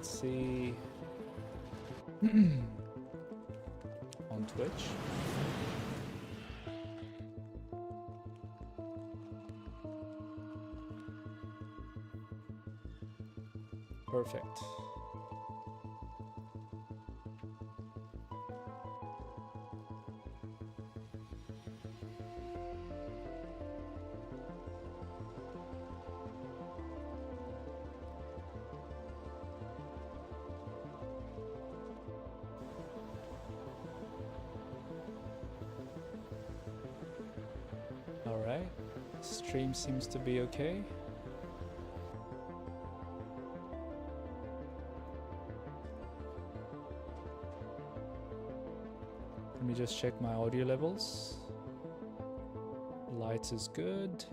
Let's see. On Twitch. Perfect. All right. Stream seems to be okay. Let me just check my audio levels. Lights is good.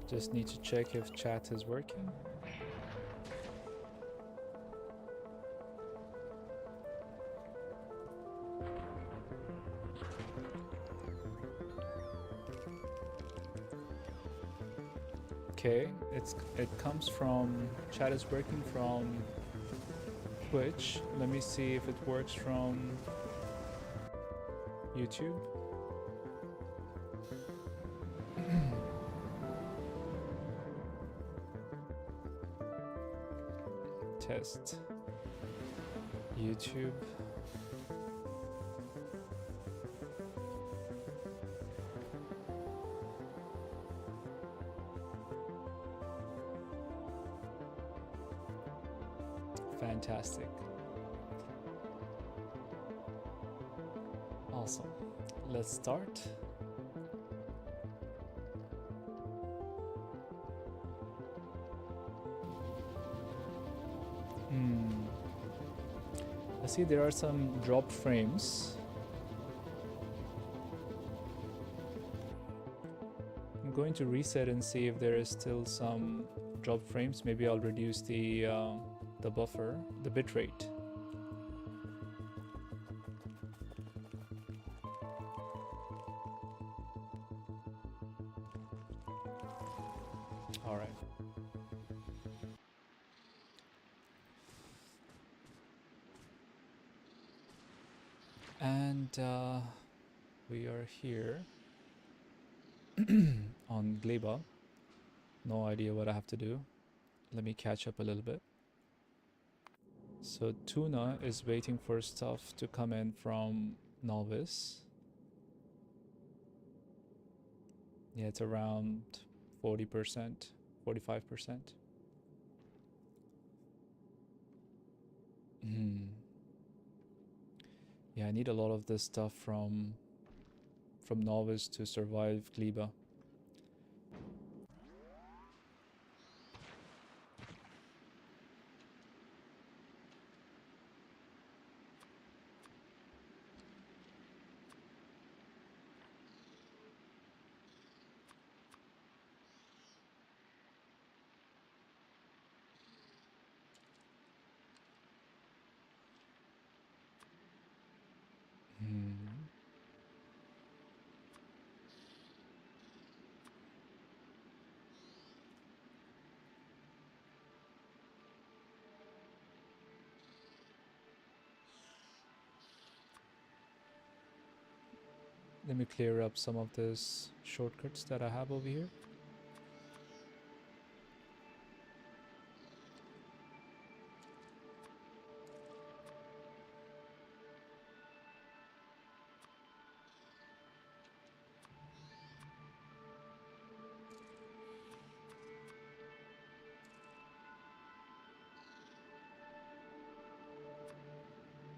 Just need to check if chat is working. Okay, it comes from, chat is working from Twitch. Let me see if it works from YouTube. Test YouTube. Fantastic. Awesome. Let's start. I see there are some drop frames. I'm going to reset and see if there is still some drop frames. Maybe I'll reduce the buffer, the bitrate. All right. And we are here on Gleba. No idea what I have to do. Let me catch up a little bit. So Tuna is waiting for stuff to come in from Nauvis. Yeah, it's around 40%, 45%. Yeah, I need a lot of this stuff from Nauvis to survive Gleba. Let me clear up some of these shortcuts that I have over here.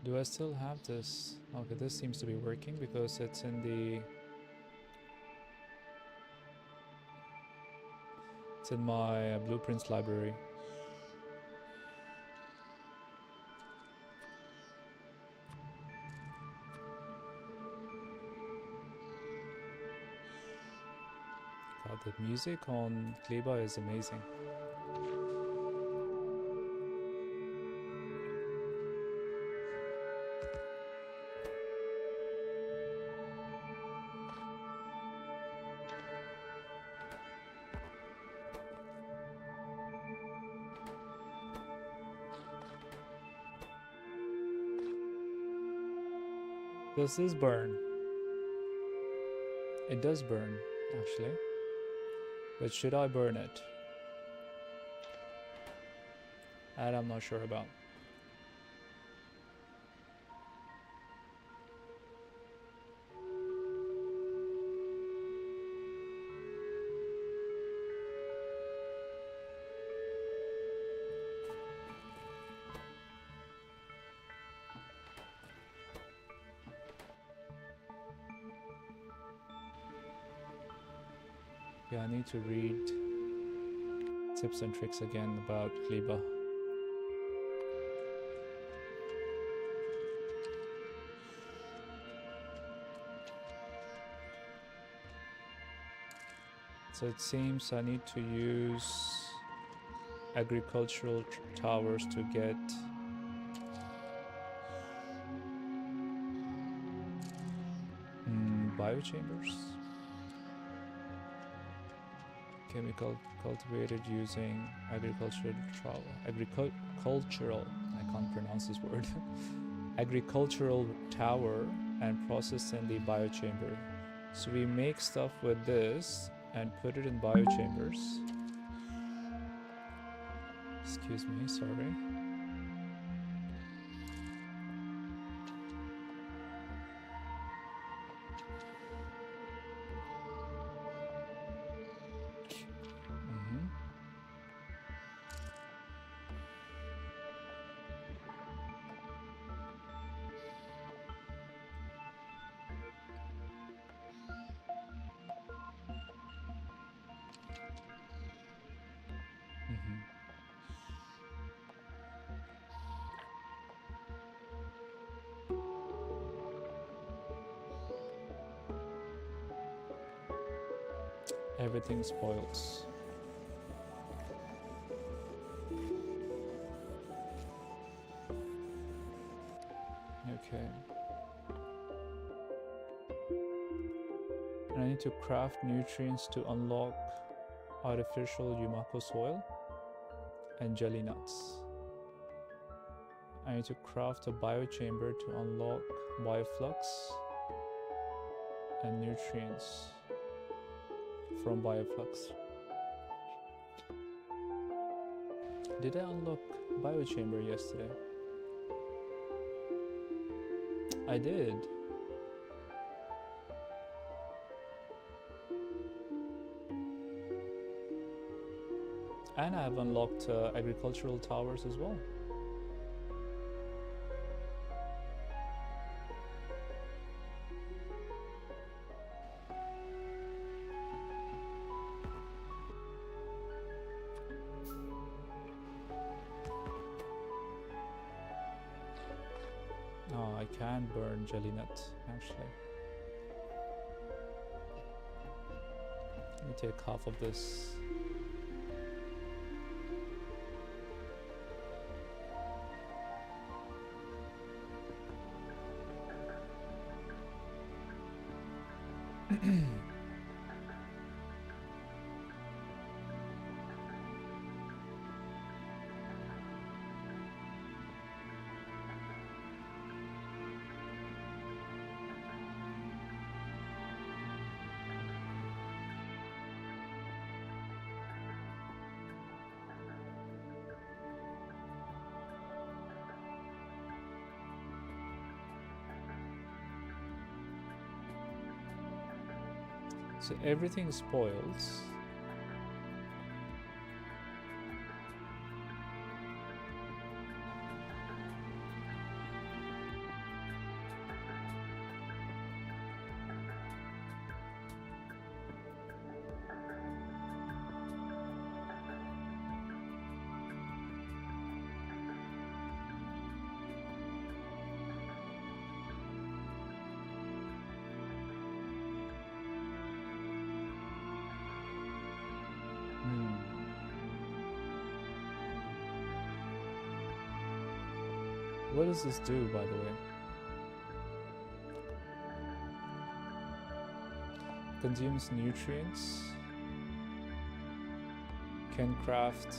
Do I still have this? Okay, this seems to be working because it's in the... It's in my blueprints library. God, the music on Gleba is amazing. Does this burn? It does burn, actually. But should I burn it? That I'm not sure about. Yeah, I need to read tips and tricks again about Gleba. So it seems I need to use agricultural towers to get biochambers. Chemical cultivated using agricultural, I can't pronounce this word, agricultural tower and processed in the biochamber. So we make stuff with this and put it in biochambers. Excuse me, sorry. Everything spoils. Okay. And I need to craft nutrients to unlock artificial Yumako soil and jelly nuts. I need to craft a biochamber to unlock bioflux and nutrients from bioflux. Did I unlock biochamber yesterday? I did. And I have unlocked agricultural towers as well. Oh, I can burn jelly nut, actually. Let me take half of this. So everything spoils. What does this do, by the way? Consumes nutrients. Can craft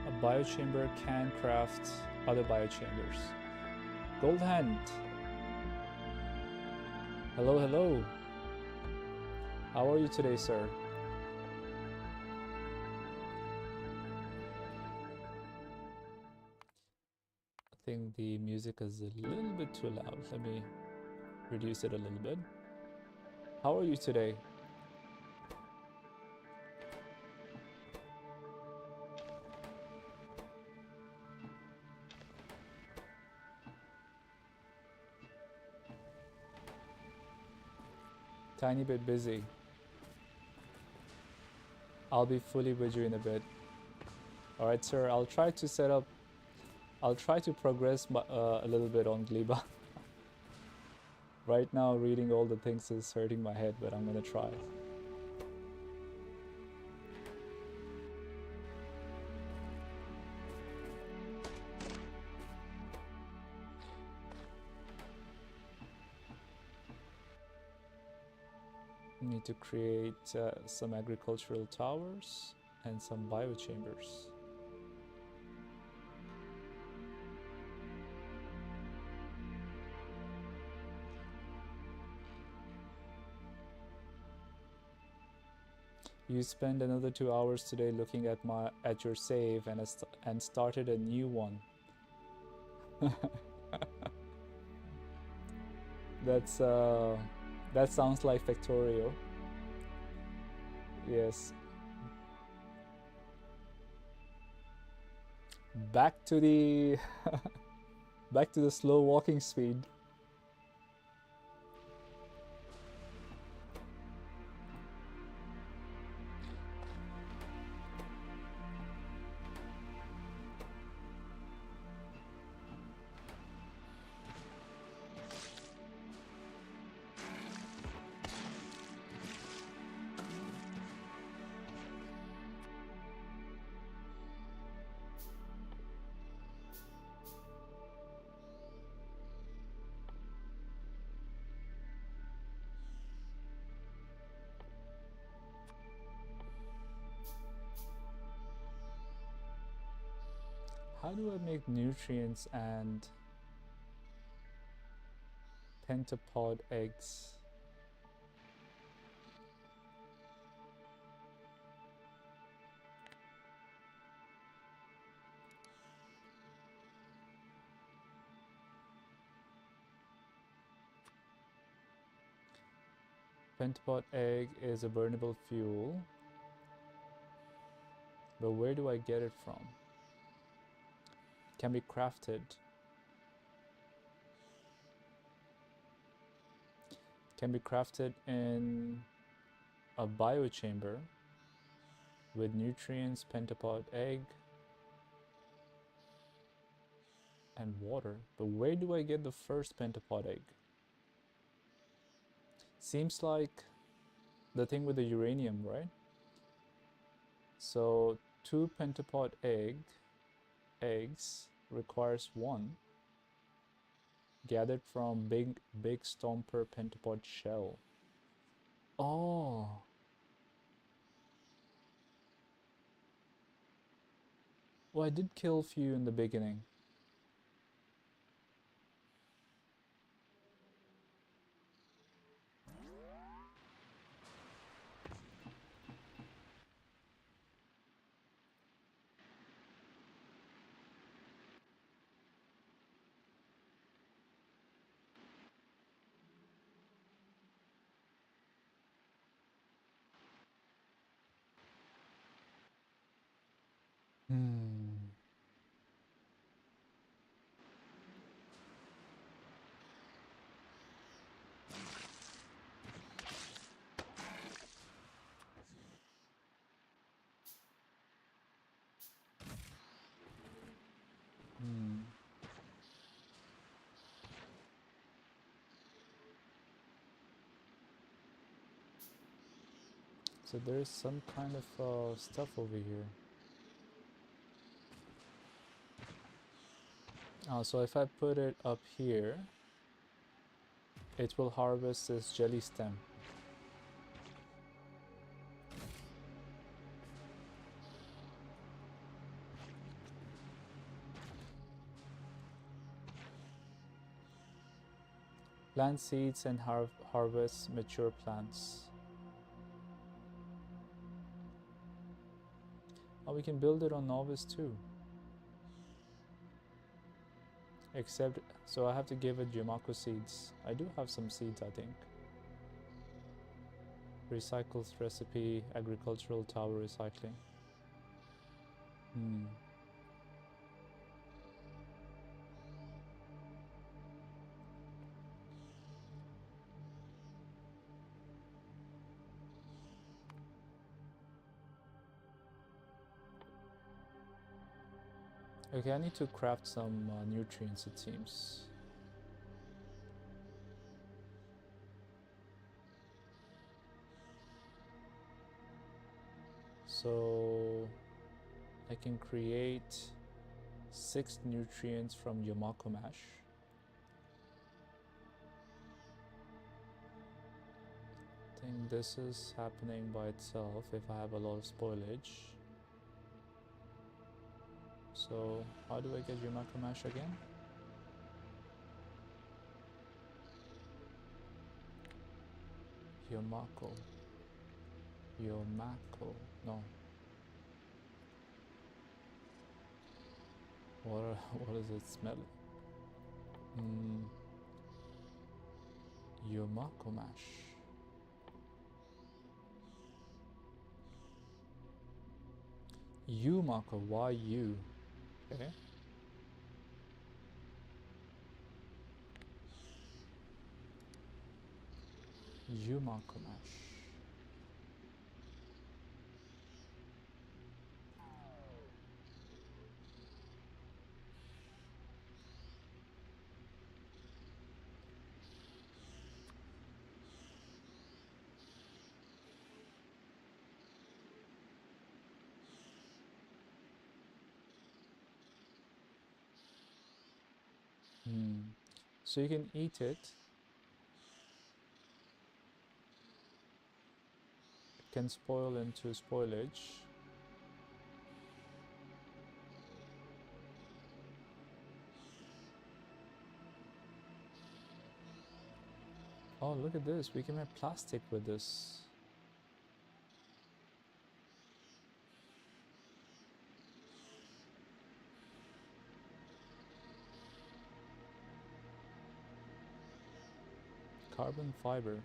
a biochamber, can craft other biochambers. Gold hand. Hello, hello. How are you today, sir? I think the music is a little bit too loud. Let me reduce it a little bit. How are you today? Tiny bit busy. I'll be fully with you in a bit. All right, sir. I'll try to progress a little bit on Gleba. Right now, reading all the things is hurting my head, but I'm gonna try. Need to create some agricultural towers and some biochambers. You spend another 2 hours today looking at your save and started a new one. That sounds like Factorio. Yes. Back to the back to the slow walking speed. How do I make nutrients and pentapod eggs? Pentapod egg is a burnable fuel, but where do I get it from? Can be crafted. Can be crafted in a biochamber with nutrients, pentapod egg, and water. But where do I get the first pentapod egg? Seems like the thing with the uranium, right? So 2 pentapod eggs requires 1 gathered from big stomper pentapod shell. Oh. Well, I did kill a few in the beginning. Hmm. Hmm. So there's some kind of stuff over here. So if I put it up here, it will harvest this jelly stem. Plant seeds and harvest mature plants. Oh, we can build it on Nauvis too. Except, so I have to give it Yumako seeds. I do have some seeds, I think. Recycles recipe, agricultural tower recycling. Okay, I need to craft some nutrients, it seems. So I can create 6 nutrients from Yumako mash. I think this is happening by itself if I have a lot of spoilage. So how do I get Yumako mash again? Yumako. No. What does it smell? Yumako mash. Yumako, why you? Okay. Yumako mash. So you can eat it. It can spoil into spoilage. Oh, look at this. We can make plastic with this. Carbon fiber.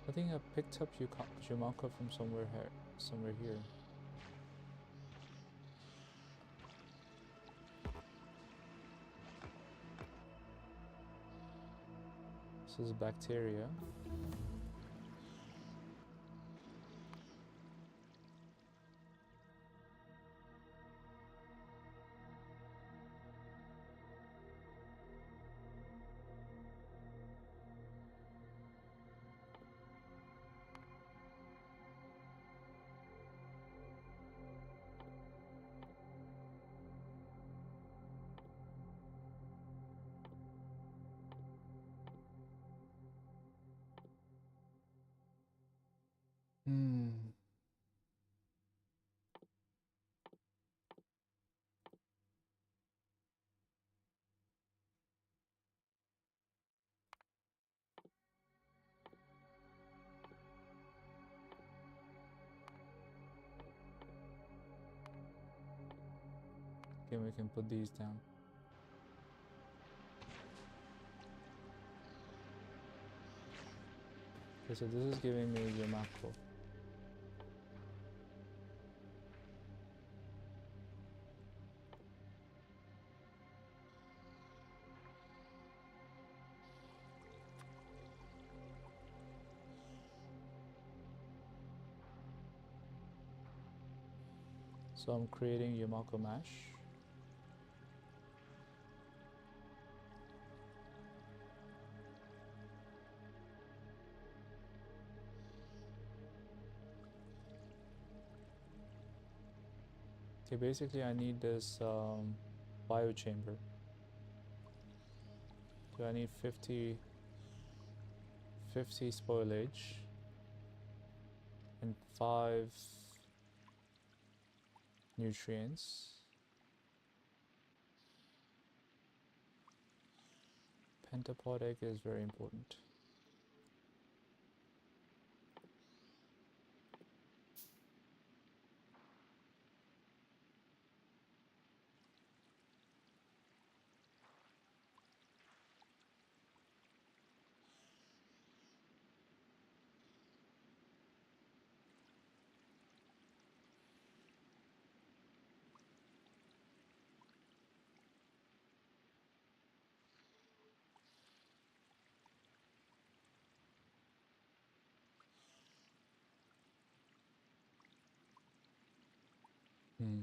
I think I picked up Yumako from somewhere here. This is bacteria. Okay, we can put these down. Okay, so this is giving me Yumako. So I'm creating Yumako mash. Okay, basically I need this biochamber. Do I need 50 spoilage and 5 nutrients? Pentapod egg is very important. Hmm.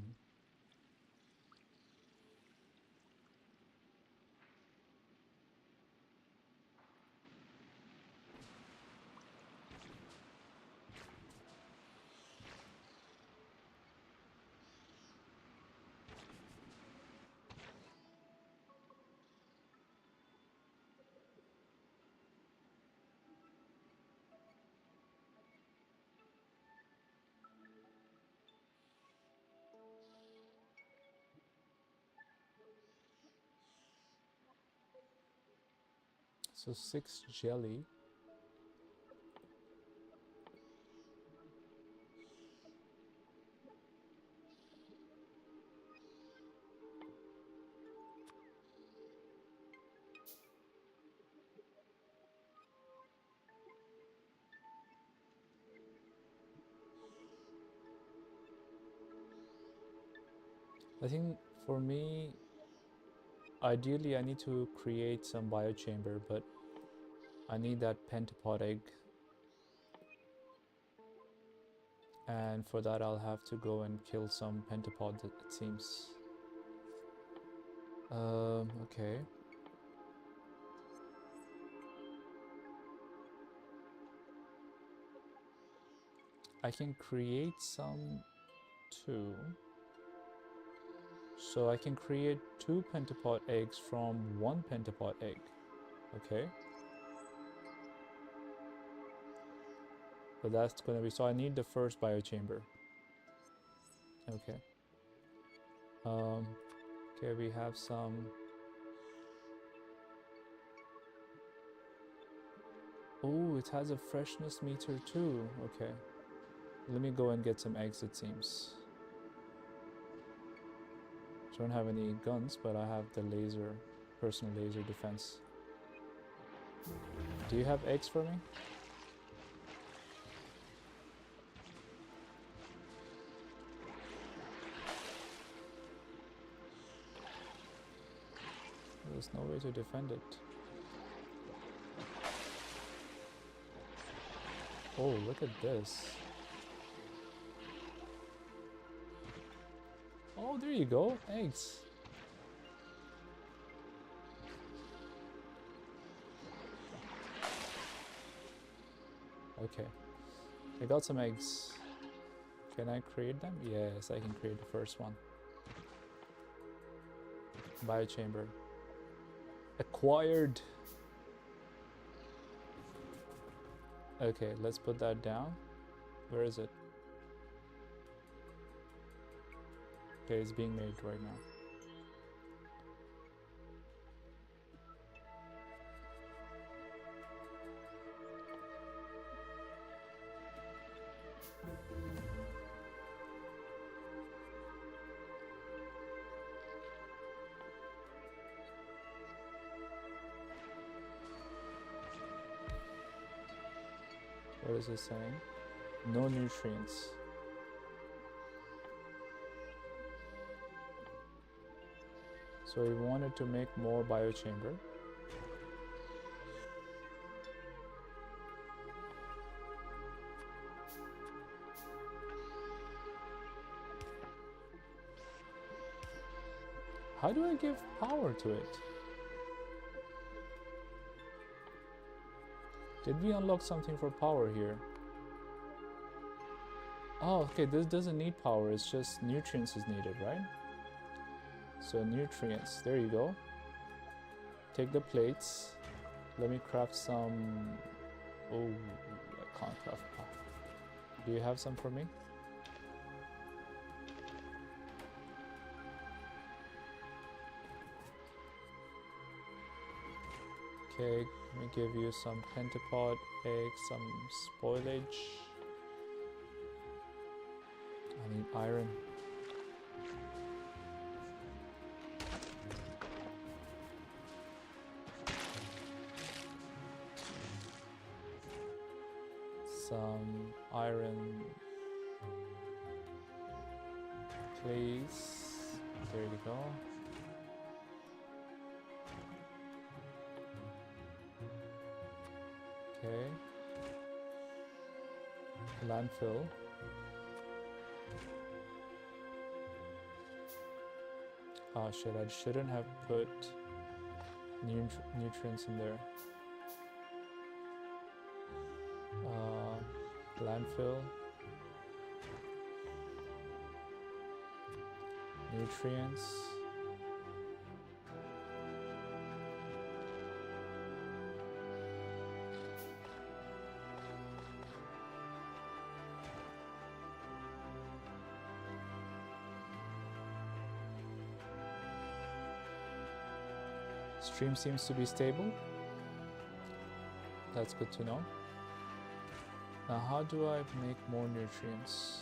So 6 jelly. I think for me, ideally I need to create some biochamber, but I need that pentapod egg. And for that I'll have to go and kill some pentapods, it seems. Okay. I can create some too. So I can create 2 pentapod eggs from 1 pentapod egg. Okay. But that's gonna be, so I need the first biochamber. Okay. Okay, we have some. Oh, it has a freshness meter too. Okay. Let me go and get some eggs, it seems. Don't have any guns, but I have the laser, personal laser defense. Do you have eggs for me? There's no way to defend it. Oh, look at this. Oh, there you go, eggs. Okay, I got some eggs. Can I create them? Yes, I can create the first one. Biochamber. Acquired. Okay, let's put that down. Where is it? Okay, it's being made right now. What is it saying? No nutrients. So we wanted to make more biochamber. How do I give power to it? Did we unlock something for power here? Oh, okay, this doesn't need power, it's just nutrients is needed, right? So nutrients, there you go. Take the plates. Let me craft some... Oh, I can't craft. Do you have some for me? Okay, let me give you some pentapod eggs, some spoilage. I need iron. Some iron, please. There you go. Okay. Landfill. Oh shit, I shouldn't have put nutrients in there. Landfill. Nutrients. Stream seems to be stable. That's good to know. Now how do I make more nutrients?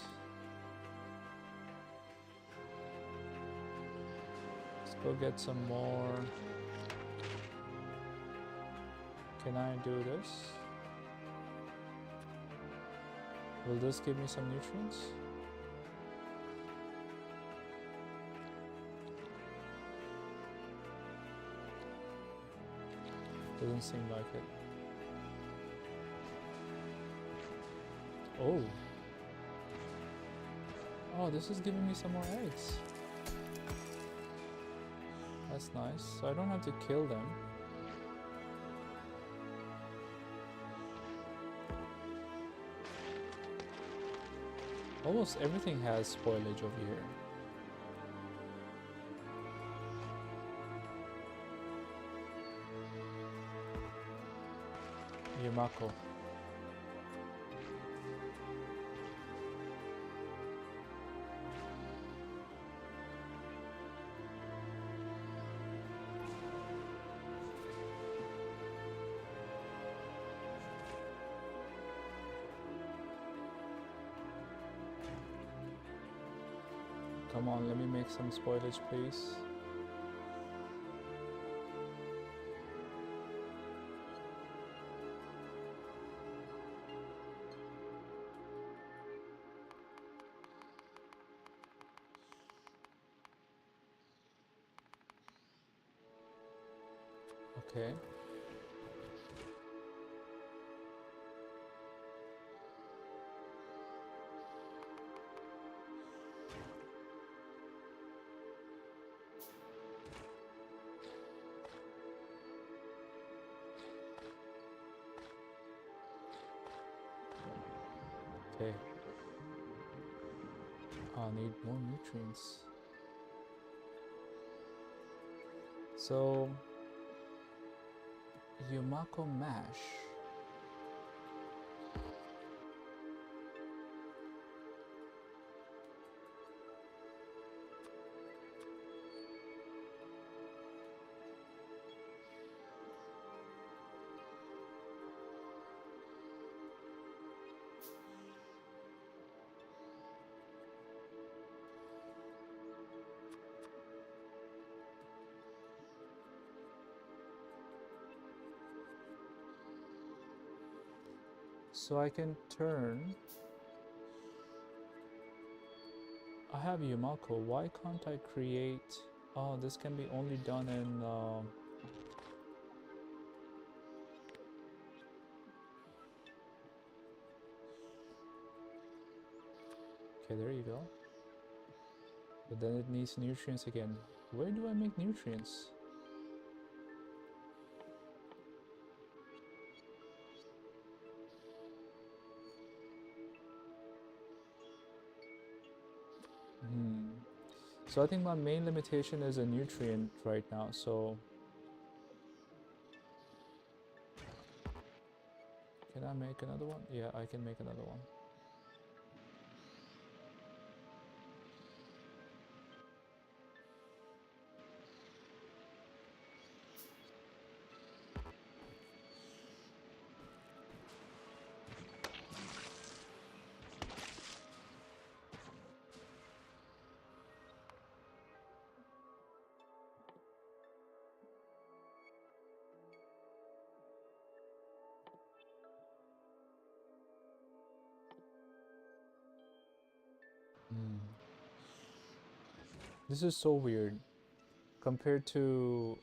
Let's go get some more. Can I do this? Will this give me some nutrients? Doesn't seem like it. Oh. Oh, this is giving me some more eggs. That's nice. So I don't have to kill them. Almost everything has spoilage over here. Yumako. Come on, let me make some spoilage, please. Okay. Okay. I need more nutrients. So, Yumako mash. So I can turn. I have Yumako. Why can't I create? Oh, this can be only done in. Okay, there you go. But then it needs nutrients again. Where do I make nutrients? So I think my main limitation is a nutrient right now. So can I make another one? Yeah, I can make another one. This is so weird compared to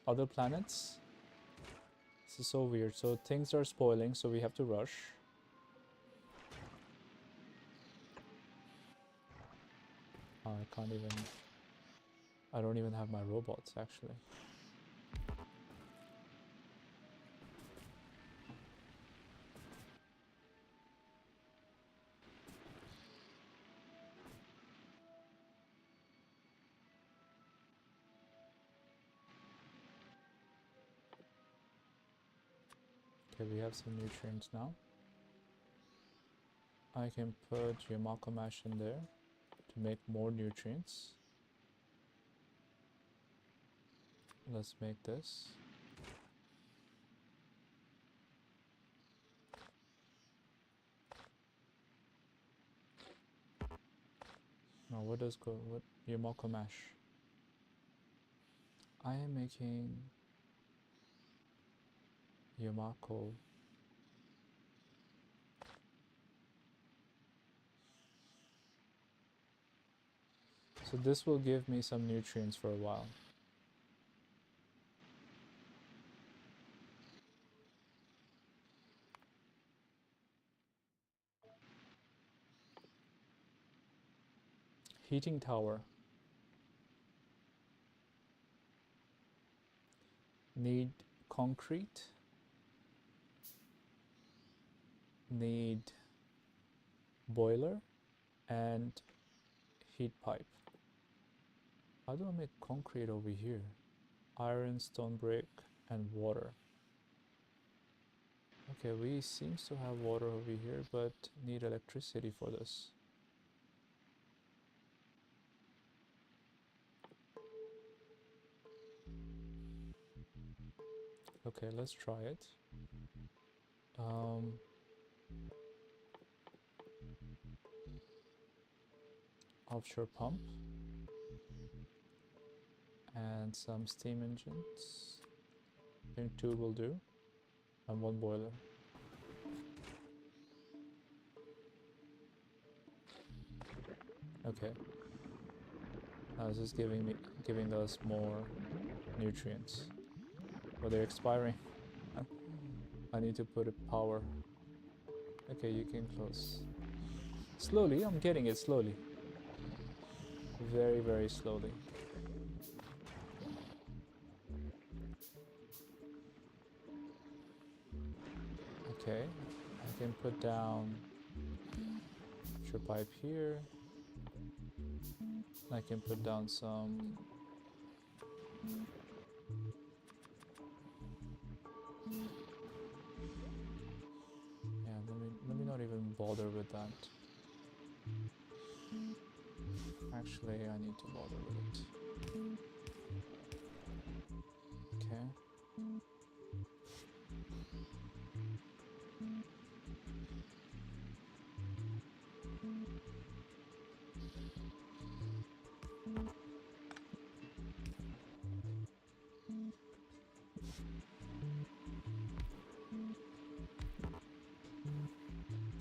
other planets. This is so weird. So things are spoiling, so we have to rush. I can't even... I don't even have my robots, actually. Okay, we have some nutrients now. I can put Yamako mash in there to make more nutrients. Let's make this. Now what does go, what Yamako mash? I am making Yamako. So this will give me some nutrients for a while. Heating tower. Need concrete. Need boiler and heat pipe. How do I make concrete over here? Iron, stone brick, and water. Okay, we seems to have water over here, but need electricity for this. Okay, let's try it. Offshore pump and some steam engines. I think 2 will do, and 1 boiler. Okay. Now this is giving us more nutrients. But they're expiring. I need to put a power. Okay, you can close. Slowly, I'm getting it slowly. Very, very slowly. Okay, I can put down your pipe here. I can put down some let me not even bother with that. Actually, I need to bother with it. Okay.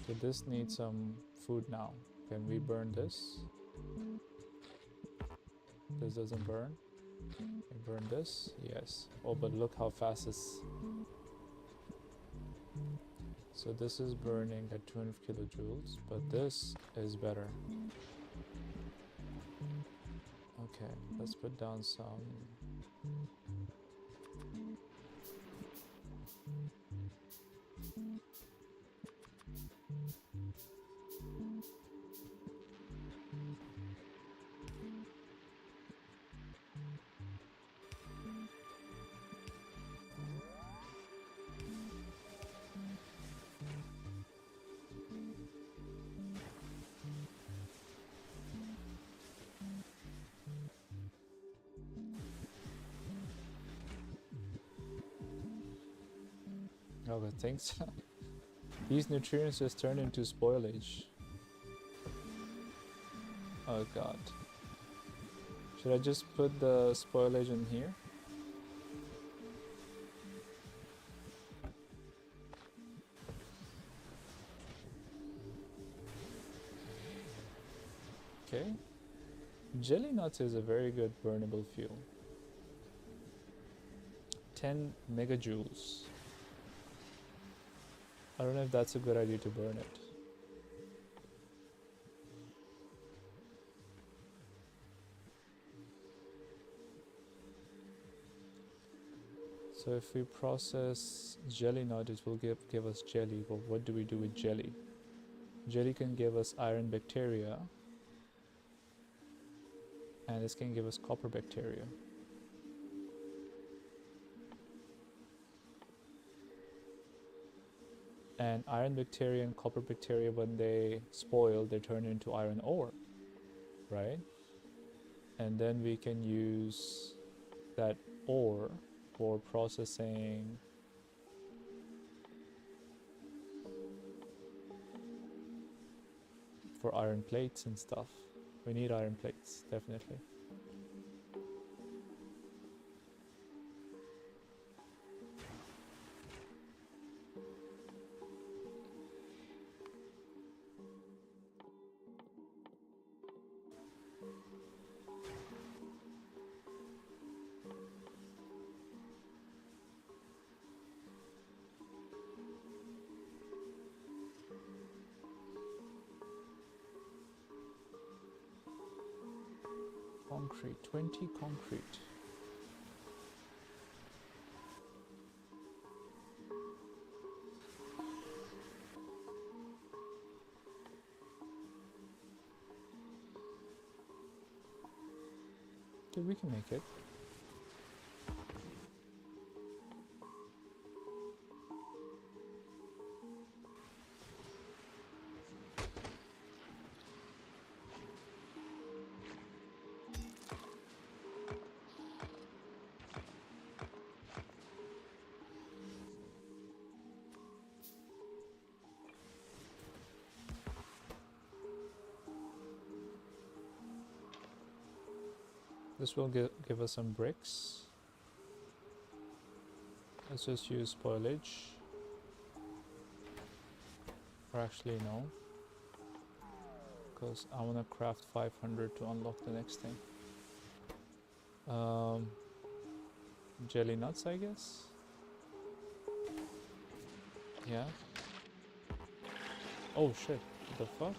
So this needs some food now. Can we burn this? This doesn't burn. Can we burn this? Yes. Oh, but look how fast it's... So this is burning at 200 kilojoules, but this is better. Okay, let's put down some... Oh, but thanks. These nutrients just turn into spoilage. Oh god. Should I just put the spoilage in here? Okay. Jelly nuts is a very good burnable fuel. 10 megajoules. I don't know if that's a good idea to burn it. So if we process jelly nut, it will give us jelly. But what do we do with jelly? Jelly can give us iron bacteria, and this can give us copper bacteria. And iron bacteria and copper bacteria, when they spoil, they turn into iron ore, right? And then we can use that ore for processing for iron plates and stuff. We need iron plates, definitely. Concrete, 20 concrete. Okay, we can make it. This will give us some bricks. Let's just use spoilage. Or actually no, because I want to craft 500 to unlock the next thing. Jelly nuts, I guess. Yeah. Oh shit, what the fuck?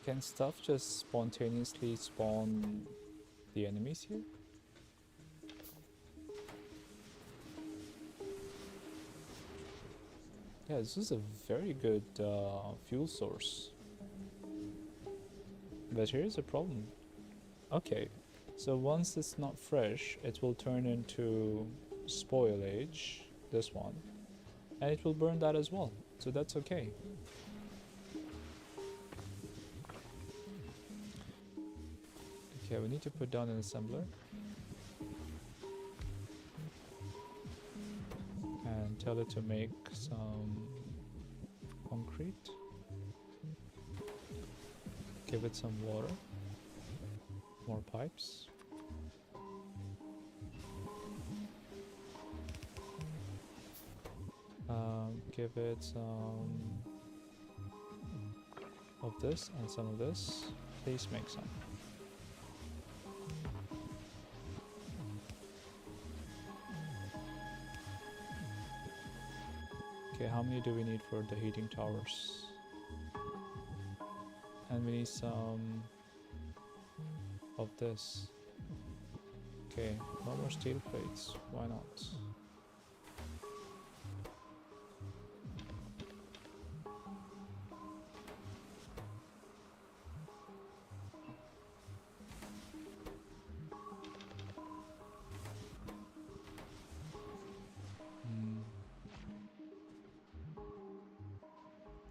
Can stuff just spontaneously spawn the enemies here? Yeah, this is a very good fuel source. But here's a problem. Okay, so once it's not fresh, it will turn into spoilage, this one, and it will burn that as well, so that's okay. Okay, we need to put down an assembler and tell it to make some concrete. Give it some water, more pipes. Give it some of this and some of this. Please make some. Okay, how many do we need for the heating towers? And we need some of this. Okay, no more steel plates. Why not?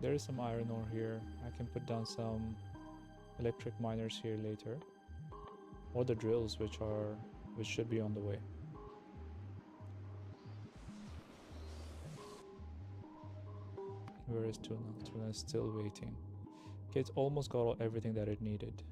There is some iron ore here. I can put down some electric miners here later. Or the drills, which should be on the way. Where is Tuna? Tuna is still waiting. Okay, it's almost got everything that it needed.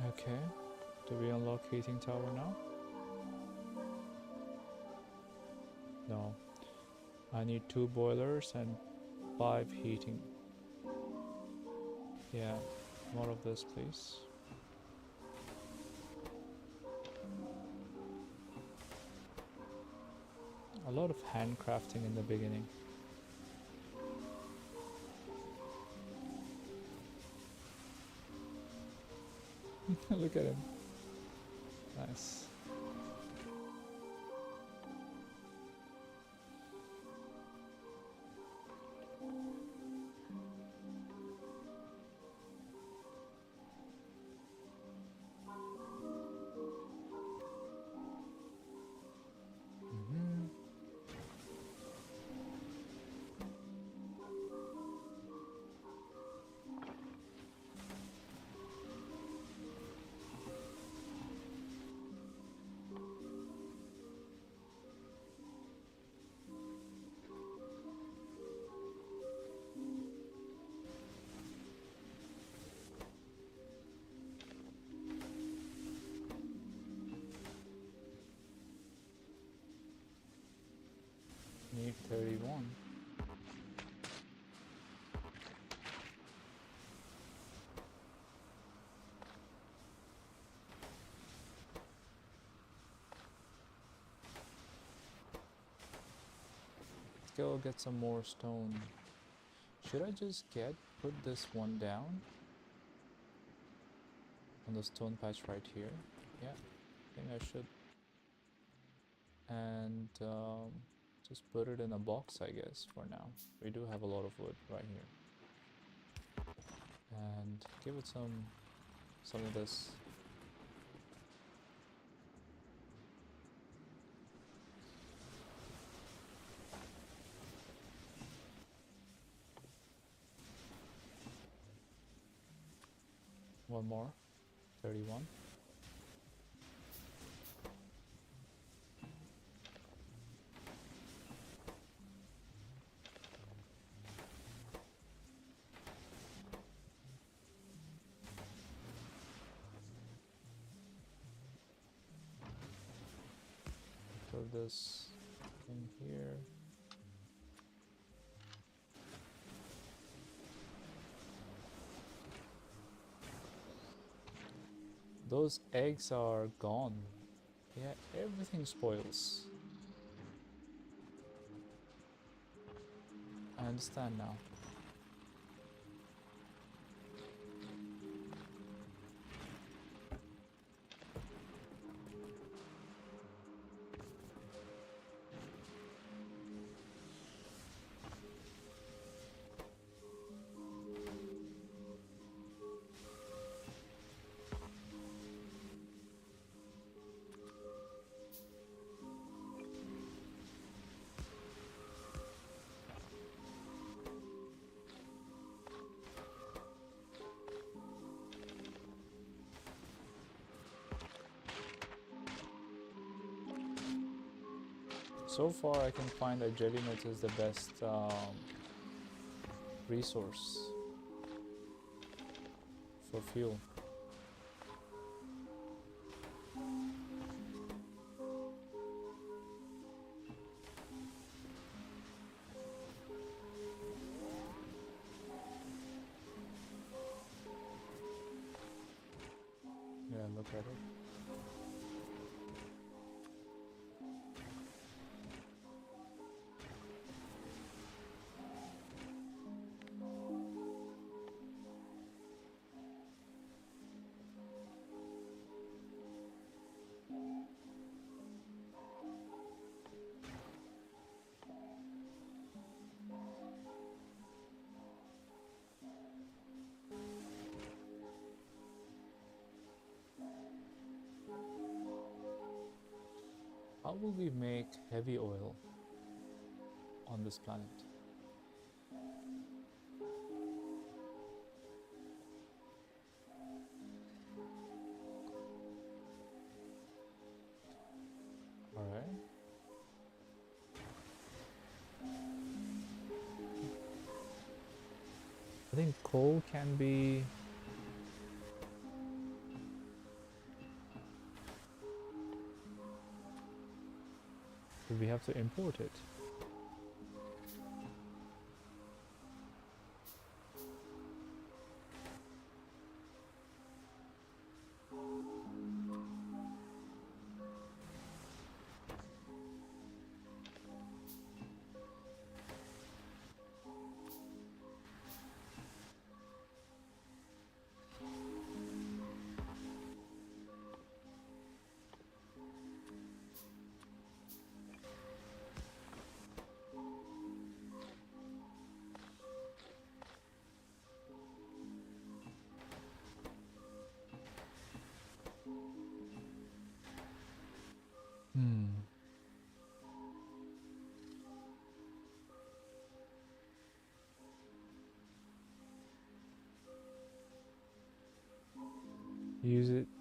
Okay, do we unlock heating tower now? No. I need 2 boilers and 5 heating. Yeah, more of this, please. A lot of handcrafting in the beginning. Look at him. Nice. Need 31. Let's go get some more stone. Should I just put this one down on the stone patch right here? Yeah, I think I should. And just put it in a box, I guess, for now. We do have a lot of wood right here. And give it some of this. One more. 31. Put this in here. Those eggs are gone. Yeah, everything spoils. I understand now. So far I can find that jelly nuts is the best resource for fuel. Yeah, look at it. How will we make heavy oil on this planet? Alright. I think coal can be... Do we have to import it?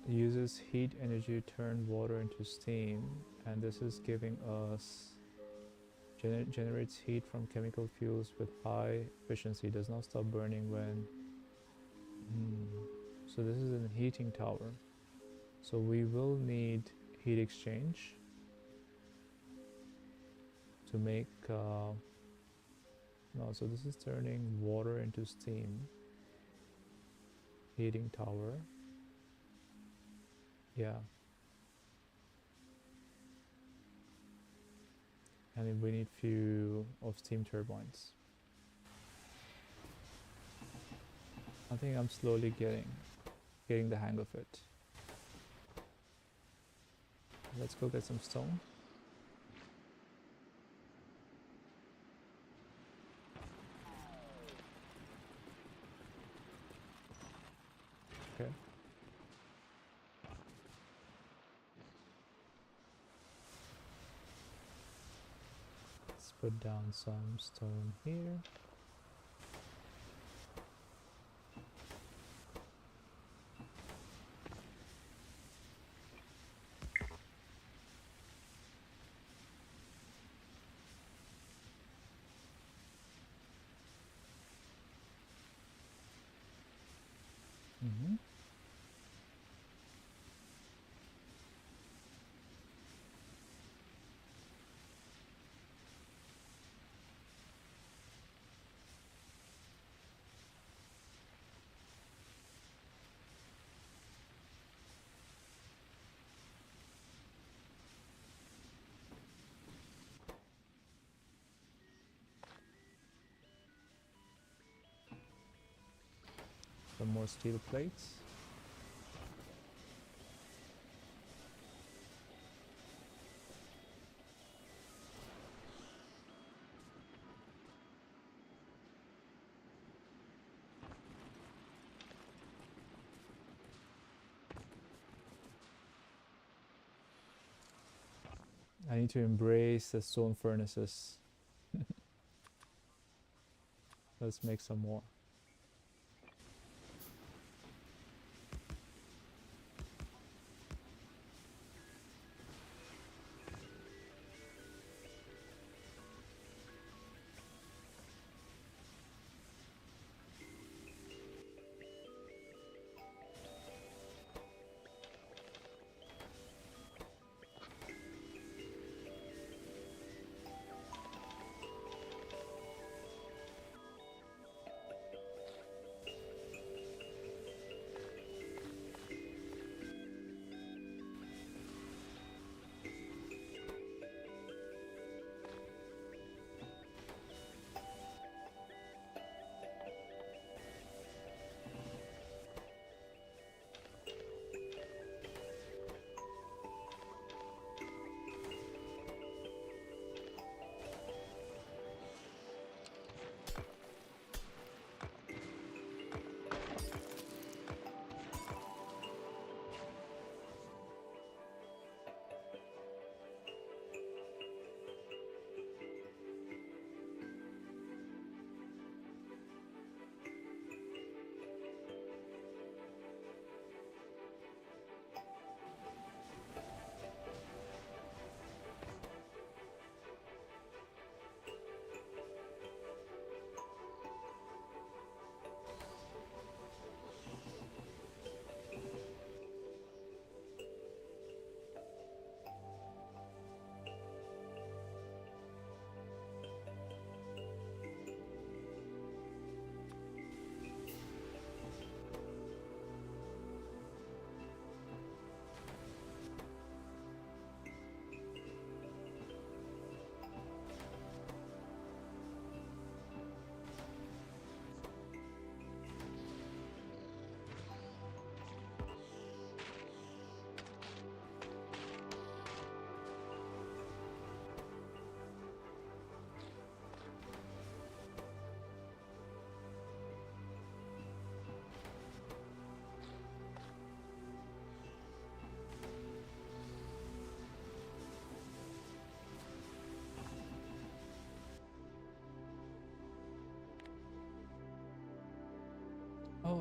Uses heat energy to turn water into steam, and this is giving us generates heat from chemical fuels with high efficiency. Does not stop burning when. So this is a heating tower. So we will need heat exchange to make. No, so this is turning water into steam. Heating tower. Yeah. And we need few of steam turbines. I think I'm slowly getting the hang of it. Let's go get some stone. Okay. Let's put down some stone here. Some more steel plates. I need to embrace the stone furnaces. Let's make some more.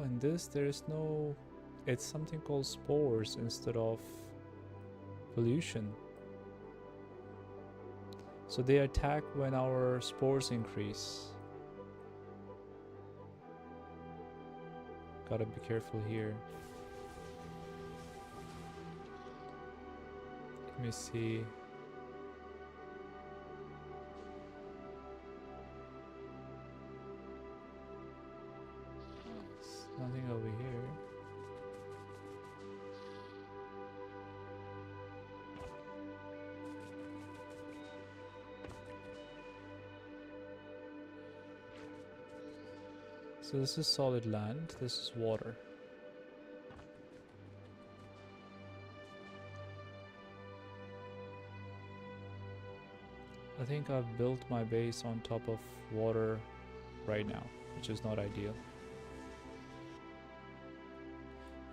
in this there is no... It's something called spores instead of pollution. So they attack when our spores increase. Gotta be careful here. Let me see. There's nothing over here. So this is solid land, this is water. I think I've built my base on top of water right now, which is not ideal.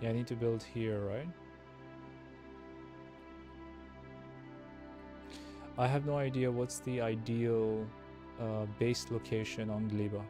Yeah, I need to build here, right? I have no idea what's the ideal base location on Gleba.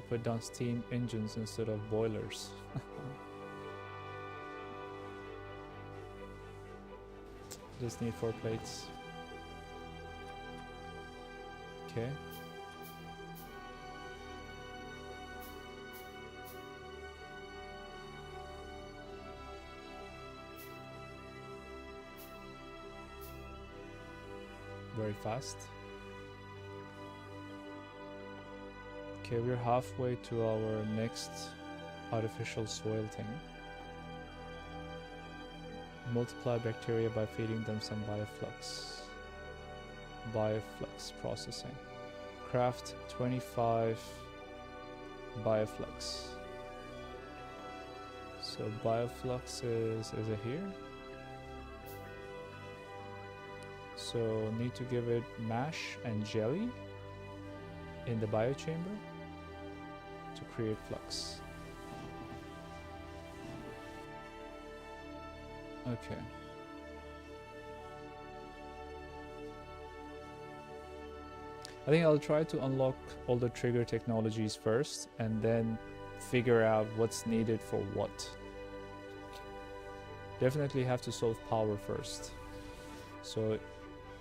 Put down steam engines instead of boilers. Just need 4 plates. Okay. Very fast. Okay, we're halfway to our next artificial soil thing. Multiply bacteria by feeding them some bioflux. Bioflux processing. Craft 25 bioflux. So bioflux is it here? So need to give it mash and jelly in the biochamber to create flux. Okay. I think I'll try to unlock all the trigger technologies first and then figure out what's needed for what. Definitely have to solve power first. So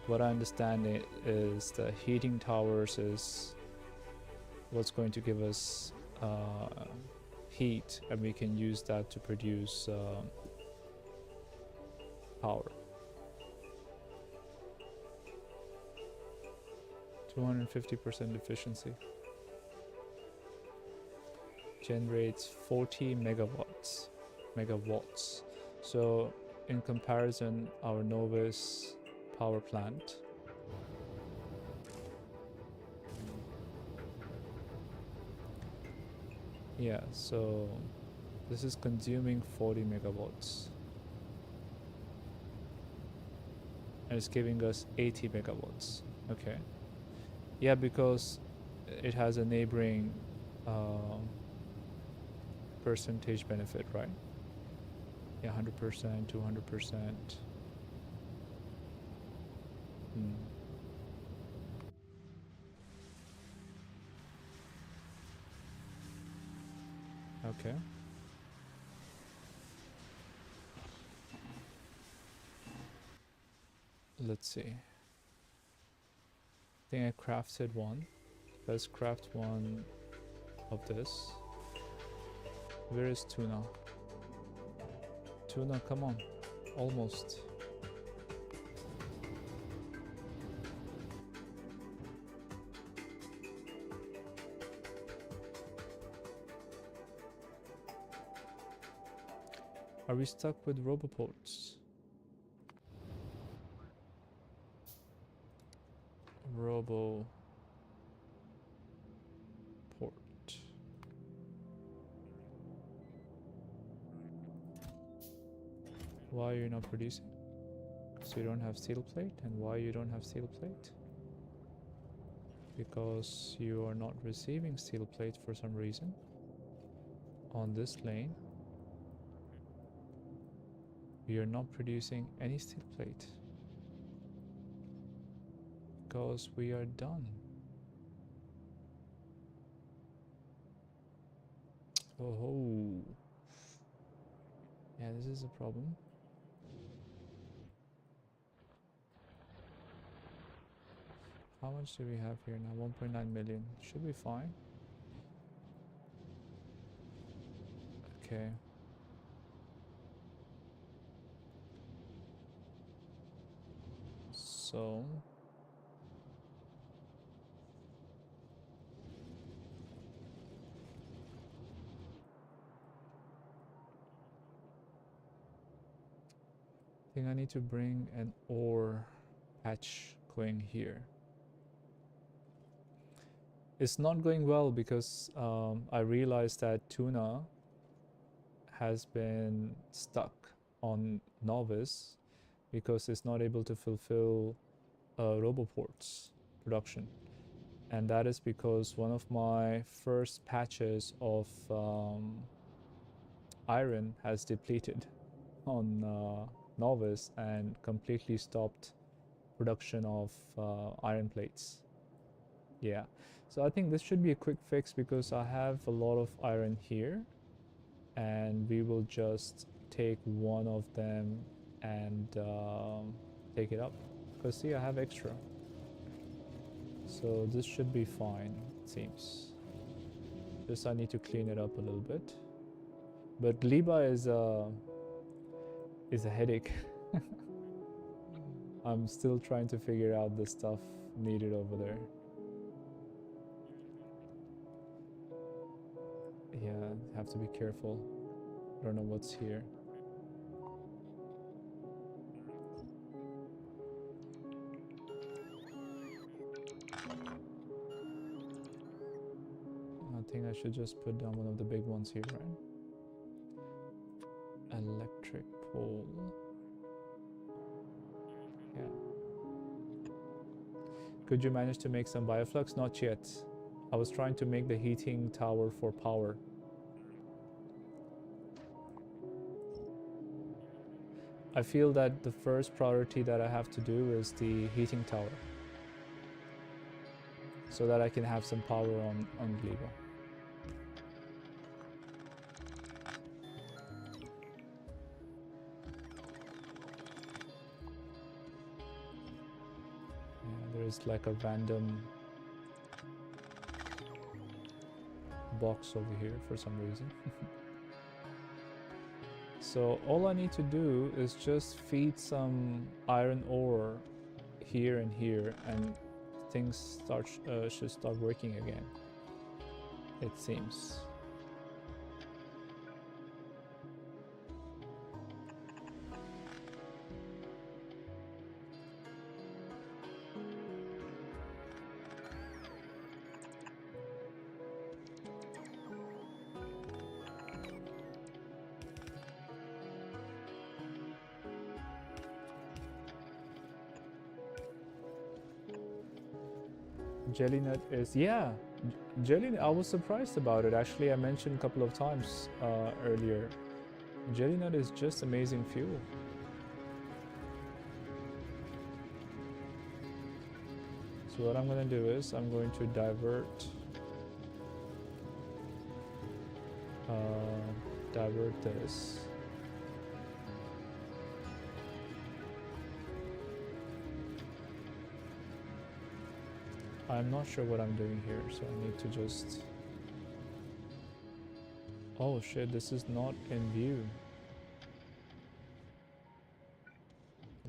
what I understand is the heating towers is what's going to give us heat, and we can use that to produce power. 250% efficiency. Generates 40 megawatts. So in comparison, our Nauvis power plant so this is consuming 40 megawatts and it's giving us 80 megawatts. Okay. Yeah, because it has a neighboring percentage benefit, right? Yeah, 100%, 200%. Okay. Let's see. I think I crafted one. Let's craft one of this. Where is tuna? Tuna, come on. Almost. Are we stuck with roboports? Why are you not producing? So you don't have steel plate. And why you don't have steel plate? Because you are not receiving steel plate for some reason on this lane. You're not producing any steel plate because we are done. Oh, yeah, this is a problem. How much do we have here now? 1.9 million. Should be fine. Okay. So I think I need to bring an ore patch going here. It's not going well because I realized that tuna has been stuck on Nauvis because it's not able to fulfill RoboPort's production. And that is because one of my first patches of iron has depleted on Nauvis and completely stopped production of iron plates. Yeah, so I think this should be a quick fix because I have a lot of iron here, and we will just take one of them and take it up because see, I have extra, so this should be fine, it seems. Just I need to clean it up a little bit, but Gleba is a headache. I'm still trying to figure out the stuff needed over there. Yeah, have to be careful. I don't know what's here. I think I should just put down one of the big ones here, right? Electric pole. Yeah. Could you manage to make some bioflux? Not yet. I was trying to make the heating tower for power. I feel that the first priority that I have to do is the heating tower, so that I can have some power on Gleba. Yeah, there's like a random box over here for some reason. So all I need to do is just feed some iron ore here and here, and things should start working again, it seems. Jelly nut is, yeah, jelly. I was surprised about it. Actually, I mentioned a couple of times earlier. Jelly nut is just amazing fuel. So what I'm going to do is I'm going to divert this. I'm not sure what I'm doing here, so I need to just... Oh shit, this is not in view.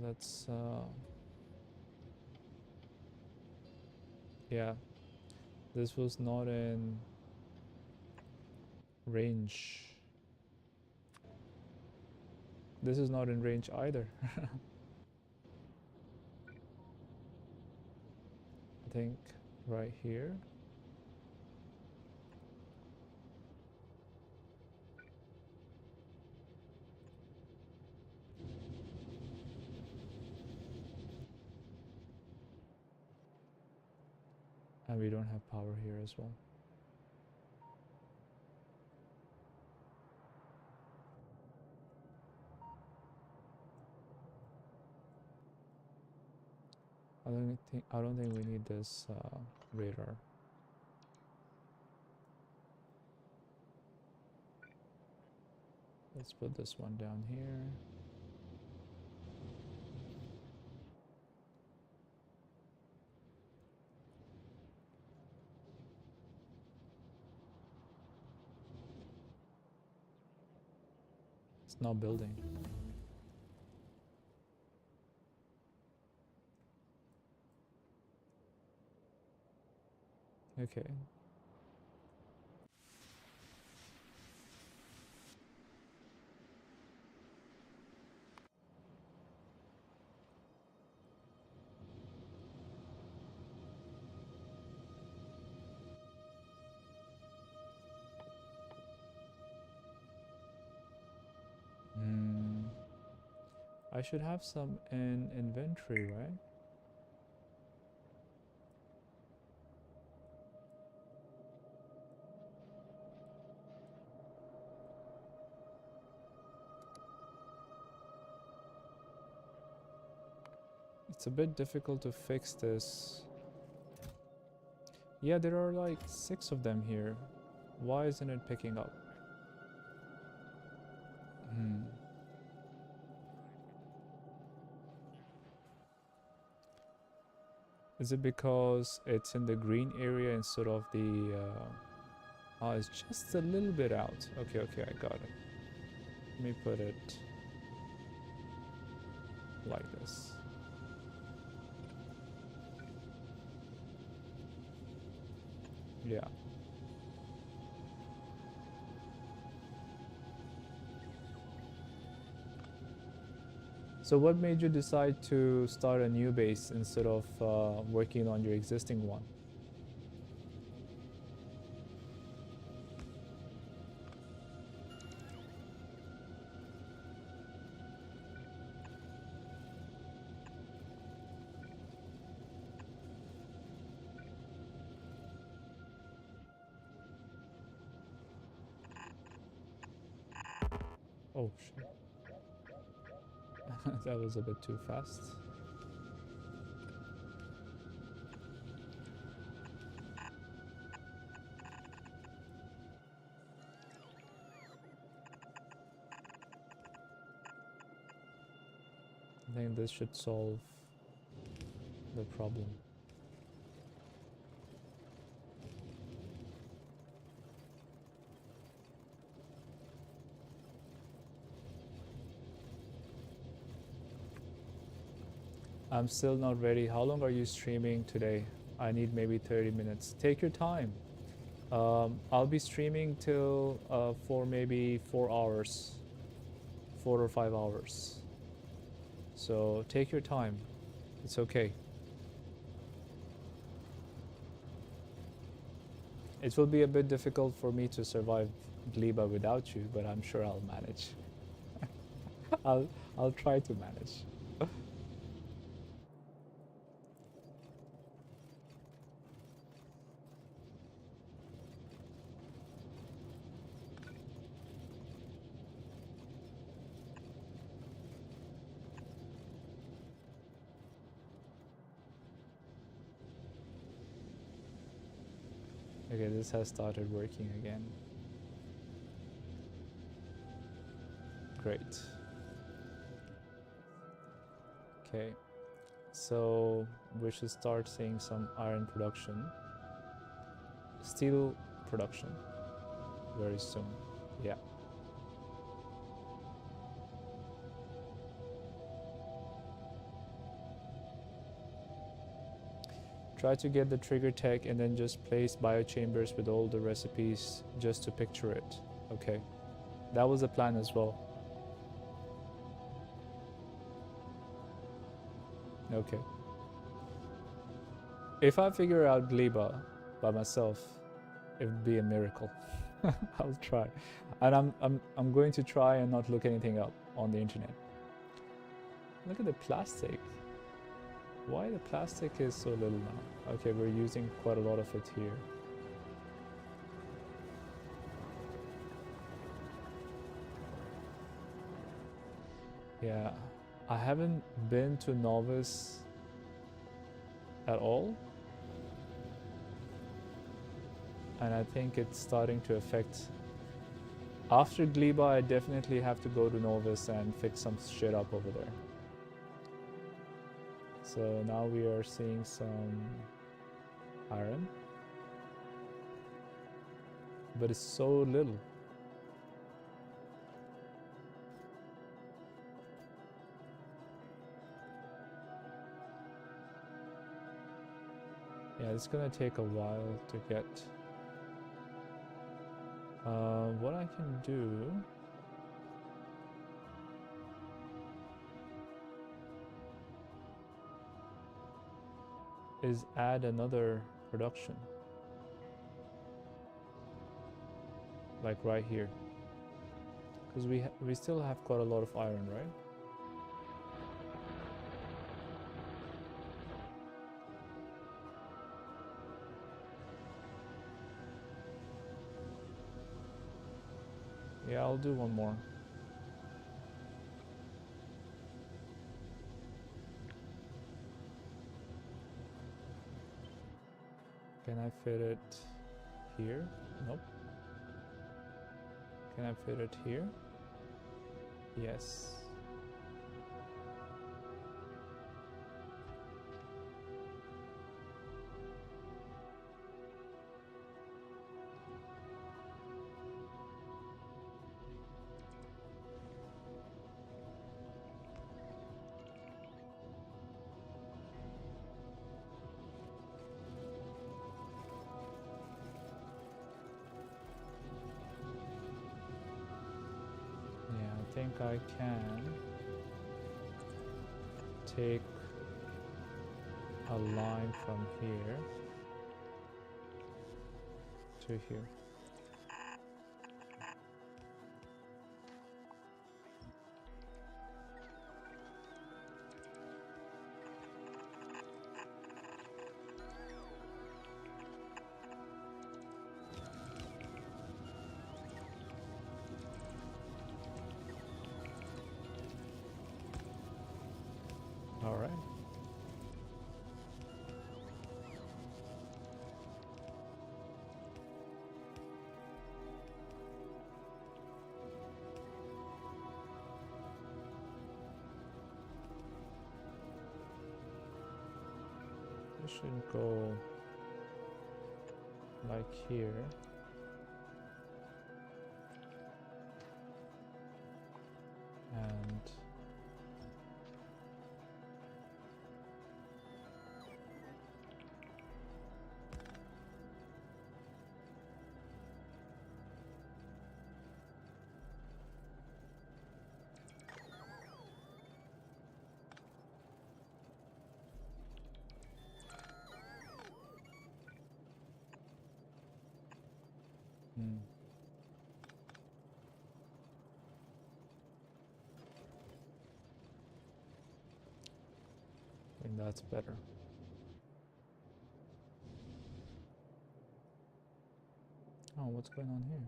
Let's... Yeah, this was not in range. This is not in range either. I think right here. And we don't have power here as well. I don't think we need this radar. Let's put this one down here. It's not building. Okay. I should have some in inventory, right? It's a bit difficult to fix this. Yeah, there are like 6 of them here. Why isn't it picking up? Is it because it's in the green area instead of the... oh, it's just a little bit out. Okay, okay, I got it. Let me put it like this. Yeah. So what made you decide to start a new base instead of working on your existing one? Oh shit. That was a bit too fast. I think this should solve the problem. I'm still not ready. How long are you streaming today? I need maybe 30 minutes. Take your time. I'll be streaming till for maybe 4 hours. 4 or 5 hours. So take your time. It's okay. It will be a bit difficult for me to survive Gleba without you, but I'm sure I'll manage. I'll try to manage. Okay, this has started working again. Great. Okay, so we should start seeing some iron production. Steel production very soon. Yeah. Try to get the trigger tech and then just place biochambers with all the recipes just to picture it. Okay. That was the plan as well. Okay. If I figure out Gleba by myself, it would be a miracle. I'll try. And I'm going to try and not look anything up on the internet. Look at the plastic. Why the plastic is so little now? Okay, we're using quite a lot of it here. Yeah, I haven't been to Nauvis at all, and I think it's starting to affect. After Gleba, I definitely have to go to Nauvis and fix some shit up over there. So now we are seeing some iron, but it's so little. Yeah, it's gonna take a while to get. What I can do is add another production, like right here, because we still have quite a lot of iron, right? Yeah, I'll do one more. Can I fit it here? Nope. Can I fit it here? Yes. Yeah, I think I can take a line from here to here. All right. This should go like here. And I think that's better. Oh, what's going on here?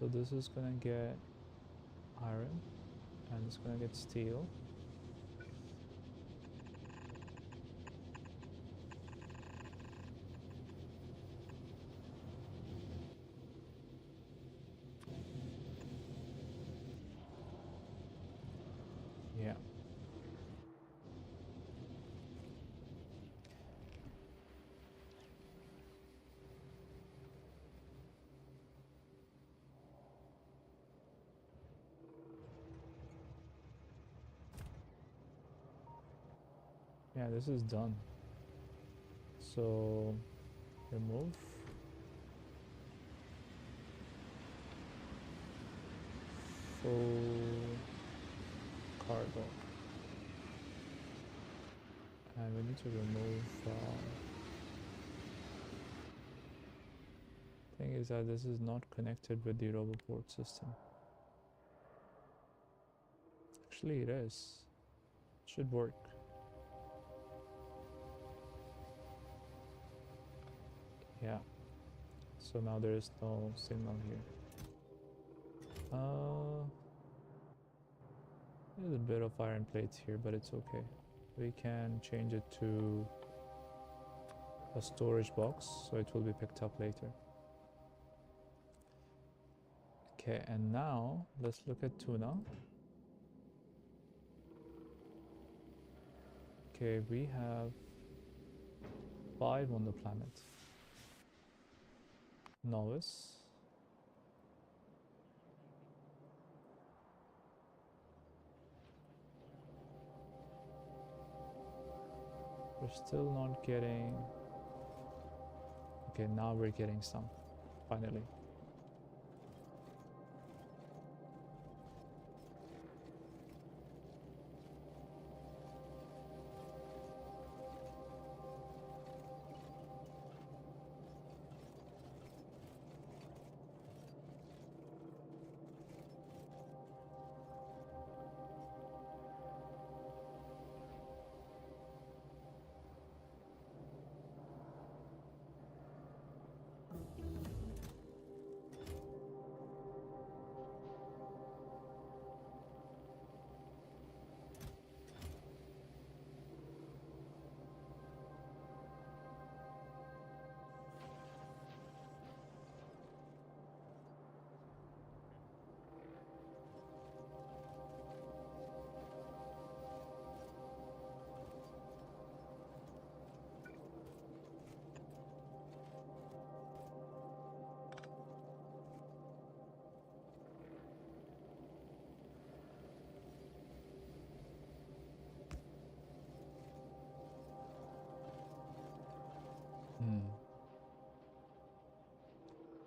So this is gonna get iron, and it's gonna get steel. Yeah. Yeah, this is done. So Remove. Full cargo. And we need to remove thing is that this is not connected with the RoboPort system. Actually it is. It should work. Yeah. So now there is no signal here. There's a bit of iron plates here, but it's okay. We can change it to a storage box, so it will be picked up later. Okay, and now let's look at tuna. Okay, we have 5 on the planet. Nauvis. We're still not getting... Okay, now we're getting some, finally.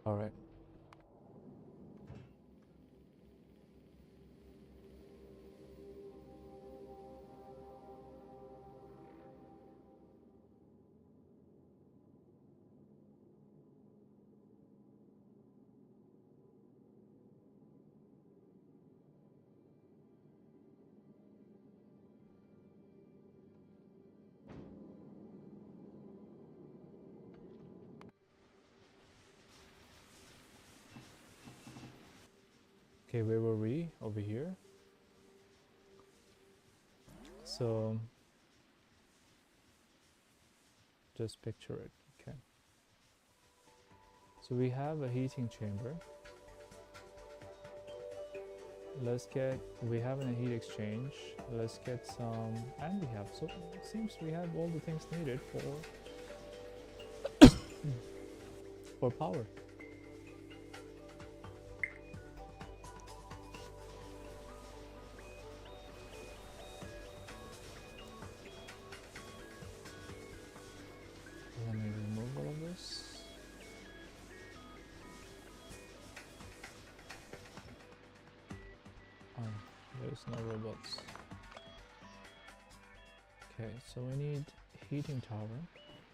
All right. Okay, where were we? Over here. So just picture it. Okay. So we have a heating chamber. Let's get, we have a heat exchange. Let's get some, and we have, so it seems we have all the things needed for power. Let me remove all of this. Oh, there's no robots. Okay, so we need heating tower.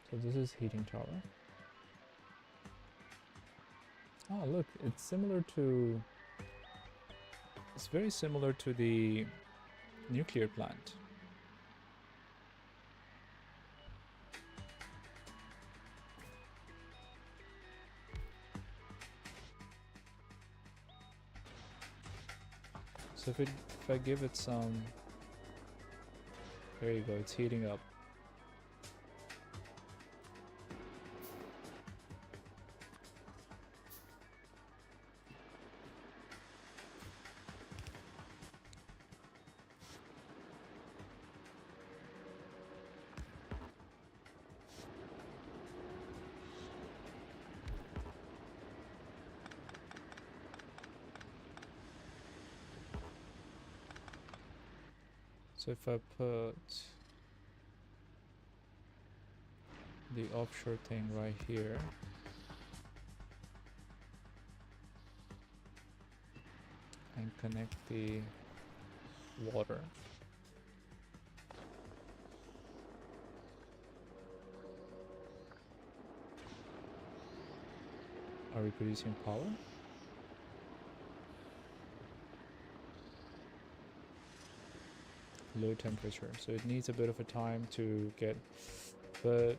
So this is heating tower. Oh, look, it's similar to... It's very similar to the nuclear plant. So if I give it some... There you go, it's heating up. So if I put the offshore thing right here. And connect the water. Are we producing power? Low temperature, so it needs a bit of a time to get, but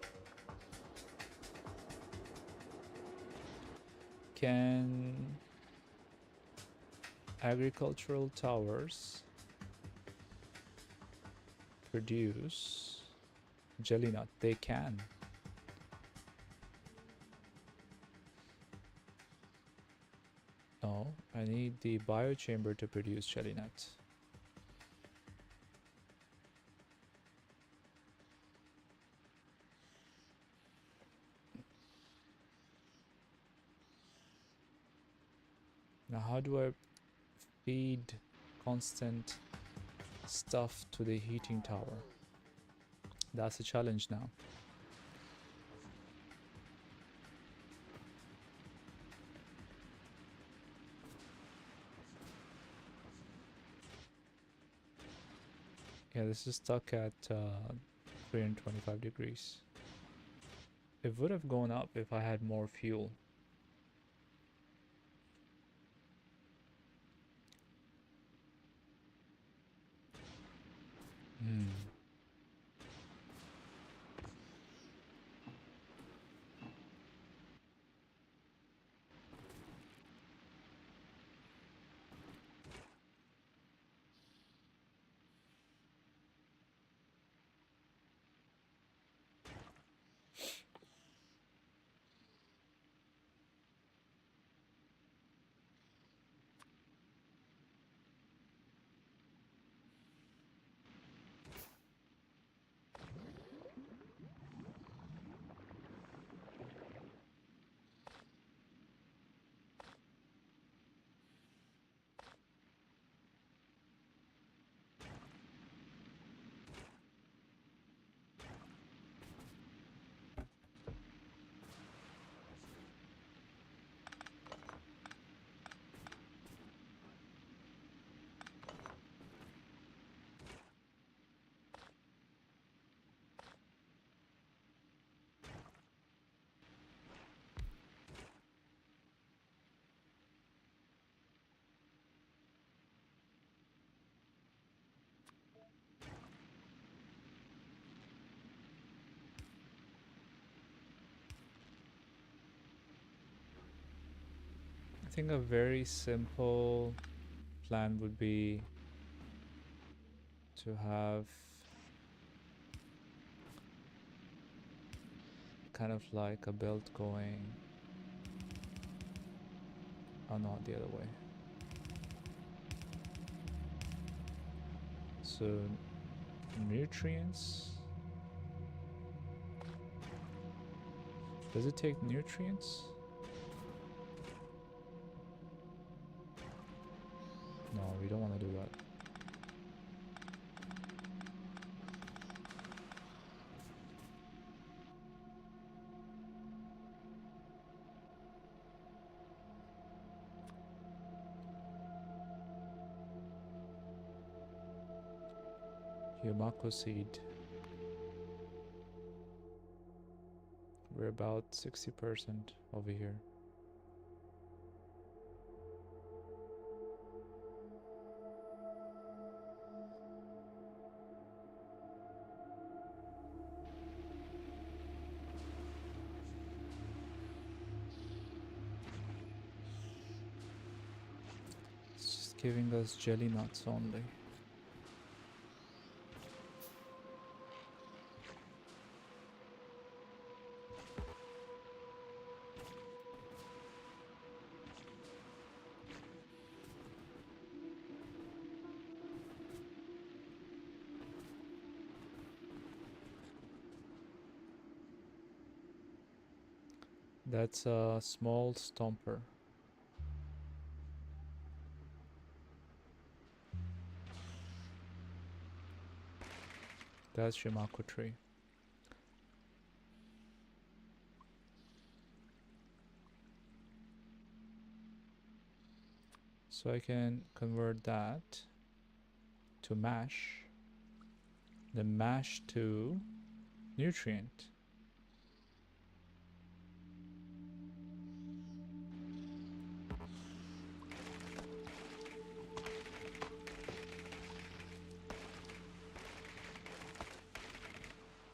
can agricultural towers produce jelly nut? They can. No, I need the biochamber to produce jelly nut. Now how do I feed constant stuff to the heating tower? That's a challenge now. Yeah, this is stuck at 325 degrees. It would have gone up if I had more fuel. I think a very simple plan would be to have kind of like a belt going, oh no, the other way. So nutrients, does it take nutrients? No, we don't want to do that. Yamako seed. We're about 60% over here. It's just giving us jelly nuts only. That's a small stomper. That's Yamako tree. So I can convert that to mash, then mash to nutrient.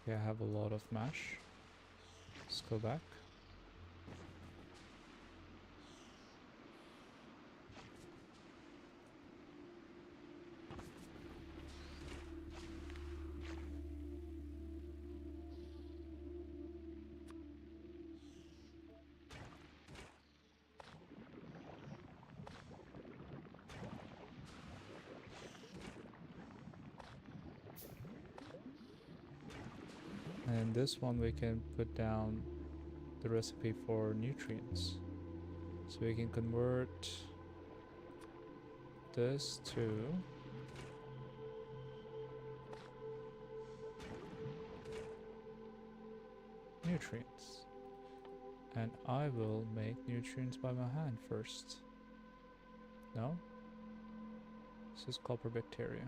Okay, I have a lot of mash. Let's go back. And this one we can put down the recipe for nutrients. So we can convert this to nutrients. And I will make nutrients by my hand first. No? This is copper bacteria.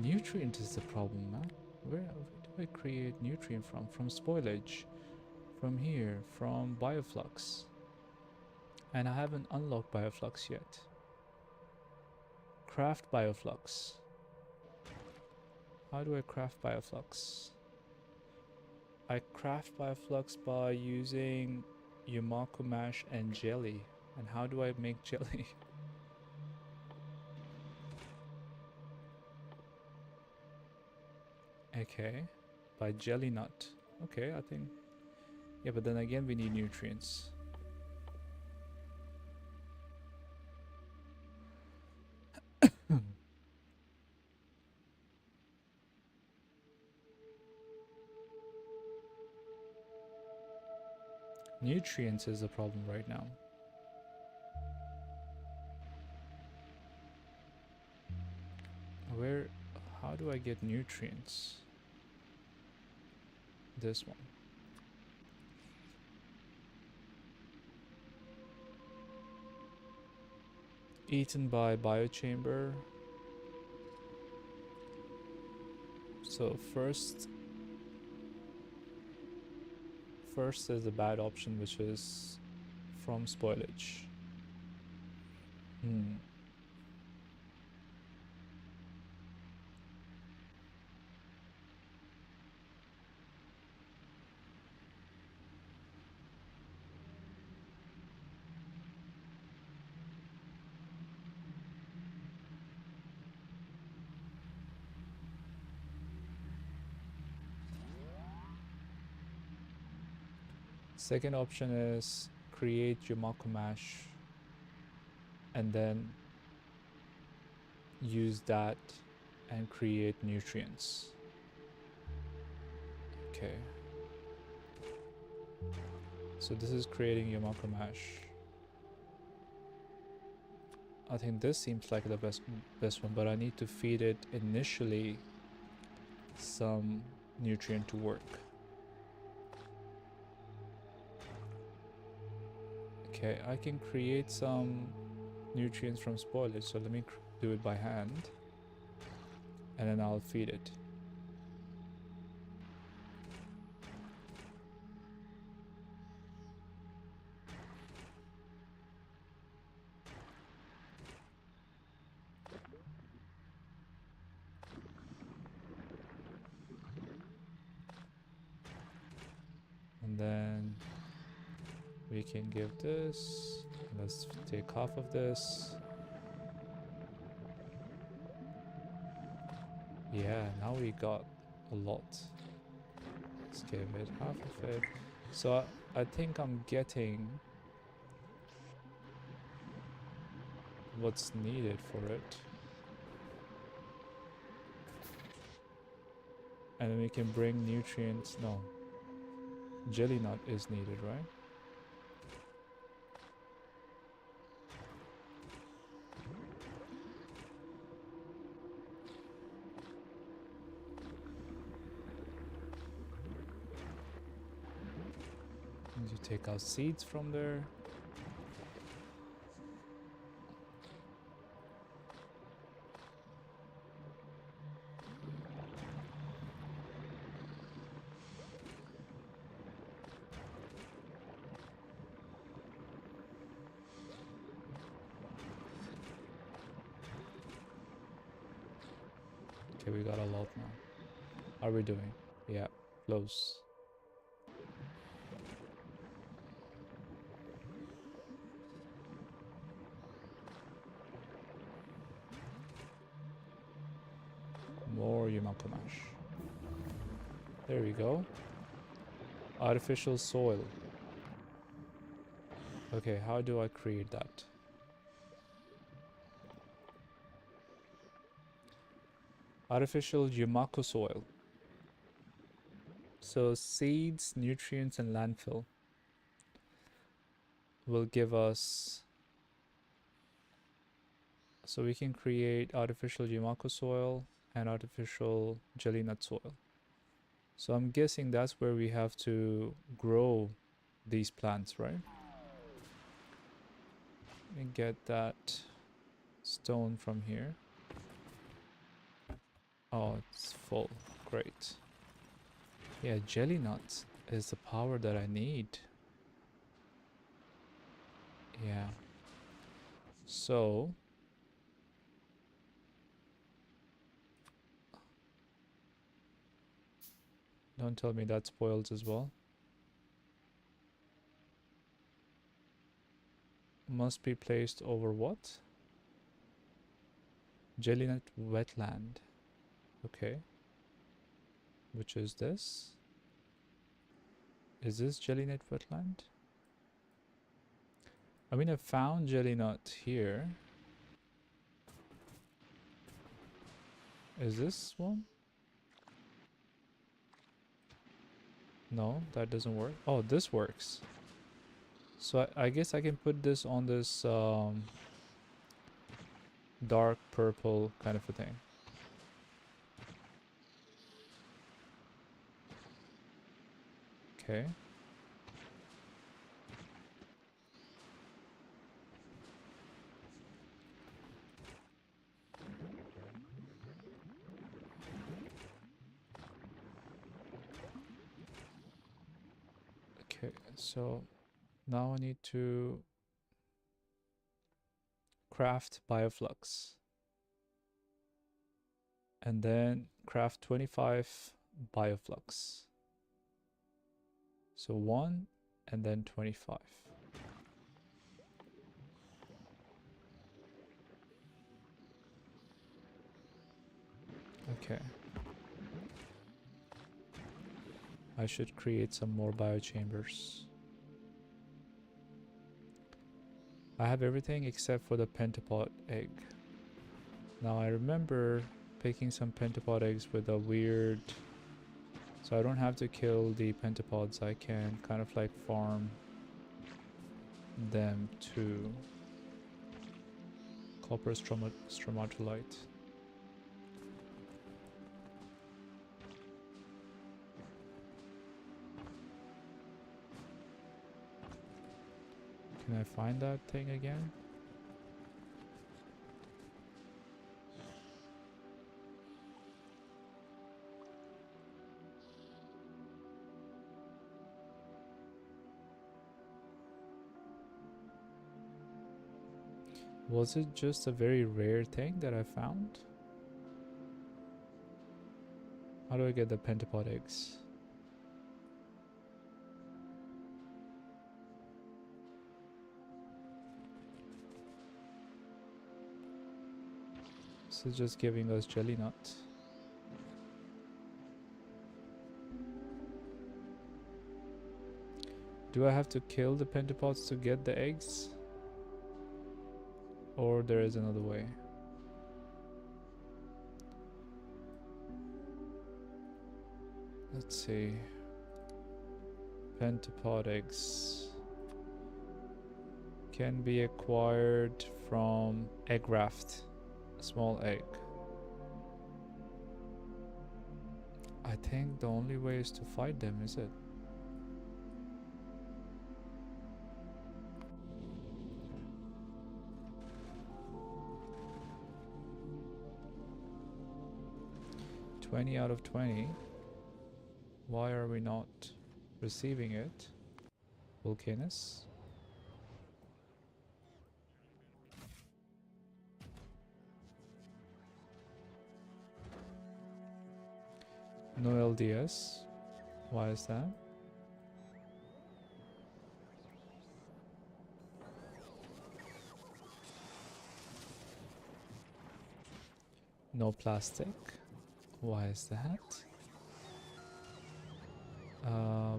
Nutrient is the problem, man. Where do I create nutrient from? From spoilage. From here. From bioflux. And I haven't unlocked bioflux yet. Craft bioflux. How do I craft bioflux? I craft bioflux by using Yumako mash and jelly. And how do I make jelly? Okay, by jelly nut. Okay, I think. Yeah, but then again we need nutrients. Nutrients is the problem right now. How do I get nutrients? This one. Eaten by biochamber. So first is the bad option, which is from spoilage. Second option is create Yumako mash and then use that and create nutrients. Okay. So this is creating Yumako mash. I think this seems like the best one, but I need to feed it initially some nutrient to work. Okay, I can create some nutrients from spoilage, so let me do it by hand and then I'll feed it. And then we can give this. Let's take half of this. Yeah, now we got a lot. Let's give it half of it. So I think I'm getting what's needed for it. And then we can bring nutrients. No. jelly nut is needed, right? Need to take out seeds from there. Okay, we got a lot now. How are we doing? Yeah, close. More Yumako mash. There we go. Artificial soil. Okay, how do I create that? Artificial Yumako soil. So seeds, nutrients, and landfill will give us... So we can create artificial Yumako soil and artificial jelly nut soil. So I'm guessing that's where we have to grow these plants, right? Let me get that stone from here. Oh, it's full. Great. Yeah, jelly nuts is the power that I need. Yeah. So don't tell me that spoils as well. Must be placed over what? Jelly nut wetland. Okay. Which is this? Is this jelly nut wetland? I mean, I found jelly nut here. Is this one? No, that doesn't work. Oh, this works. So I guess I can put this on this dark purple kind of a thing. Okay. Okay, so now I need to craft bioflux. And then craft 25 bioflux. So 1 and then 25. Okay. I should create some more biochambers. I have everything except for the pentapod egg. Now I remember picking some pentapod eggs with a weird... So I don't have to kill the pentapods, I can kind of like farm them to copper stromatolite. Can I find that thing again? Was it just a very rare thing that I found? How do I get the pentapod eggs? This is just giving us jelly nut. Do I have to kill the pentapods to get the eggs? Or there is another way? Let's see. Pentapod eggs can be acquired from egg raft. A small egg. I think the only way is to fight them, is it? $20 out of 20. Why are we not receiving it? Volcanus. No LDS. Why is that? No plastic. Why is that?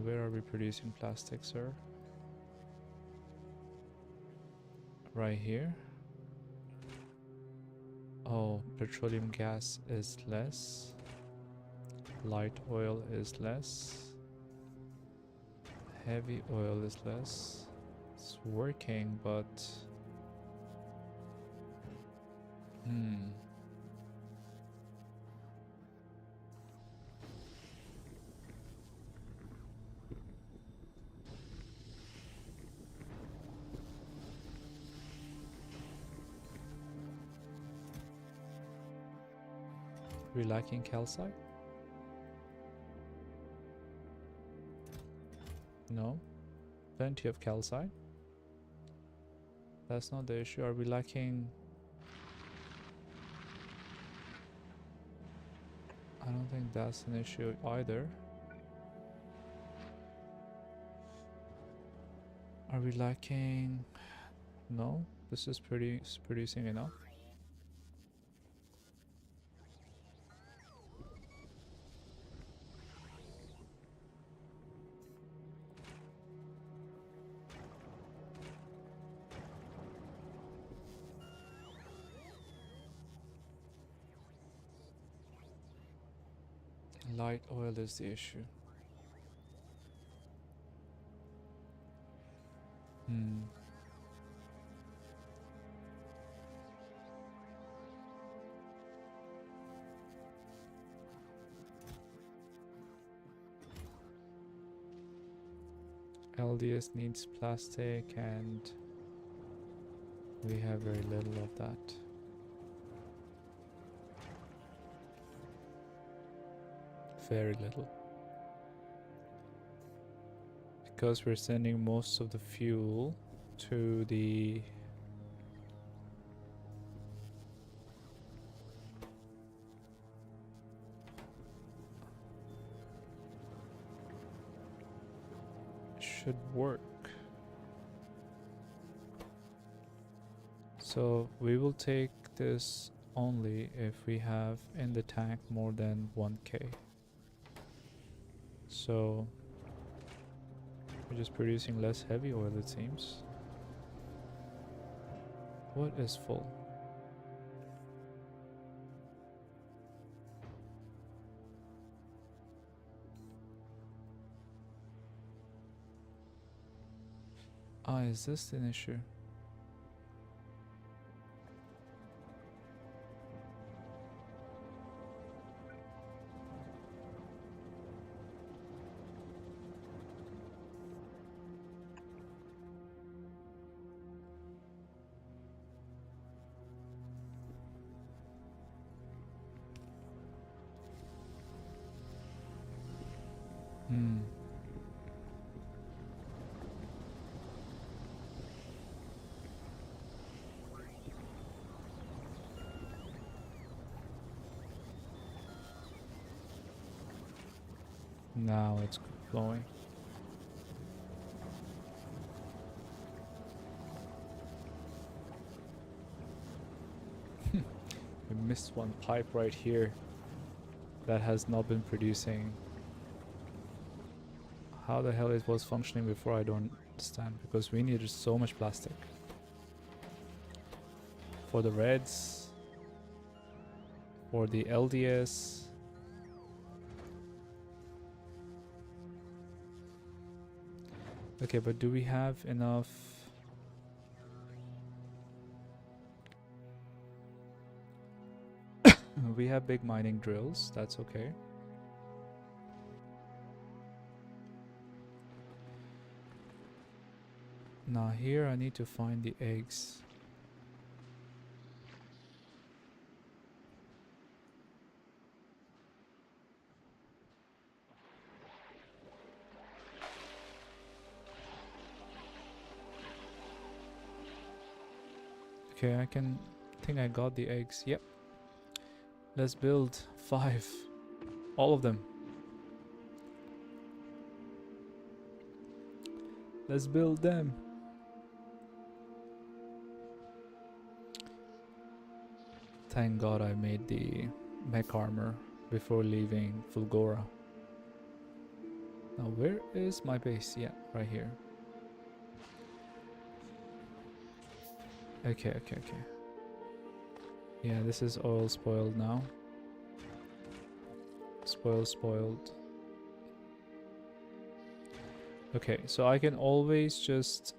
Where are we producing plastic, sir? Right here. Oh, petroleum gas is less. Light oil is less. Heavy oil is less. It's working, but... We're lacking calcite? No. Plenty of calcite. That's not the issue. Are we lacking... I don't think that's an issue either. Are we lacking... No, this is producing enough. Light oil is the issue. LDS needs plastic and we have very little of that. Very little. Because we're sending most of the fuel to the should work. So we will take this only if we have in the tank more than 1k. So we're just producing less heavy oil, it seems. What is full? Ah, is this an issue? Now it's flowing. We missed one pipe right here that has not been producing. How the hell it was functioning before, I don't understand, because we needed so much plastic for the reds, for the LDS. Okay, but do we have enough? We have big mining drills, that's okay. Now here I need to find the eggs. Okay, I think I got the eggs. Yep. Let's build 5. All of them. Let's build them. Thank God I made the mech armor before leaving Fulgora. Now where is my base? Yeah, right here. Okay. Yeah, this is all spoiled now. Spoiled. Okay, so I can always just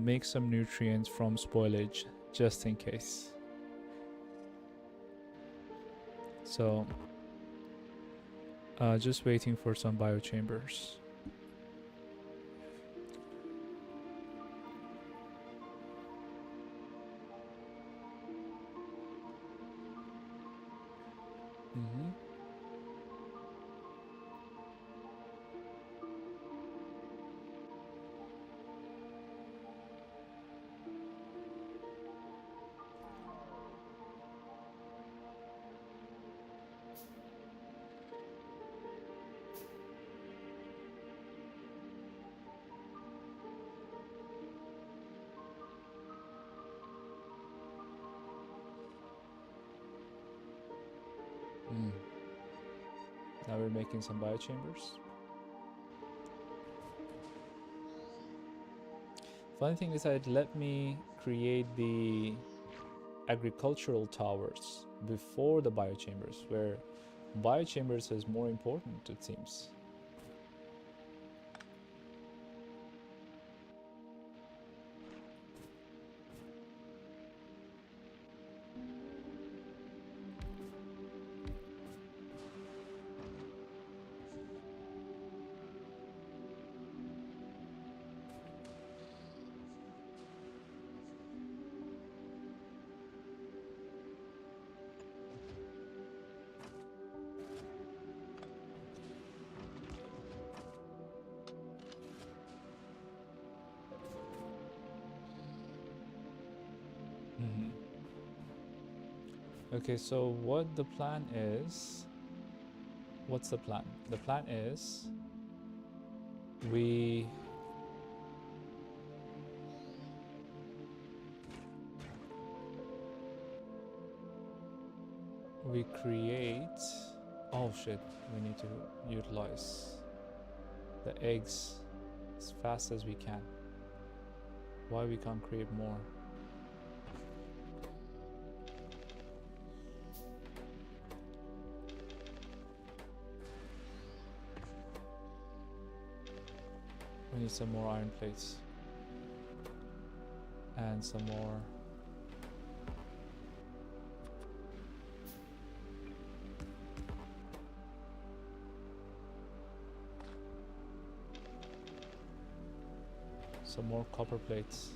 make some nutrients from spoilage, just in case. So, just waiting for some biochambers. Now we're making some biochambers. Funny thing is that let me create the agricultural towers before the biochambers, where biochambers is more important, it seems. Okay, so what the plan is... What's the plan? The plan is... We create... Oh shit, we need to utilize the eggs as fast as we can. Why we can't create more? We need some more iron plates. And some more... Some more copper plates.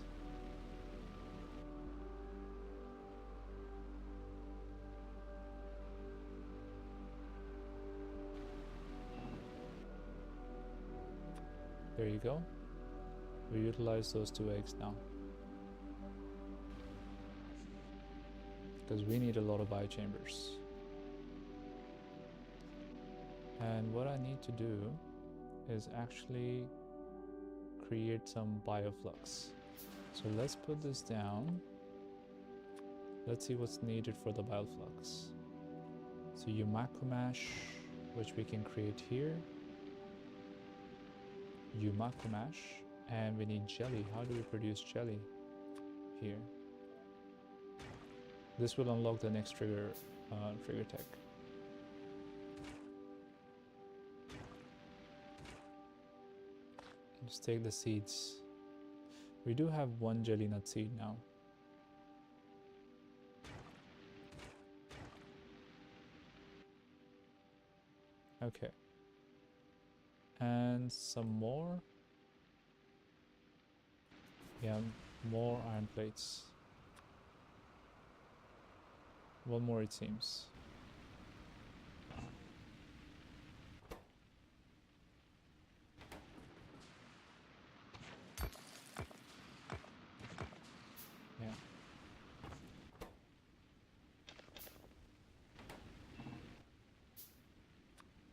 There you go. We utilize those 2 eggs now. Because we need a lot of biochambers. And what I need to do is actually create some bioflux. So let's put this down. Let's see what's needed for the bioflux. So Yumako mash, which we can create here. Yumako mash, and we need jelly. How do we produce jelly? Here. This will unlock the next trigger tech. Let's take the seeds. We do have one jelly nut seed now. Okay. And some more. Yeah, more iron plates. One more it seems. Yeah.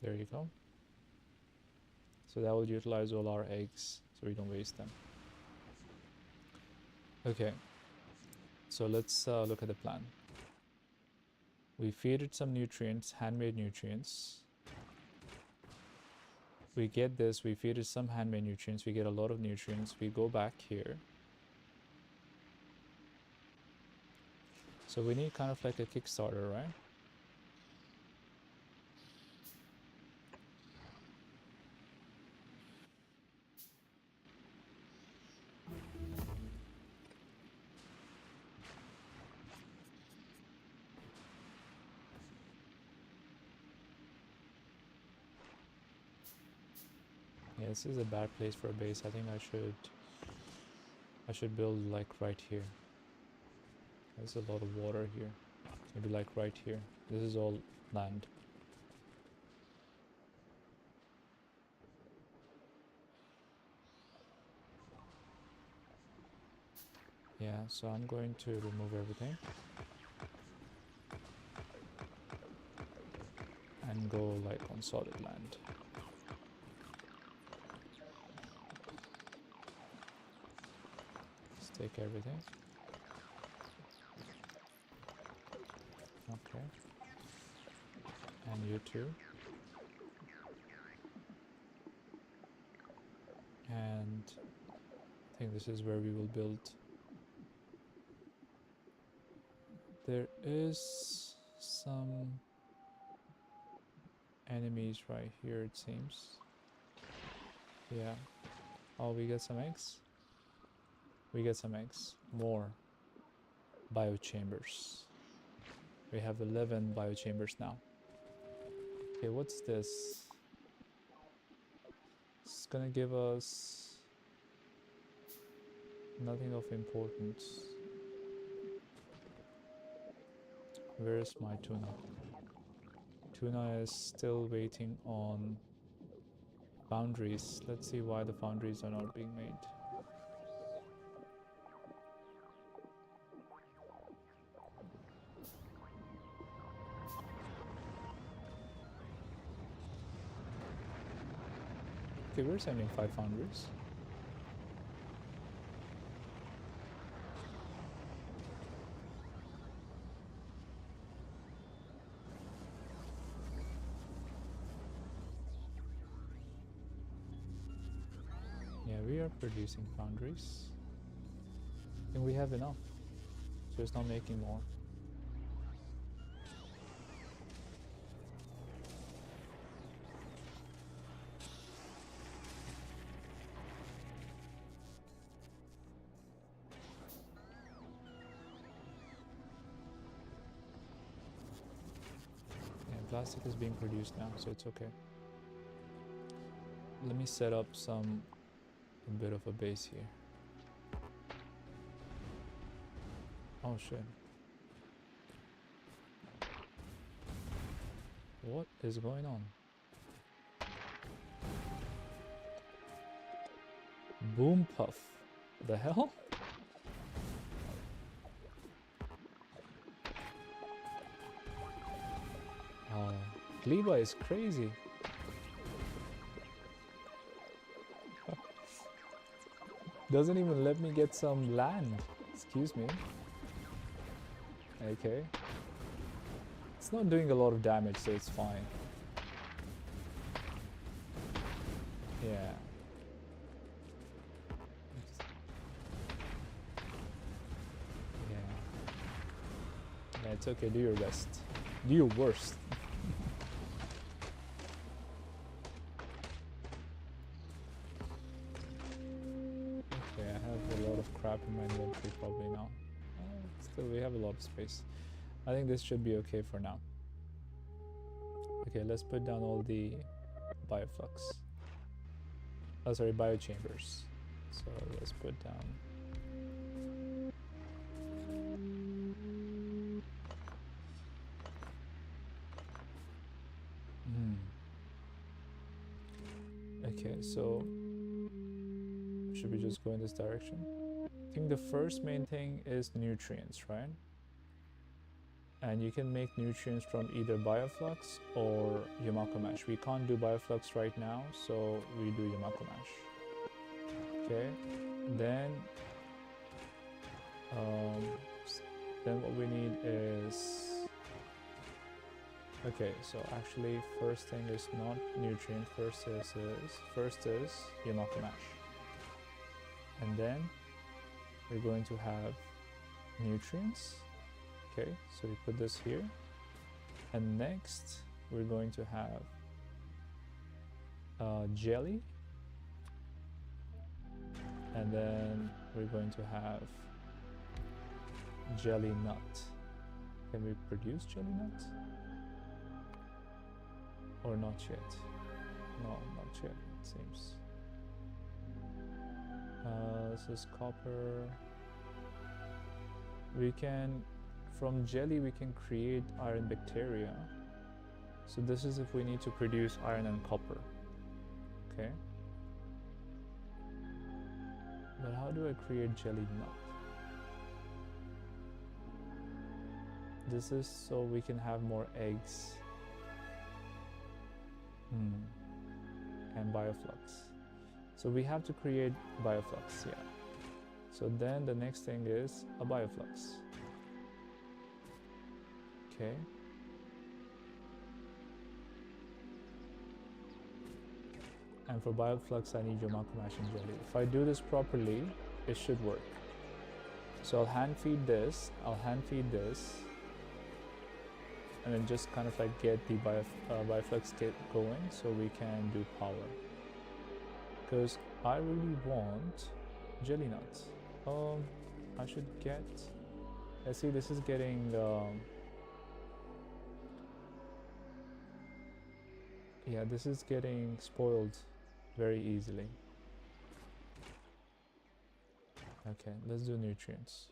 There you go. So that will utilize all our eggs so we don't waste them. Okay. So let's look at the plan. We feed it some nutrients, handmade nutrients. We get this, we feed it some handmade nutrients, we get a lot of nutrients, we go back here. So we need kind of like a Kickstarter, right? Yeah, this is a bad place for a base. I think I should build like right here. There's a lot of water here. Maybe like right here. This is all land. Yeah, so I'm going to remove everything and go like on solid land. Let's take everything. Okay. And you too. And I think this is where we will build. There is some enemies right here, it seems. Yeah. Oh, we get some eggs? We get some eggs. More biochambers. We have 11 biochambers now. Okay, what's this? It's gonna give us nothing of importance. Where is my tuna? Tuna is still waiting on foundries. Let's see why the foundries are not being made. Okay, we're sending 5 foundries. Yeah, we are producing foundries. I think we have enough. So it's not making more. Yeah, plastic is being produced now, so it's okay. Let me set up a bit of a base here. Oh shit. What is going on? Boom puff. The hell? Gleba is crazy. Doesn't even let me get some land. Excuse me. Okay. It's not doing a lot of damage, so it's fine. Yeah. Yeah, it's okay. Do your best. Do your worst. of crap in my inventory probably now. Still, we have a lot of space. I think this should be okay for now. Okay, let's put down all the bioflux. Oh, sorry, biochambers. So let's put down. Okay, so should we just go in this direction? I think the first main thing is nutrients, right? And you can make nutrients from either bioflux or Yamako mash. We can't do bioflux right now, so we do Yamako mash. Okay, then what we need is, okay, so actually first thing is not nutrient, first is Yamako mash. And then we're going to have nutrients. Okay, so we put this here, and next we're going to have jelly, and then we're going to have jelly nut. Can we produce jelly nut? Or not yet? No, not yet, it seems. This is copper. We can, from jelly we can create iron bacteria. So this is if we need to produce iron and copper. Okay. But how do I create jelly nut? This is so we can have more eggs. And bioflux. So we have to create bioflux, yeah. So then the next thing is a bioflux. Okay. And for bioflux I need Yamako mash and jelly. If I do this properly, it should work. So I'll hand feed this, and then just kind of like get the bioflux kit going so we can do power. Because I really want jelly nuts. I should get, let's see, this is getting yeah, this is getting spoiled very easily. Okay, let's do nutrients.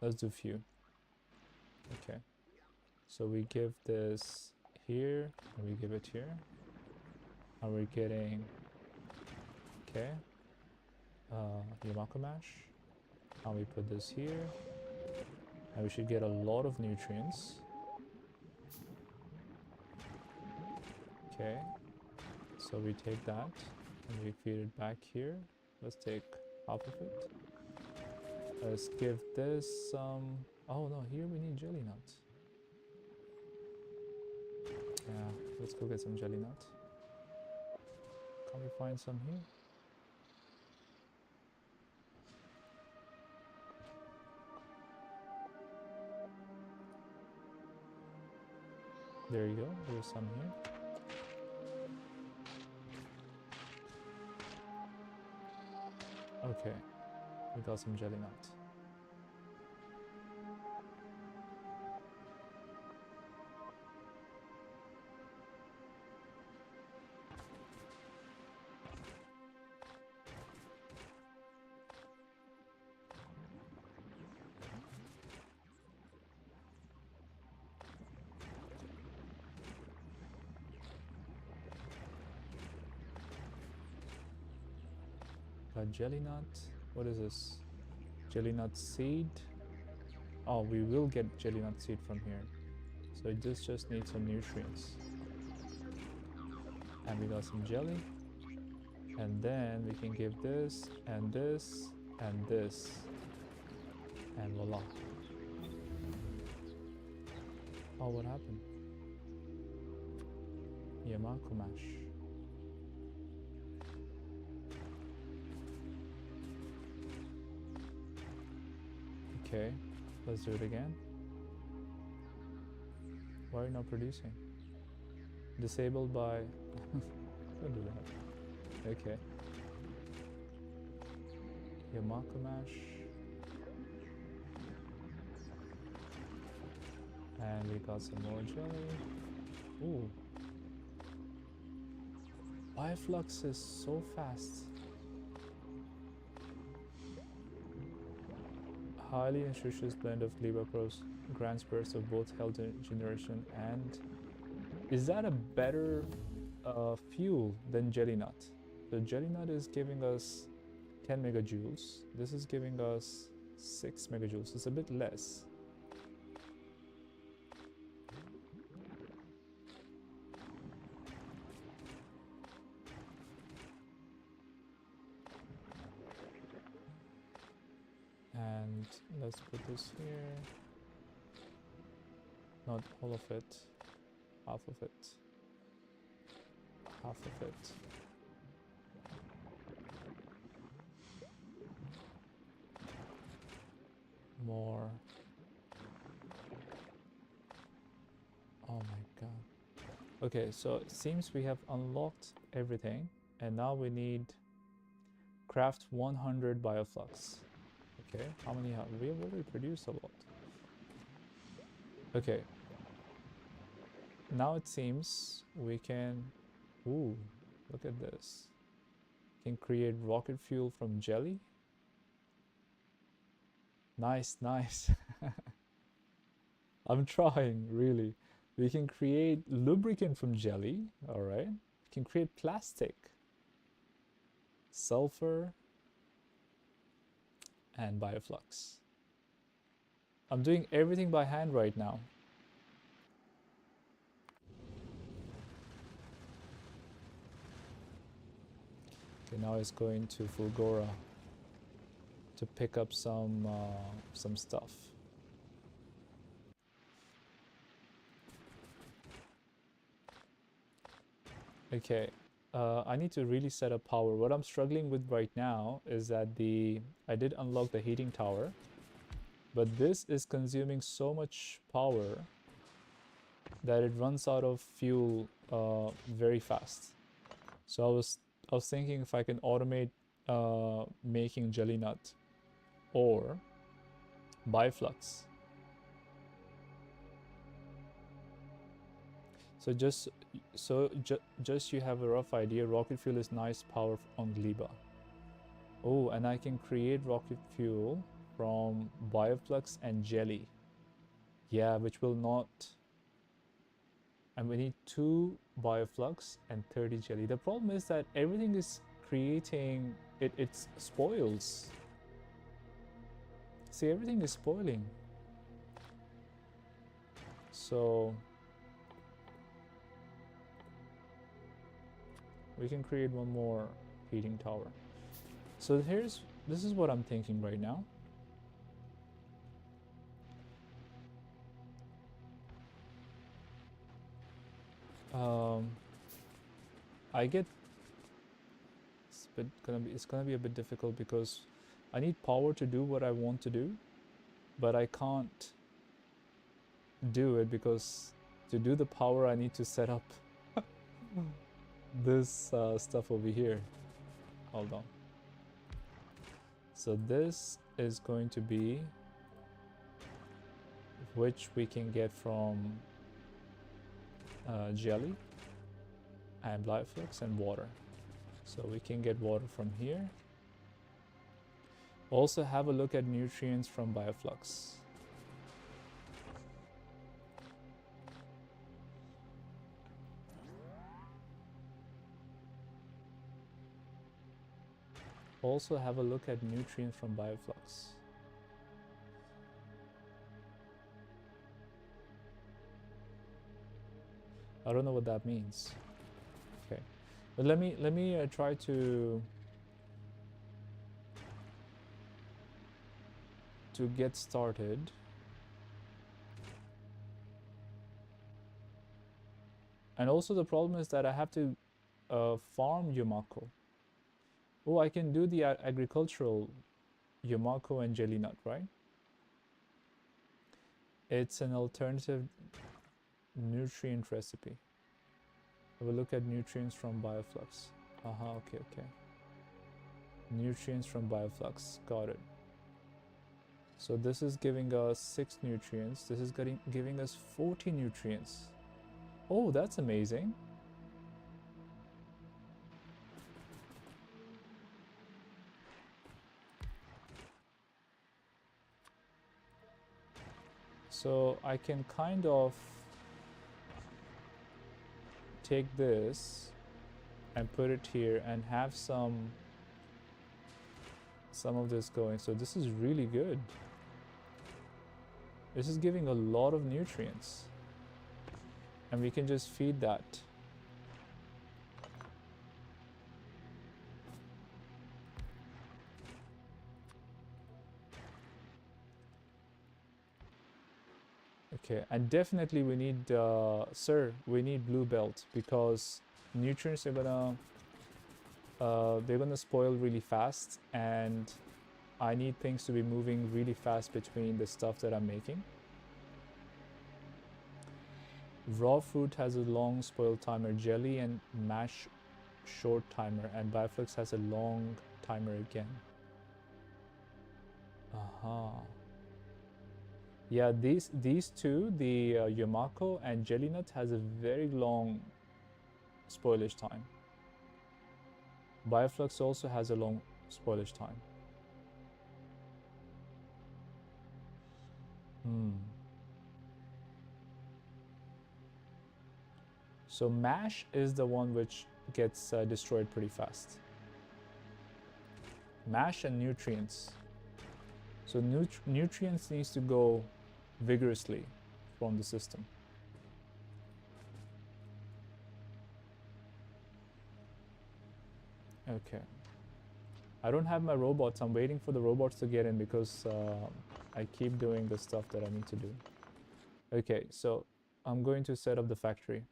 Let's do few. Okay, so we give this here, and we give it here, and we're getting, okay, Yamako mash, and we put this here, and we should get a lot of nutrients. Okay, so we take that, and we feed it back here. Let's take half of it. Let's give this some, oh no, here we need jelly nut. Yeah, let's go get some jelly nut. Can we find some here? There you go, there's some here. Okay, we got some jelly nut. Got jelly nut. What is this? Jelly nut seed. Oh, we will get jelly nut seed from here. So this just needs some nutrients. And we got some jelly. And then we can give this, and this, and this. And voila. Oh, what happened? Yamako mash. Okay, let's do it again. Why are you not producing? Disabled by... Don't do that. Okay. Yamako mash. And we got some more jelly. Ooh. Bioflux is so fast. Highly nutritious blend of Gleba pros grants bursts of both health generation and... Is that a better fuel than jelly nut? So jelly nut is giving us 10 megajoules. This is giving us 6 megajoules. It's a bit less. And let's put this here. Not all of it. Half of it. Half of it. More. Oh my god. Okay, so it seems we have unlocked everything, and now we need craft 100 bioflux. Okay, how many have we? Have already produced a lot. Okay. Now it seems we can... Ooh, look at this. Can create rocket fuel from jelly. Nice, nice. I'm trying, really. We can create lubricant from jelly, alright. We can create plastic, sulfur, and bioflux. I'm doing everything by hand right now. Okay, now it's going to Fulgora to pick up some stuff. Okay, I need to really set up power. What I'm struggling with right now is that I did unlock the heating tower, but this is consuming so much power that it runs out of fuel very fast. So I was thinking if I can automate making jelly nut or biflux. So just you have a rough idea, rocket fuel is nice power on Gleba. Oh, and I can create rocket fuel from bioflux and jelly. Yeah, which will not... And we need 2 bioflux and 30 jelly. The problem is that everything is creating... It spoils. See, everything is spoiling. So... we can create one more heating tower. So this is what I'm thinking right now. I get it's gonna be a bit difficult because I need power to do what I want to do, but I can't do it because to do the power I need to set up this stuff over here. Hold on. So this is going to be which we can get from jelly and bioflux and water. So we can get water from here. Also have a look at nutrients from bioflux. Also have a look at nutrients from bioflux. I don't know what that means. Okay, but let me try to get started. And also the problem is that I have to farm Yumako. Oh, I can do the agricultural Yumako and jelly nut, right? It's an alternative nutrient recipe. Have a look at nutrients from bioflux. Okay. Nutrients from bioflux. Got it. So this is giving us 6 nutrients. This is giving us 40 nutrients. Oh, that's amazing. So I can kind of take this and put it here and have some of this going. So this is really good. This is giving a lot of nutrients. And we can just feed that. Okay, and definitely we need, sir, we need blue belt because nutrients are gonna, they're gonna spoil really fast, and I need things to be moving really fast between the stuff that I'm making. Raw fruit has a long spoil timer, jelly and mash short timer, and bioflux has a long timer again. Aha. Yeah, these two, the Yamako and jelly nut, has a very long spoilage time. Bioflux also has a long spoilage time. So mash is the one which gets destroyed pretty fast. Mash and nutrients. So nutrients needs to go vigorously from the system. Okay. I don't have my robots. I'm waiting for the robots to get in because I keep doing the stuff that I need to do. Okay, so I'm going to set up the factory.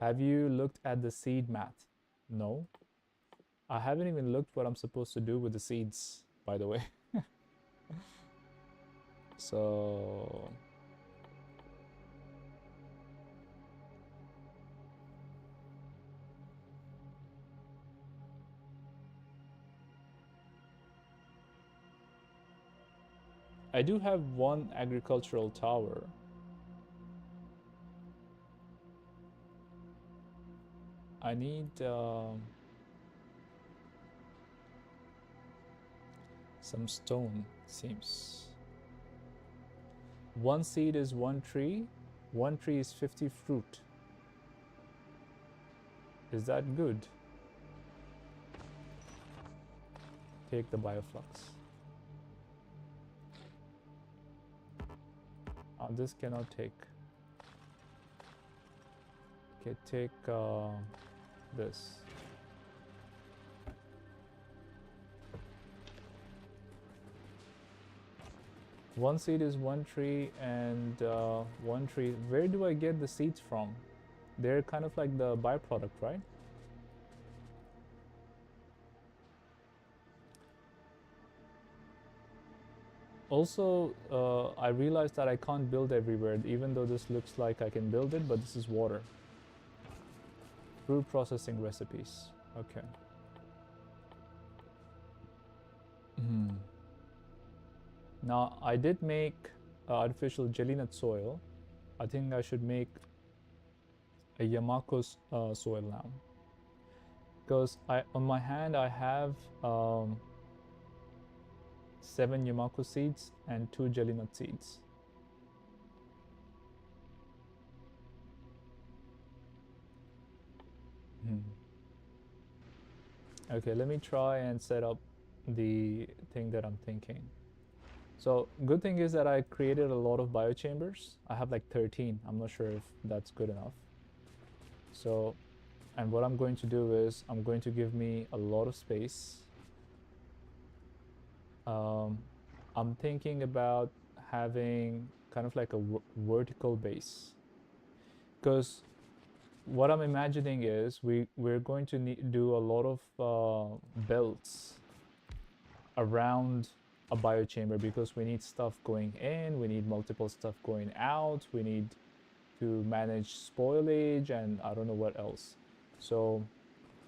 Have you looked at the seed mat? No. I haven't even looked what I'm supposed to do with the seeds, by the way. So I do have one agricultural tower. I need some stone, seems. One seed is one tree is 50 fruit. Is that good? Take the bioflux. This cannot take. Okay, take this. One seed is one tree and one tree. Where do I get the seeds from? They're kind of like the byproduct, right? Also, I realized that I can't build everywhere, even though this looks like I can build it, but this is water. Food processing recipes. Okay. Now, I did make artificial jelly nut soil. I think I should make a Yamako soil now. Because on my hand, I have 7 Yamako seeds and 2 jelly nut seeds. Okay, let me try and set up the thing that I'm thinking. So good thing is that I created a lot of biochambers. I have like 13. I'm not sure if that's good enough. So, and what I'm going to do is I'm going to give me a lot of space. I'm thinking about having kind of like a vertical base, because what I'm imagining is we're going to do a lot of belts around a biochamber, because we need stuff going in, we need multiple stuff going out, we need to manage spoilage, and I don't know what else. So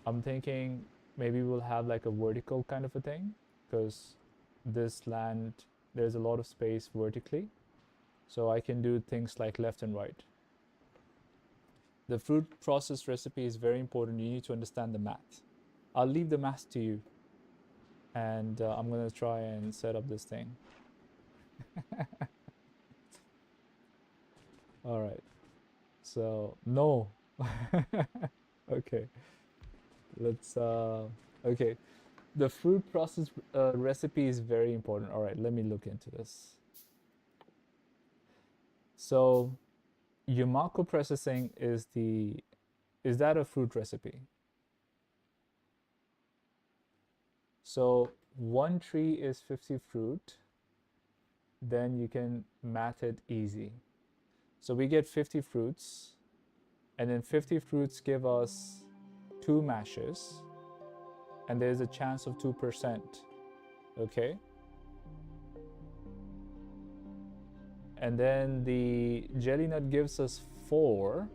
I'm thinking maybe we'll have like a vertical kind of a thing, because this land, there's a lot of space vertically, so I can do things like left and right. The fruit process recipe is very important. You need to understand the math. I'll leave the math to you, and I'm gonna try and set up this thing. All right, so no. Okay, let's okay, the fruit process recipe is very important. All right, let me look into this. So Yumako processing is that a fruit recipe? So one tree is 50 fruit, then you can math it easy. So we get 50 fruits, and then 50 fruits give us 2 mashes, and there's a chance of 2%, okay? And then the jelly nut gives us 4,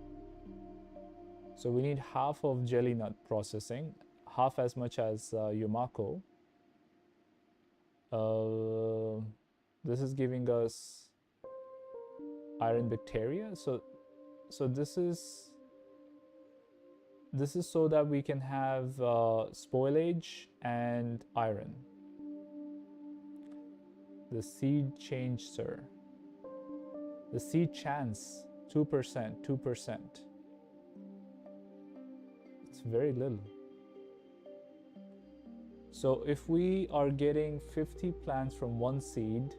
so we need half of jelly nut processing, half as much as Yumako. This is giving us iron bacteria, so this is so that we can have spoilage and iron. The seed change, sir. The seed chance, 2%, 2%. It's very little. So if we are getting 50 plants from one seed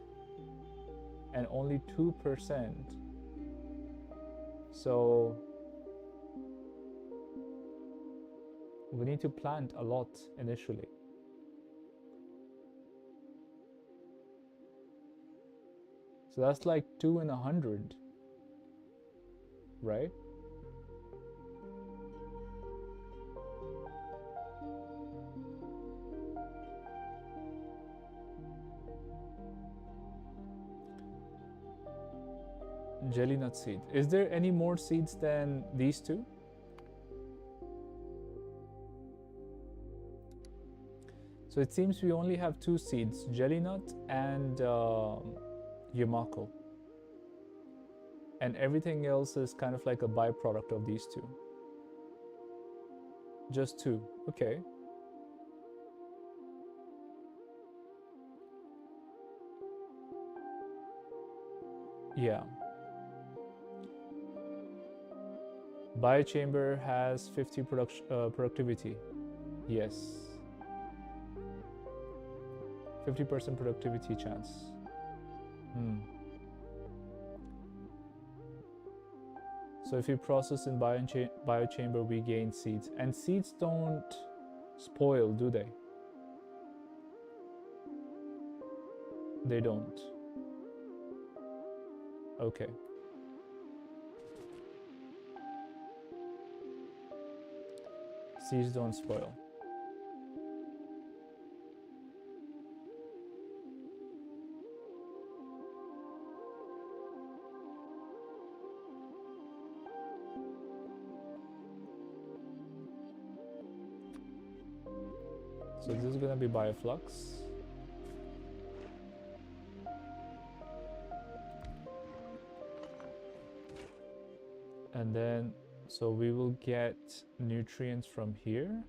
and only 2%, so we need to plant a lot initially. So that's like 2 in 100, right? Jelly nut seed. Is there any more seeds than these two? So it seems we only have 2 seeds, jelly nut and Yumako. And everything else is kind of like a byproduct of these two. Just 2, okay. Yeah. Biochamber has 50 productivity. Yes. 50% productivity chance. So if we process in biochamber, we gain seeds. And seeds don't spoil, do they? They don't. Okay. Seeds don't spoil. So this is gonna be bioflux. And then, so we will get nutrients from here.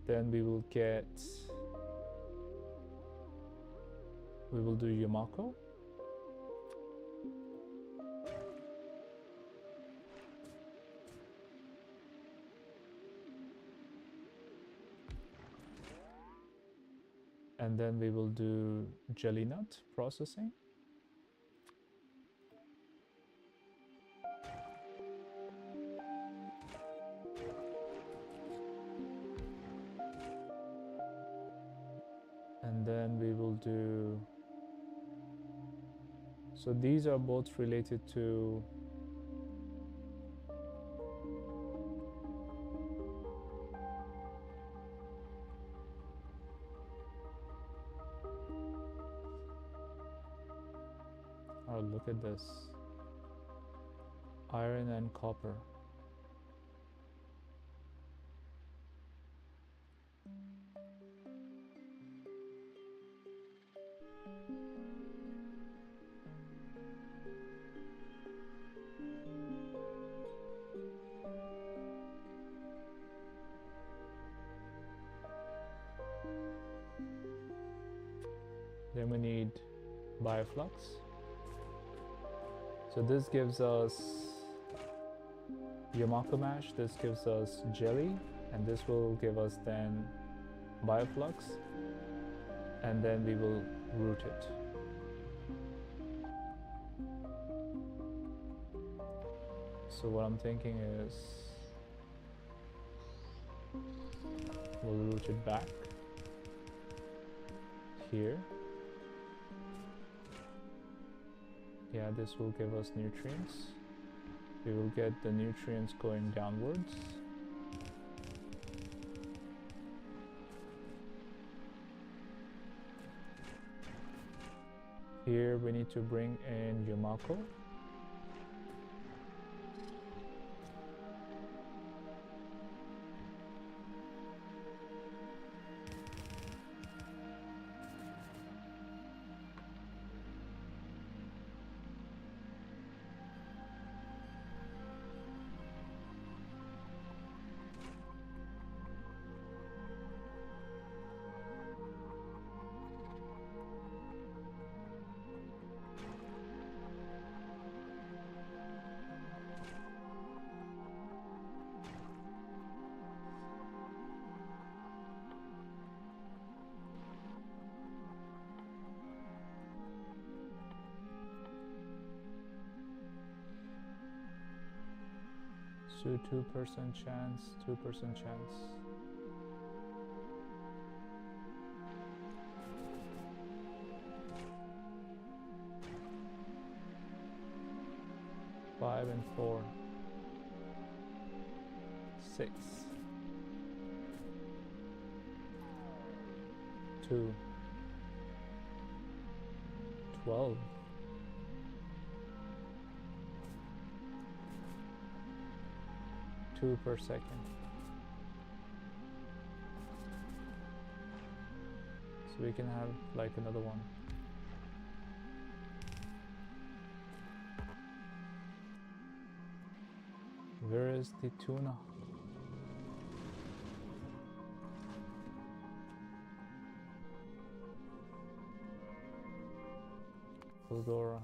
Then we will do Yumako. And then we will do jelly nut processing. And then we will do, so these are both related to oh, look at this. Iron and copper. Then we need bioflux. So this gives us Yamako mash, this gives us jelly, and this will give us then bioflux, and then we will root it. So what I'm thinking is we'll root it back here. Yeah, this will give us nutrients. We will get the nutrients going downwards. Here we need to bring in Yumako. So 2% chance, 2% chance. Five and 4. 6. 2. 12. 2 per second. So we can have like another one. Where is the tuna? Fulgora.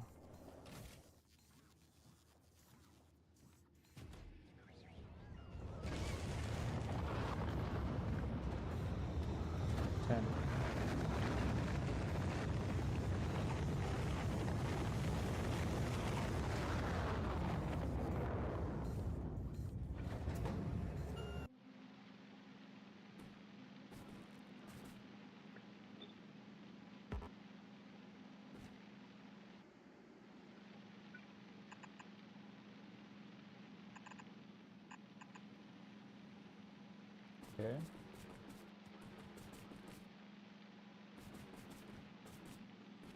Okay.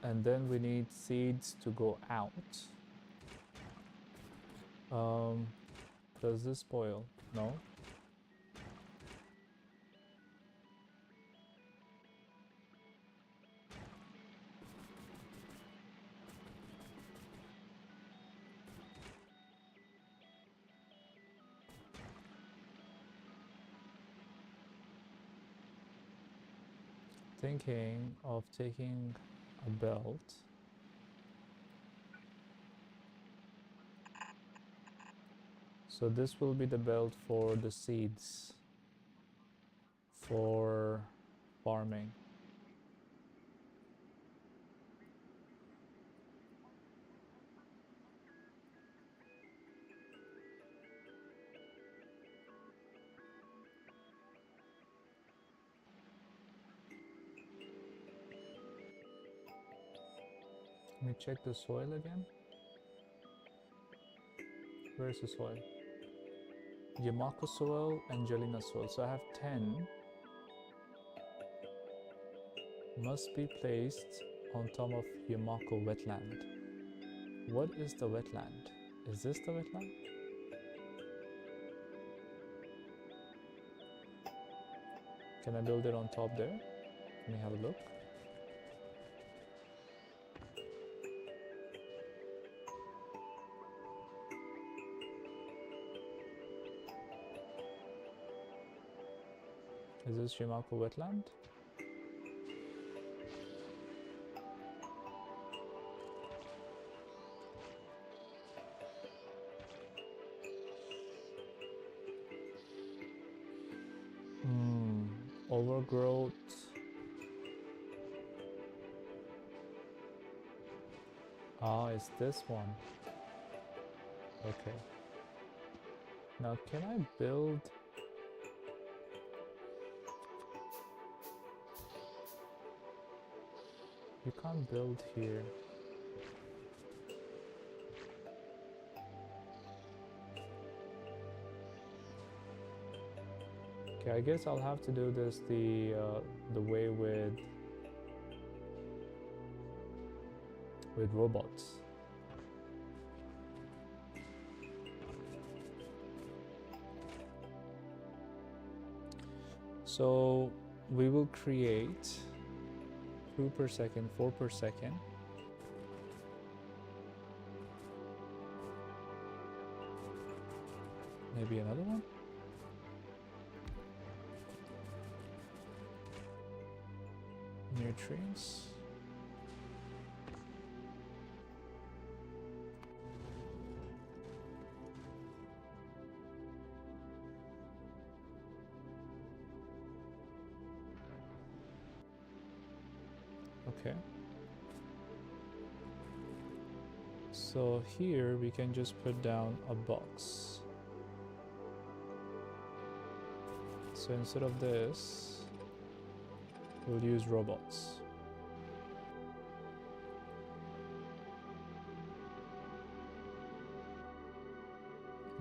And then we need seeds to go out. Does this spoil? No. Thinking of taking a belt. So this will be the belt for the seeds for farming. Let me check the soil again. Where is the soil? Yamako soil, Angelina soil. So I have 10. Must be placed on top of Yamako wetland. What is the wetland? Is this the wetland? Can I build it on top there? Let me have a look. Is this Yamako wetland? overgrowth. Ah, it's this one. Okay. Now can I build? You can't build here. Okay, I guess I'll have to do this the way with robots. So we will create 2 per second, 4 per second. Maybe another one? Nutrients. Okay. So here we can just put down a box. So instead of this, we'll use robots.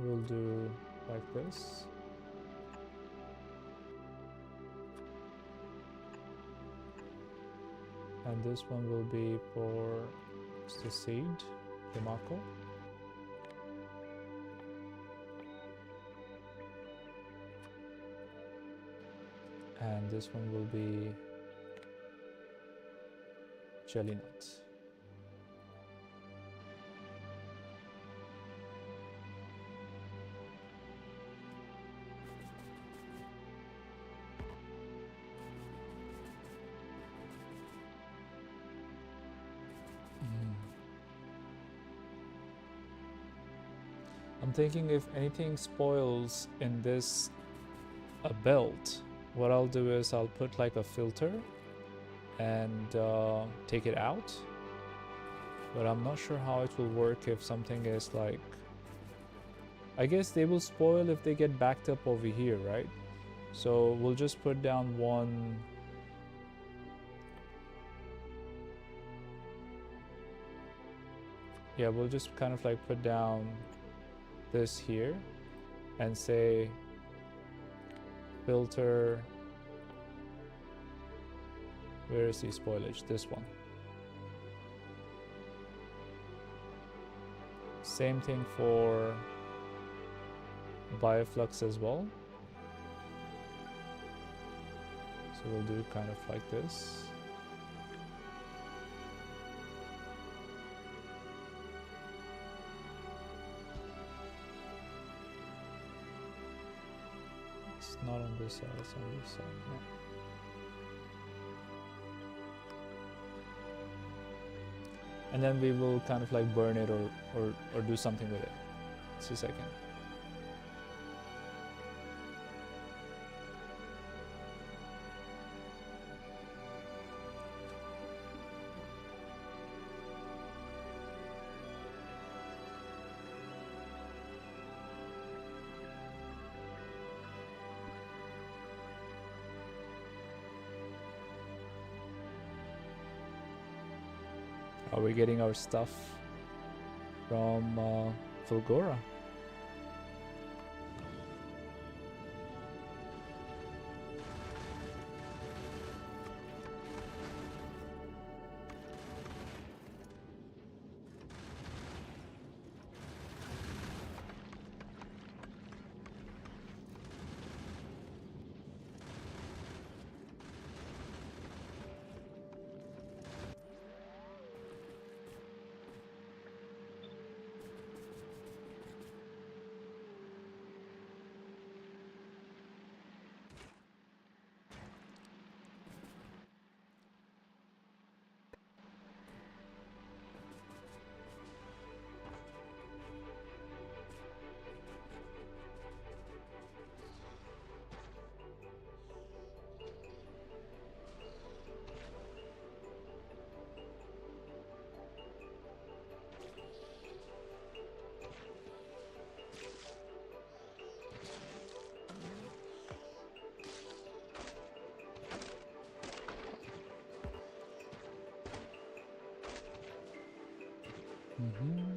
We'll do like this. And this one will be for the seed, the Mako. And this one will be jelly nuts. I'm thinking if anything spoils in this belt, what I'll do is I'll put like a filter and take it out. But I'm not sure how it will work if something is like... I guess they will spoil if they get backed up over here, right? So we'll just put down one... Yeah, we'll just kind of like put down this here and say filter, where is the spoilage? This one. Same thing for bioflux as well. So we'll do kind of like this. It's not on this side, it's on this side. No. And then we will kind of like burn it or do something with it. Just a second. Are we getting our stuff from Fulgora? Mm-hmm.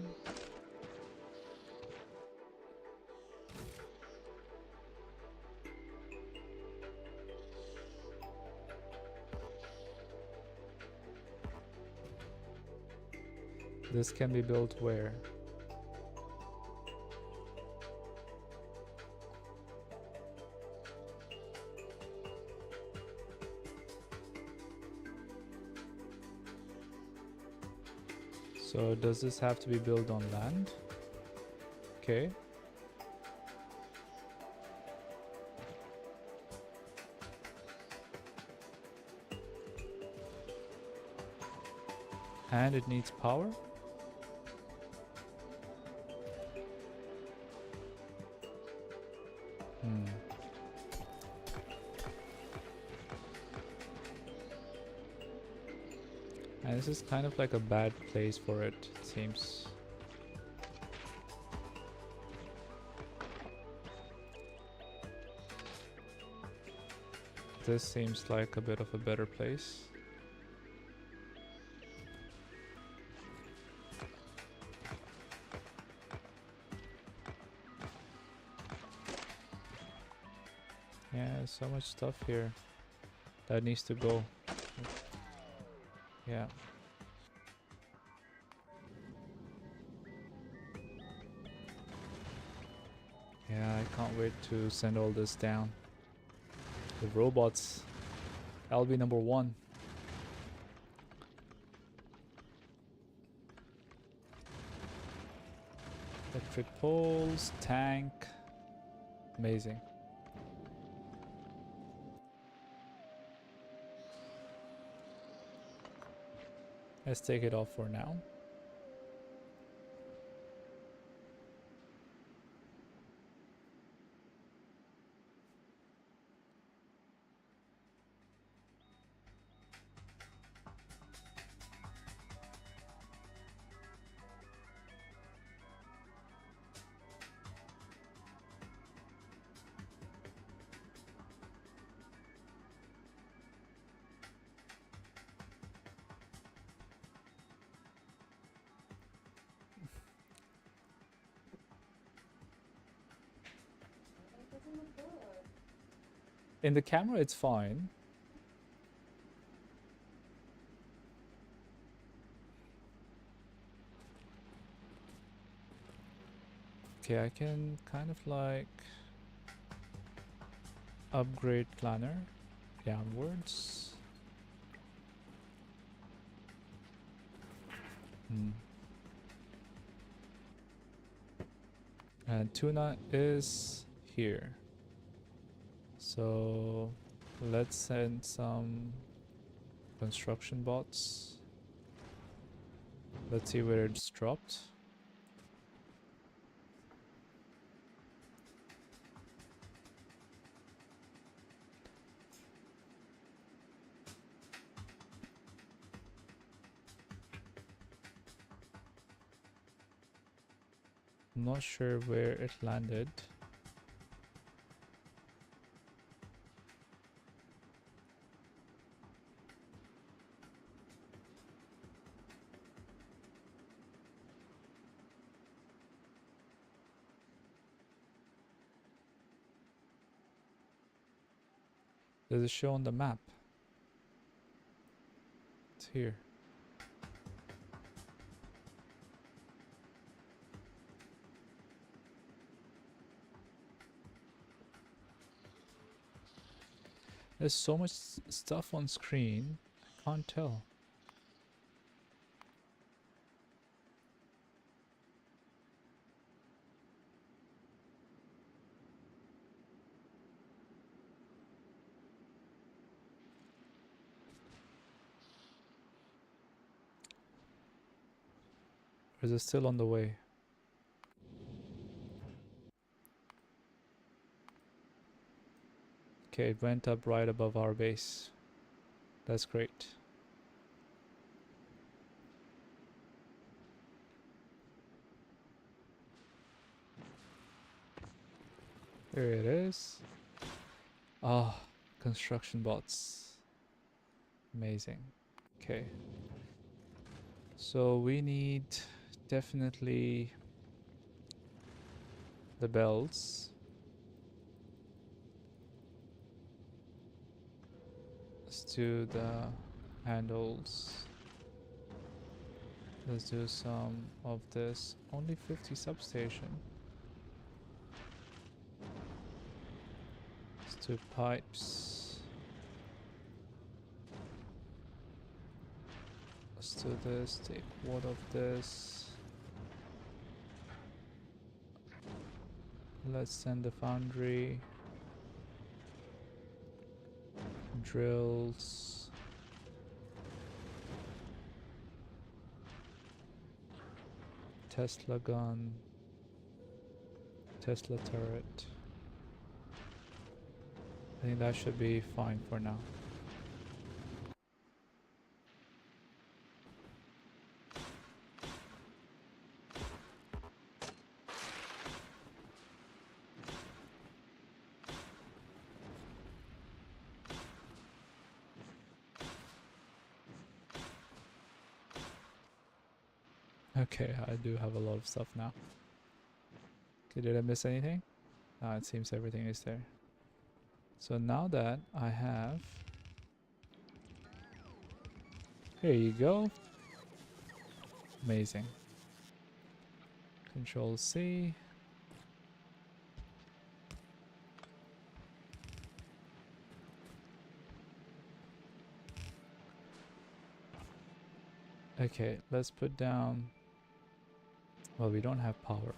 This can be built where? So does this have to be built on land? Okay. And it needs power? Hmm. And this is kind of like a bad place for it, it seems. This seems like a bit of a better place. Yeah, so much stuff here that needs to go. Yeah. Yeah, I can't wait to send all this down. The robots. That'll be number 1. Electric poles, tank. Amazing. Let's take it off for now. In the camera, it's fine. Okay, I can kind of like upgrade planner downwards. And tuna is here. So let's send some construction bots. Let's see where it's dropped. Not sure where it landed. Does it show on the map? It's here. There's so much stuff on screen, I can't tell. Or is it still on the way? Okay, it went up right above our base. That's great. There it is. Ah, construction bots. Amazing. Okay. So we need definitely the belts. Let's do the handles. Let's do some of this. Only 50 substation. Let's do pipes. Let's do this. Take one of this. Let's send the foundry. Drills. Tesla gun. Tesla turret. I think that should be fine for now. Okay, I do have a lot of stuff now. Okay, did I miss anything? It seems everything is there. So now that I have... Here you go. Amazing. Control C. Okay, let's put down... Well, we don't have power.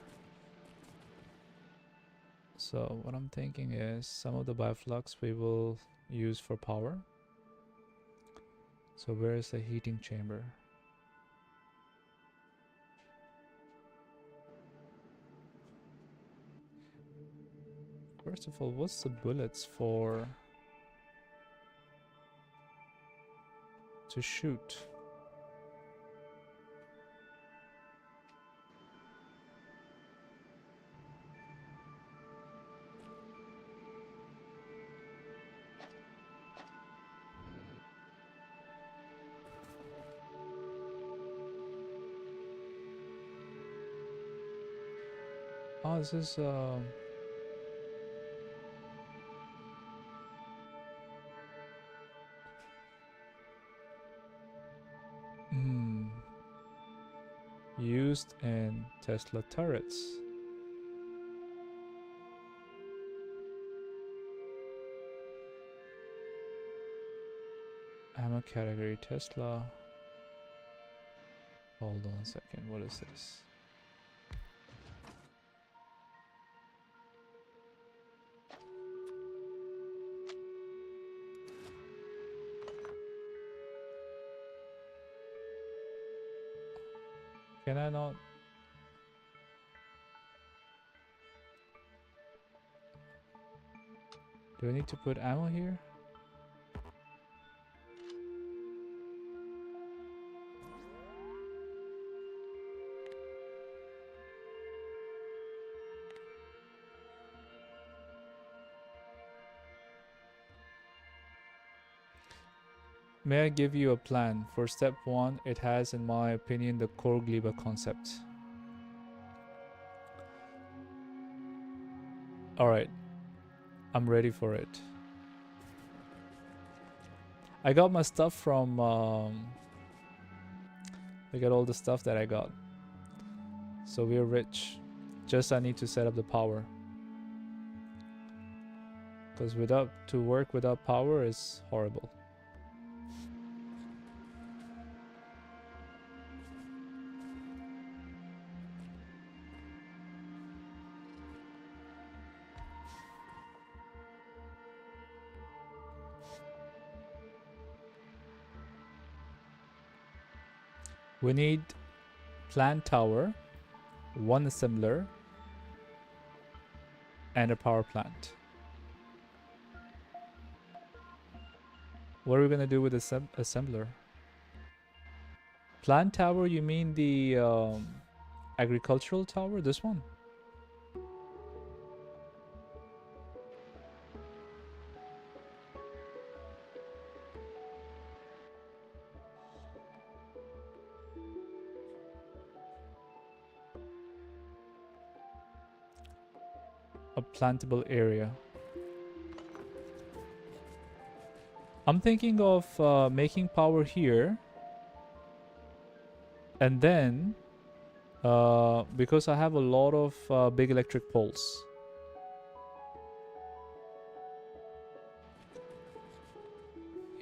So what I'm thinking is some of the bioflux we will use for power. So where is the heating chamber? First of all, what's the bullets for to shoot? Oh, this is used in Tesla turrets. Ammo category Tesla. Hold on a second, what is this? Can I not? Do I need to put ammo here? May I give you a plan? For step 1, it has, in my opinion, the core Gleba concept. Alright, I'm ready for it. I got my stuff from... I got all the stuff that I got. So we're rich. Just I need to set up the power. Because to work without power is horrible. We need plant tower, 1 assembler, and a power plant. What are we gonna do with the assembler? Plant tower, you mean the agricultural tower? This one? a plantable area. I'm thinking of making power here. And then, because I have a lot of big electric poles.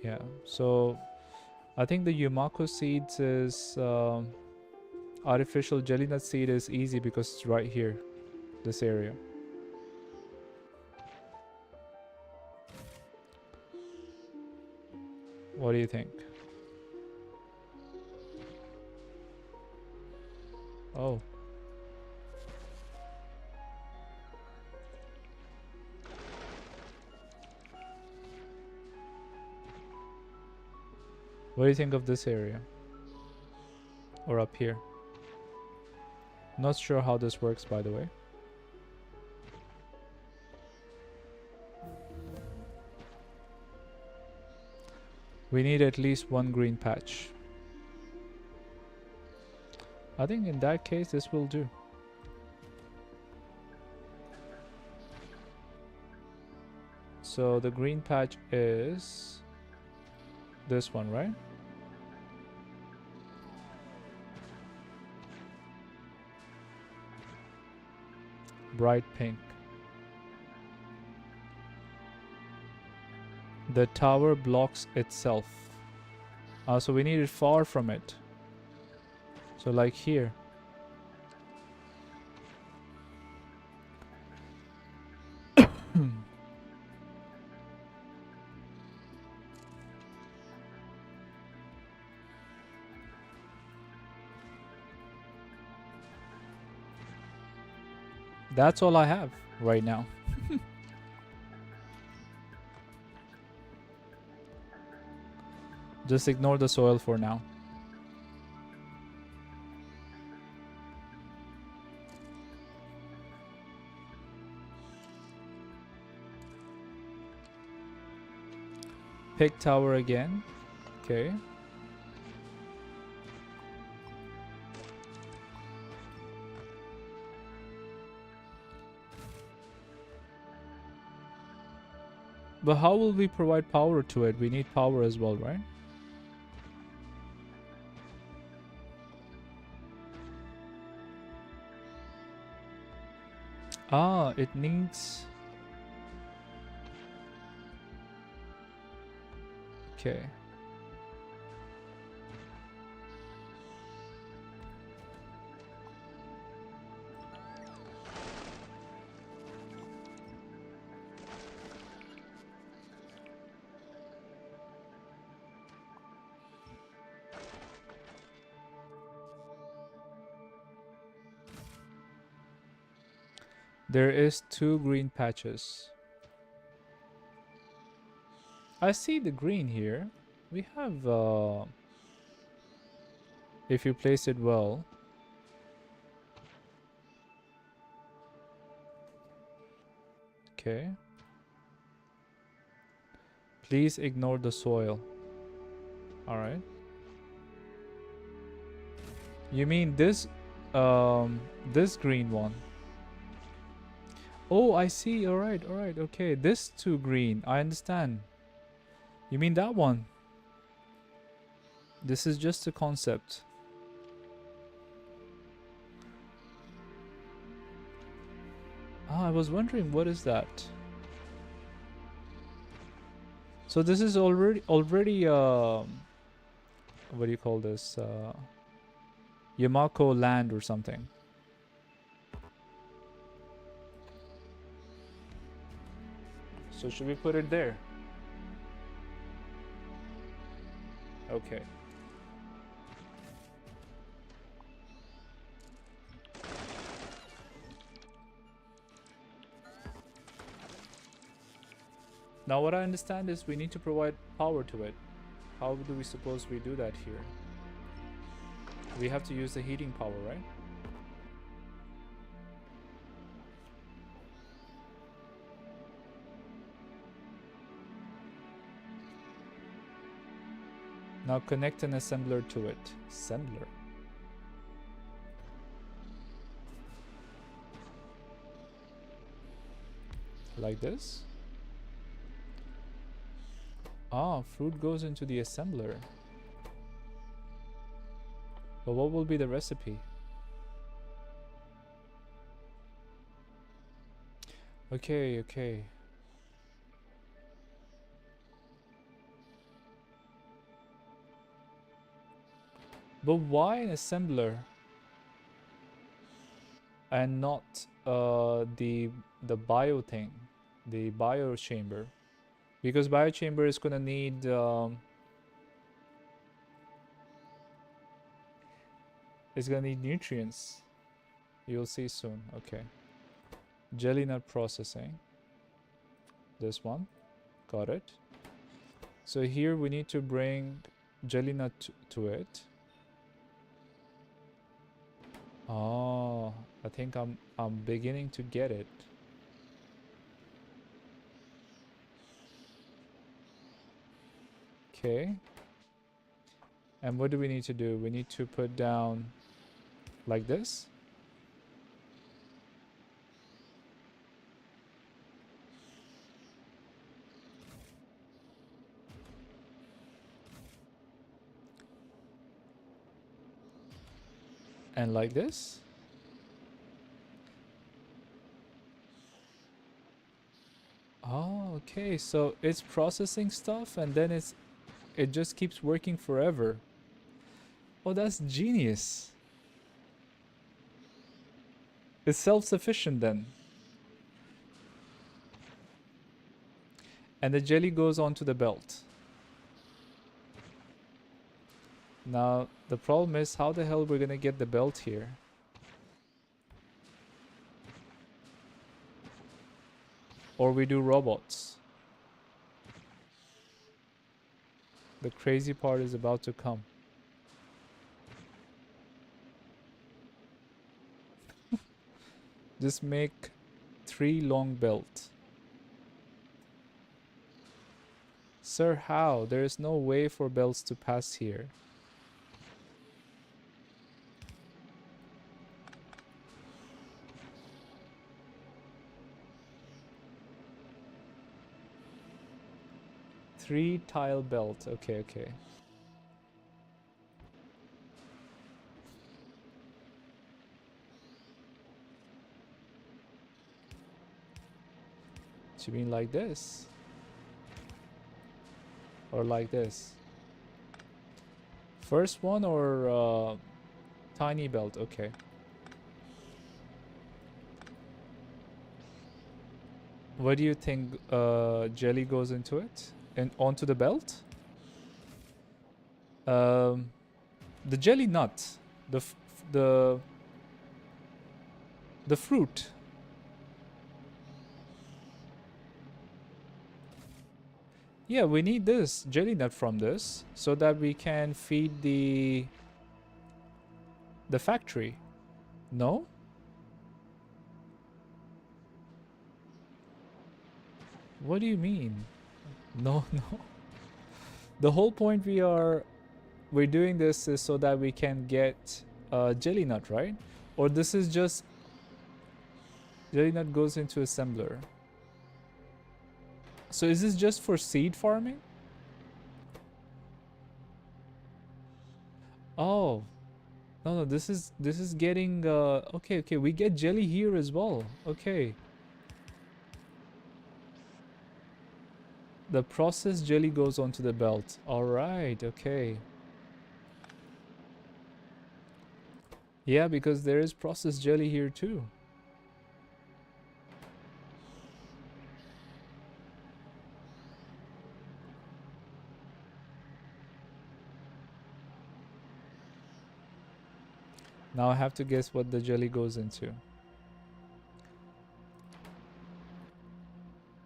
Yeah, so I think the Yumako seeds is artificial jelly nut seed is easy because it's right here, this area. What do you think? Oh. What do you think of this area? Or up here? Not sure how this works, by the way. We need at least one green patch. I think in that case, this will do. So the green patch is this one, right? Bright pink. The tower blocks itself. So we need it far from it. So like here. That's all I have right now. Just ignore the soil for now. Pick tower again. Okay. But how will we provide power to it? We need power as well, right? Ah, it needs... Okay. There is 2 green patches. I see the green here. We have, if you place it well. Okay. Please ignore the soil. Alright. You mean this, this green one? Oh, I see. Alright, alright. Okay, this 2 green. I understand. You mean that one? This is just a concept. Ah, I was wondering, what is that? So this is already what do you call this? Yamako land or something. So should we put it there? Okay. Now what I understand is we need to provide power to it. How do we suppose we do that here? We have to use the heating power, right? Now connect an assembler to it. Assembler. like this. Ah, fruit goes into the assembler. But what will be the recipe? Okay, okay. But why an assembler and not the bio thing, the bio chamber? Because bio chamber is gonna need nutrients. You'll see soon. Okay. Jelly nut processing. This one. Got it. So here we need to bring jelly nut to it. Oh, I think I'm beginning to get it. Okay. And what do we need to do? We need to put down like this. And like this. Oh, okay. So it's processing stuff and then it just keeps working forever. Oh, that's genius. It's self-sufficient then. And the jelly goes onto the belt. Now, the problem is how the hell we're gonna get the belt here? Or we do robots. The crazy part is about to come. Just make 3 long belt. Sir, how? There is no way for belts to pass here. Three tile belt. Okay, okay. Do you mean like this? Or like this? First one or tiny belt? Okay. What do you think jelly goes into it? And onto the belt? The jelly nut. The fruit. Yeah, we need this jelly nut from this so that we can feed the factory. No? What do you mean? No, no. The whole point we're doing this is so that we can get jelly nut, right? Or this is just jelly nut goes into assembler. So is this just for seed farming? Oh. No, this is getting okay, okay, we get jelly here as well. Okay. The processed jelly goes onto the belt. All right, okay. Yeah, because there is processed jelly here too. Now I have to guess what the jelly goes into.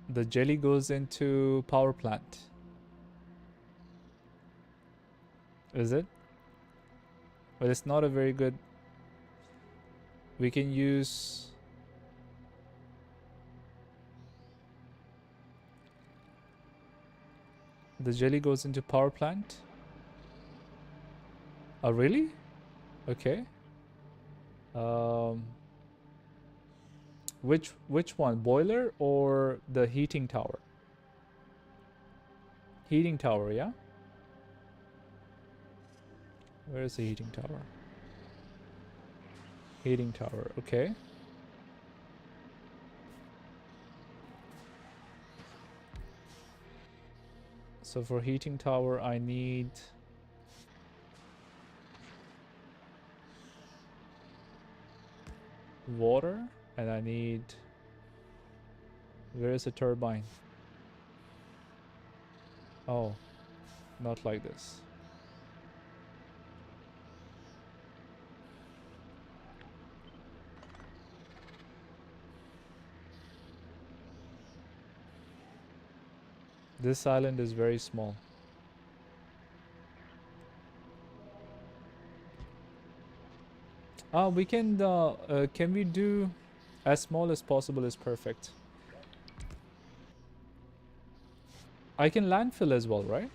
The jelly goes into power plant. Is it? But it's not a very good... We can use... The jelly goes into power plant? Oh, really? Okay. Which one? Boiler or the heating tower? Heating tower, yeah? Where is the heating tower? Heating tower, okay. So for heating tower, I need water, and I need... Where is the turbine? Oh, not like this. This island is very small. We can we do as small as possible is perfect. I can landfill as well, right?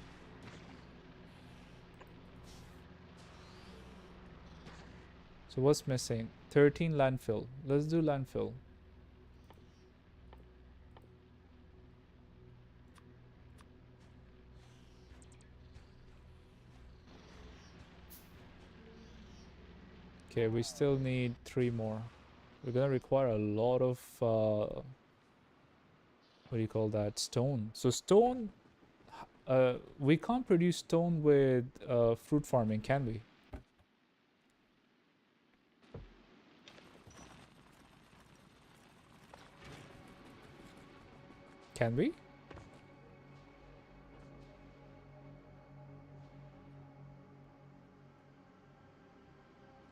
So what's missing? 13 landfill. Let's do landfill. Okay, we still need 3 more. We're gonna require a lot of what do you call that? Stone. So stone, we can't produce stone with fruit farming, can we? Can we?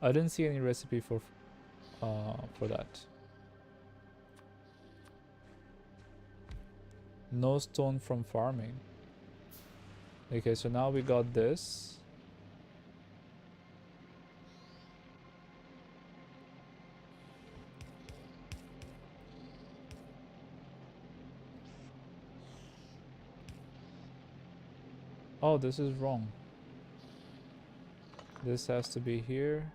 I didn't see any recipe for that. No stone from farming. Okay, so now we got this. Oh, this is wrong. This has to be here.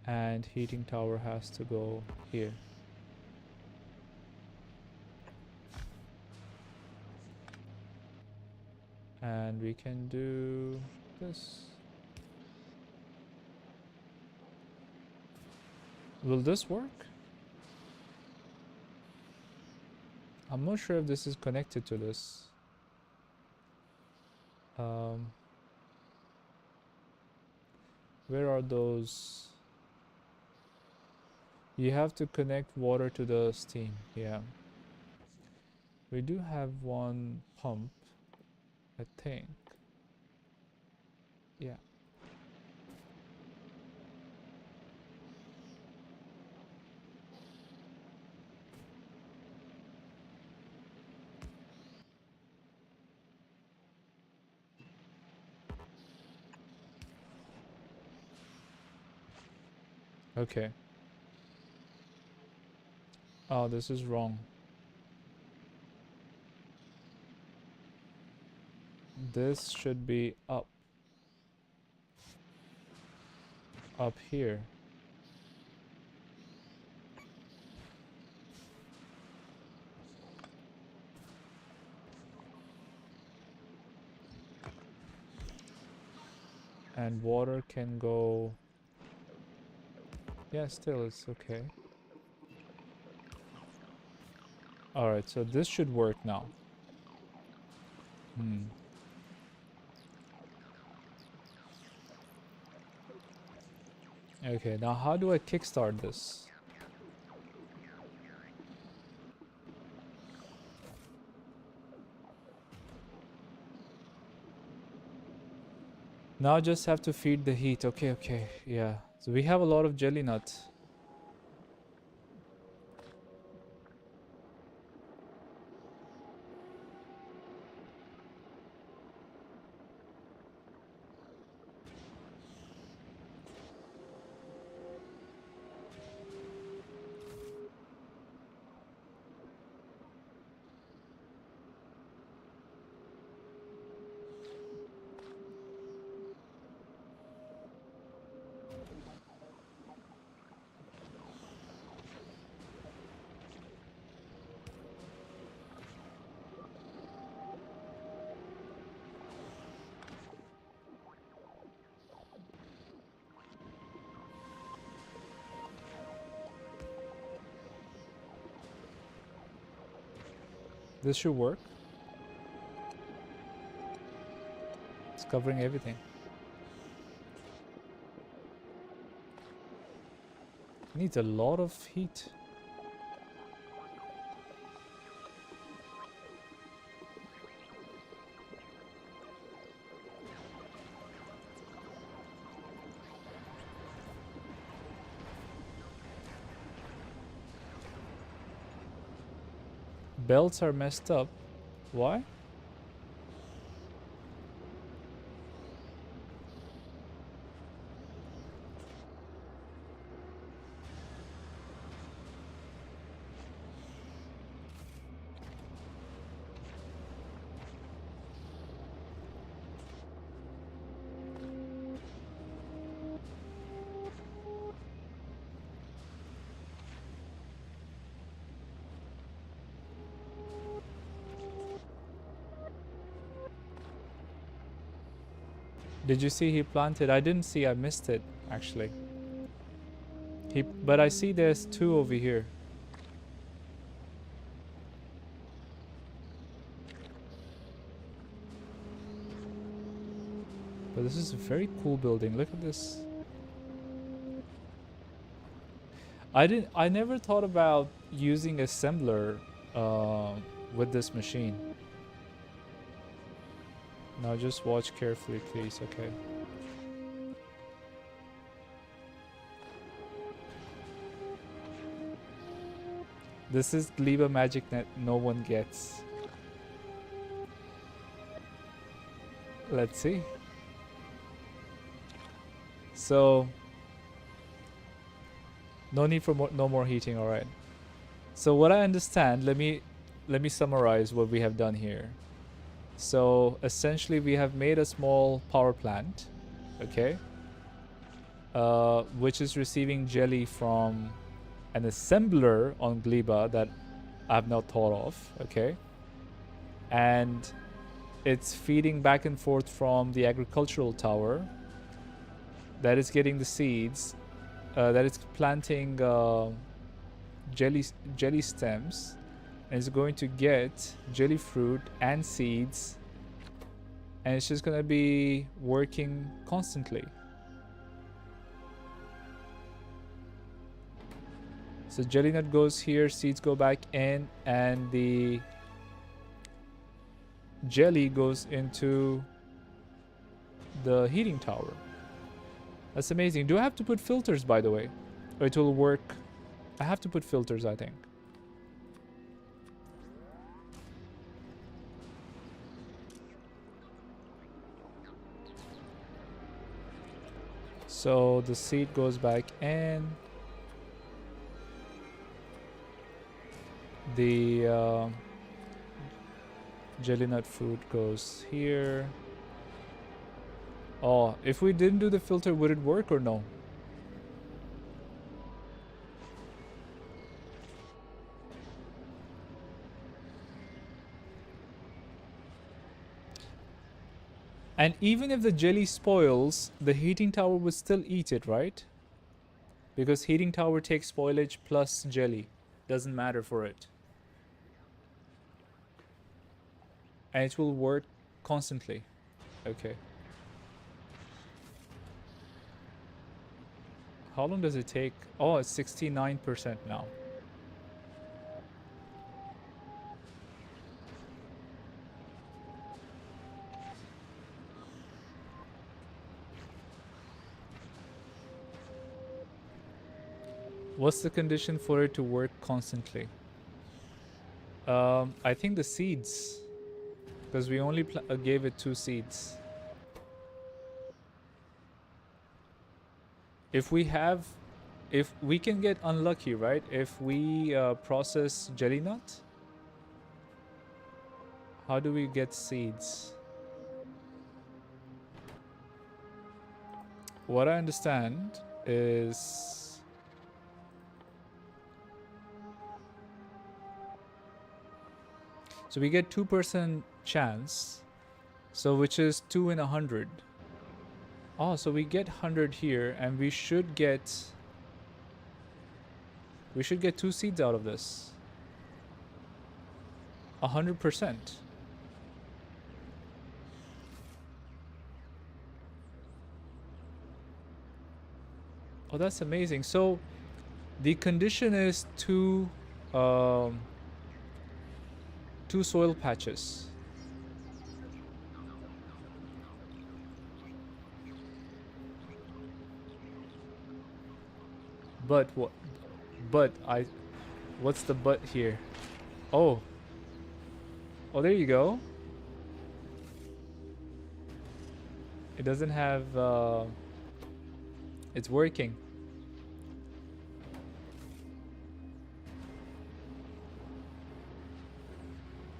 And heating tower has to go here. And we can do this. Will this work? I'm not sure if this is connected to this. Where are those? You have to connect water to the steam. Yeah. We do have one pump, I think. Yeah. Okay. Oh, this is wrong. This should be up here. And water can go... Yeah, still it's okay. Alright, so this should work now. Okay, now how do I kickstart this? Now I just have to feed the heat. Okay, yeah. So we have a lot of jelly nuts. This should work. It's covering everything. Needs a lot of heat. Belts are messed up. Why? Did you see he planted? I didn't see. I missed it, actually. But I see there's 2 over here. But this is a very cool building. Look at this. I never thought about using assembler with this machine. Now just watch carefully, please. Okay. This is Gleba magic that no one gets. Let's see. So no need for no more heating. All right. So what I understand, let me summarize what we have done here. So essentially we have made a small power plant, okay, which is receiving jelly from an assembler on Gleba that I've not thought of, okay, and it's feeding back and forth from the agricultural tower that is getting the seeds, that is planting jelly stems, and it's going to get jelly fruit and seeds, and it's just gonna be working constantly. So jelly nut goes here, seeds go back in, and the jelly goes into the heating tower. That's amazing. Do I have to put filters, by the way? Or it will work? I have to put filters, I think. So the seed goes back in. The jelly nut food goes here. Oh, if we didn't do the filter, would it work or no? And even if the jelly spoils, the heating tower would still eat it, right? Because heating tower takes spoilage plus jelly. Doesn't matter for it. And it will work constantly. Okay. How long does it take? Oh, it's 69% now. What's the condition for it to work constantly? I think the seeds. Because we only gave it 2 seeds. If we can get unlucky, right? If we process jelly nut, how do we get seeds? What I understand is so we get 2% chance, so which is 2 in 100. Oh, so we get 100 here, and we should get 2 seeds out of this. 100%. Oh, that's amazing. So the condition is um, two soil patches. But what? But I. What's the but here? Oh. Oh, there you go. It doesn't have. It's working.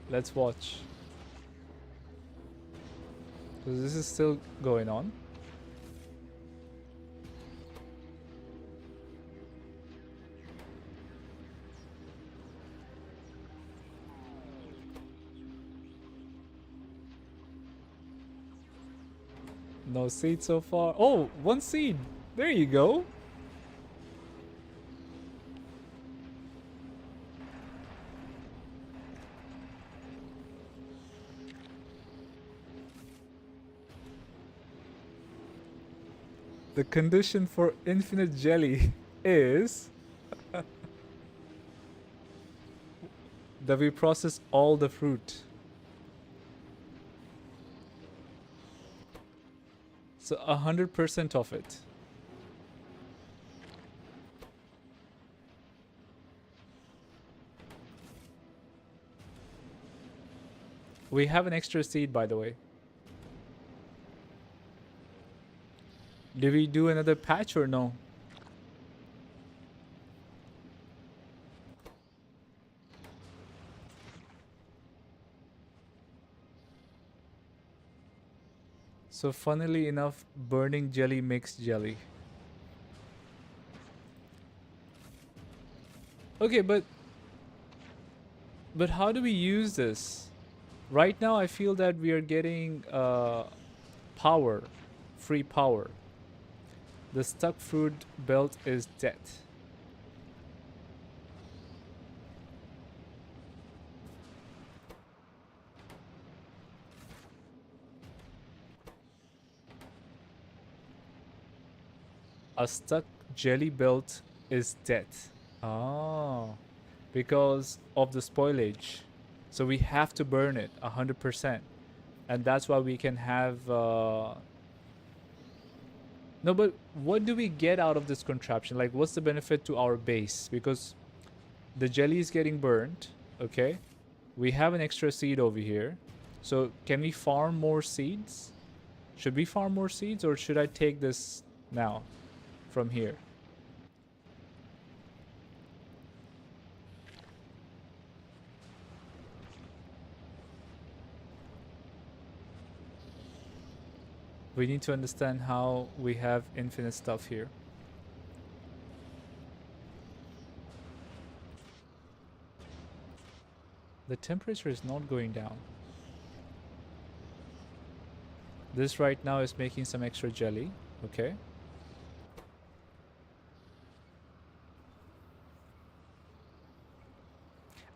Let's watch. So this is still going on. No seed so far. Oh, one seed. There you go. The condition for infinite jelly is that we process all the fruit. So 100% of it. We have an extra seed, by the way. Did we do another patch or no? So funnily enough, burning jelly makes jelly. Okay, but how do we use this? Right now I feel that we are getting power, free power. The stuck fruit belt is dead. A stuck jelly belt is dead. Oh, because of the spoilage. So we have to burn it 100%. And that's why we can have... No, but what do we get out of this contraption? Like, what's the benefit to our base? Because the jelly is getting burnt, okay? We have an extra seed over here. So can we farm more seeds? Should we farm more seeds or should I take this now from here? We need to understand how we have infinite stuff here. The temperature is not going down. This right now is making some extra jelly, okay?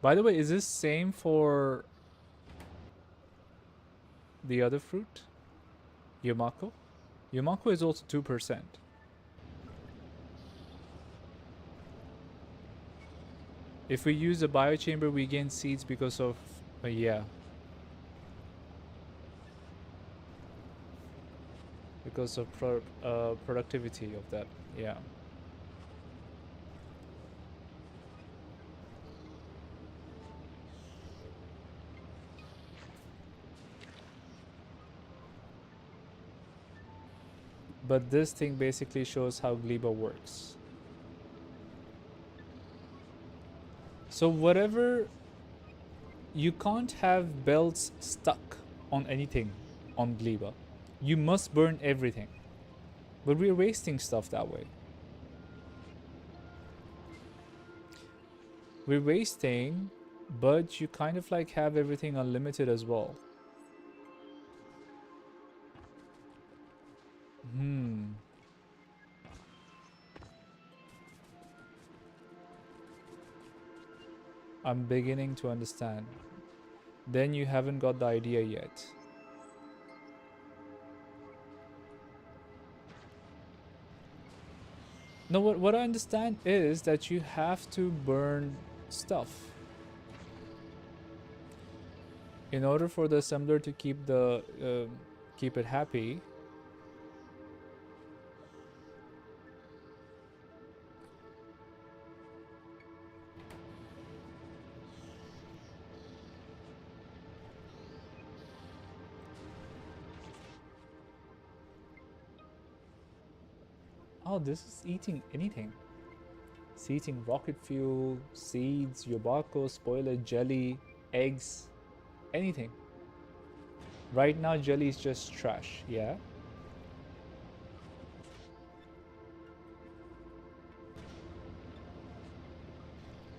By the way, is this same for the other fruit? Yumako? Yumako is also 2%. If we use the biochamber, we gain seeds because of... yeah. Because of productivity of that, yeah. But this thing basically shows how Gleba works. So whatever... You can't have belts stuck on anything on Gleba. You must burn everything. But we're wasting stuff that way. We're wasting, but you kind of like have everything unlimited as well. I'm beginning to understand. then you haven't got the idea yet. No, what I understand is that you have to burn stuff in order for the assembler to keep it happy. Oh, this is eating anything. It's eating rocket fuel, seeds, yobako, spoiler, jelly, eggs, anything. Right now, jelly is just trash, yeah?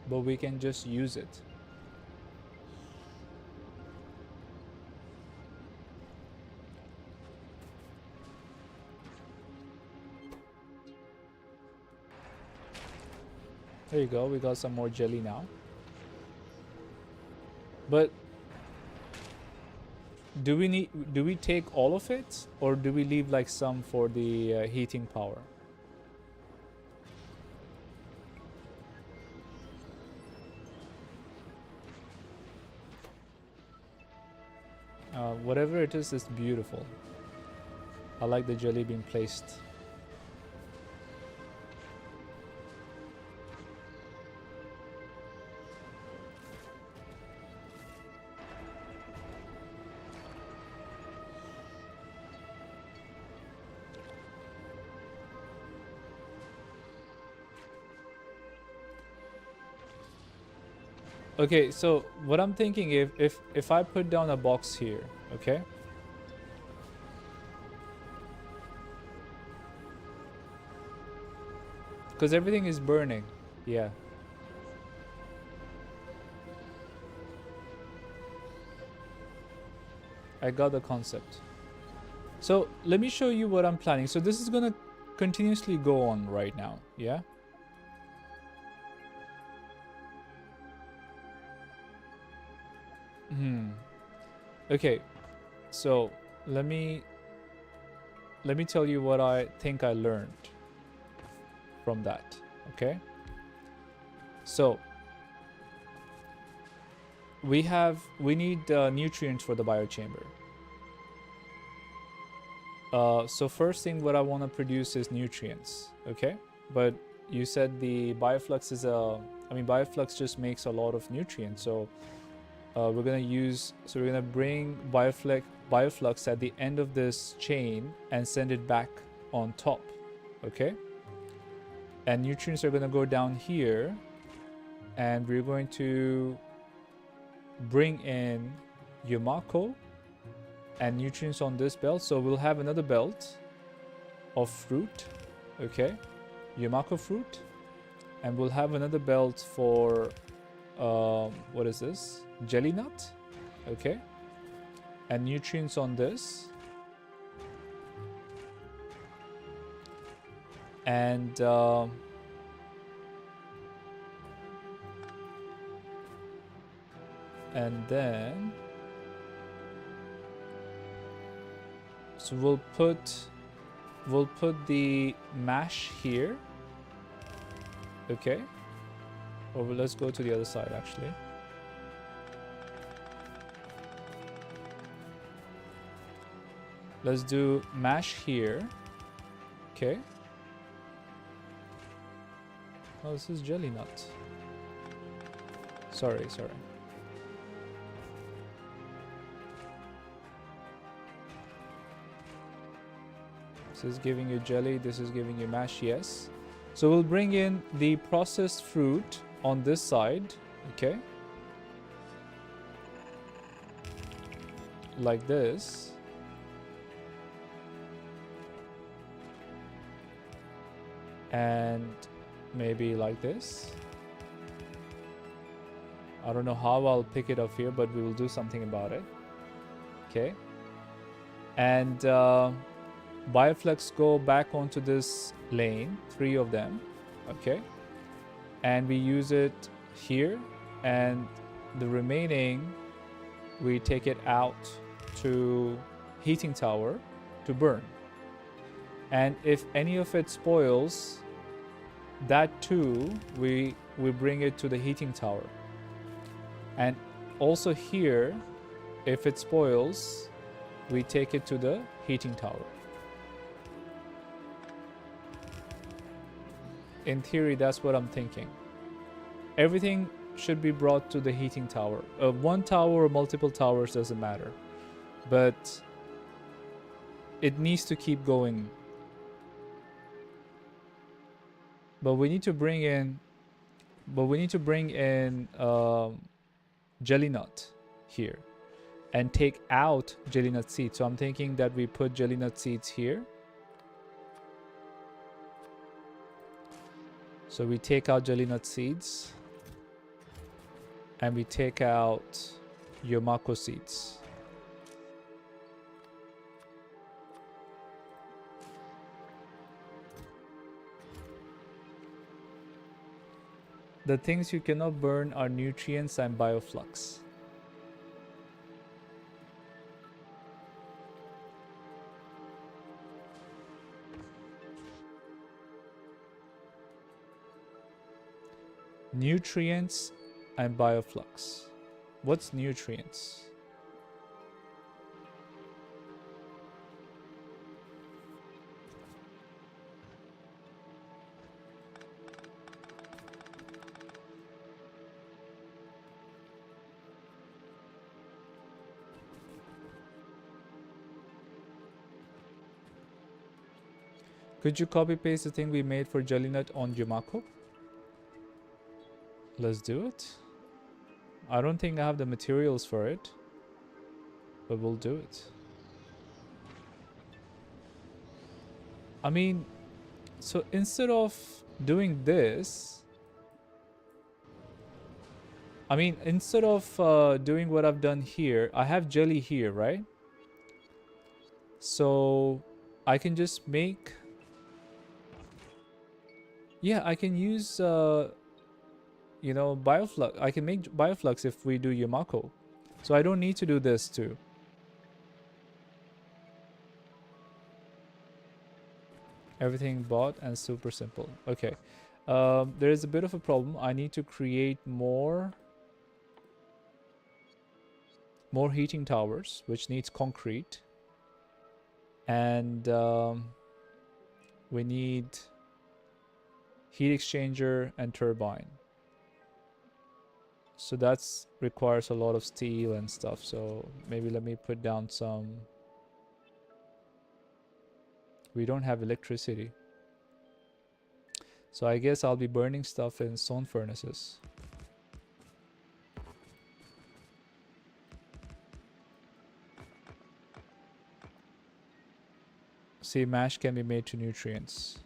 But we can just use it. There you go, we got some more jelly now. But do we take all of it, or do we leave like some for the heating power? Whatever it is beautiful. I like the jelly being placed. Okay, so what I'm thinking, if I put down a box here, okay? Because everything is burning, yeah. I got the concept. So let me show you what I'm planning. So this is gonna continuously go on right now, yeah? Okay, so let me tell you what I think I learned from that, okay? So we need nutrients for the biochamber. So first thing what I want to produce is nutrients, okay? But you said the bioflux is bioflux just makes a lot of nutrients, so we're gonna bring bioflux at the end of this chain and send it back on top, okay? And nutrients are gonna go down here, and we're going to bring in Yumako and nutrients on this belt. So we'll have another belt of fruit, okay? Yumako fruit, and we'll have another belt for what is this? Jelly nut, okay? And nutrients on this, and then so we'll put the mash here, okay? Or let's go to the other side actually. Let's do mash here, okay? Oh, this is jelly nut. Sorry. This is giving you jelly, this is giving you mash, yes. So we'll bring in the processed fruit on this side, okay? Like this. And maybe like this. I don't know how I'll pick it up here, but we will do something about it. Okay. And bioflux go back onto this lane, 3 of them. Okay. And we use it here, and the remaining we take it out to heating tower to burn. And if any of it spoils, that too, we bring it to the heating tower. And also here, if it spoils, we take it to the heating tower. In theory, that's what I'm thinking. Everything should be brought to the heating tower. One tower or multiple towers doesn't matter, but it needs to keep going. But we need to bring in jelly nut here and take out jelly nut seeds. So I'm thinking that we put jelly nut seeds here. So we take out jelly nut seeds and we take out Yomako seeds. The things you cannot burn are nutrients and bioflux. Nutrients and bioflux. What's nutrients? Could you copy paste the thing we made for jelly nut on Yumako? Let's do it. I don't think I have the materials for it, but we'll do it. I mean, so instead of doing this, instead of doing what I've done here, I have jelly here, right? So I can just make... Yeah, I can use, you know, bioflux. I can make bioflux if we do Yumako. So I don't need to do this too. Everything bought and super simple. Okay. There is a bit of a problem. I need to create more heating towers, which needs concrete. And we need heat exchanger and turbine. So that's requires a lot of steel and stuff. So maybe let me put down some... We don't have electricity. So I guess I'll be burning stuff in stone furnaces. See, mash can be made to nutrients.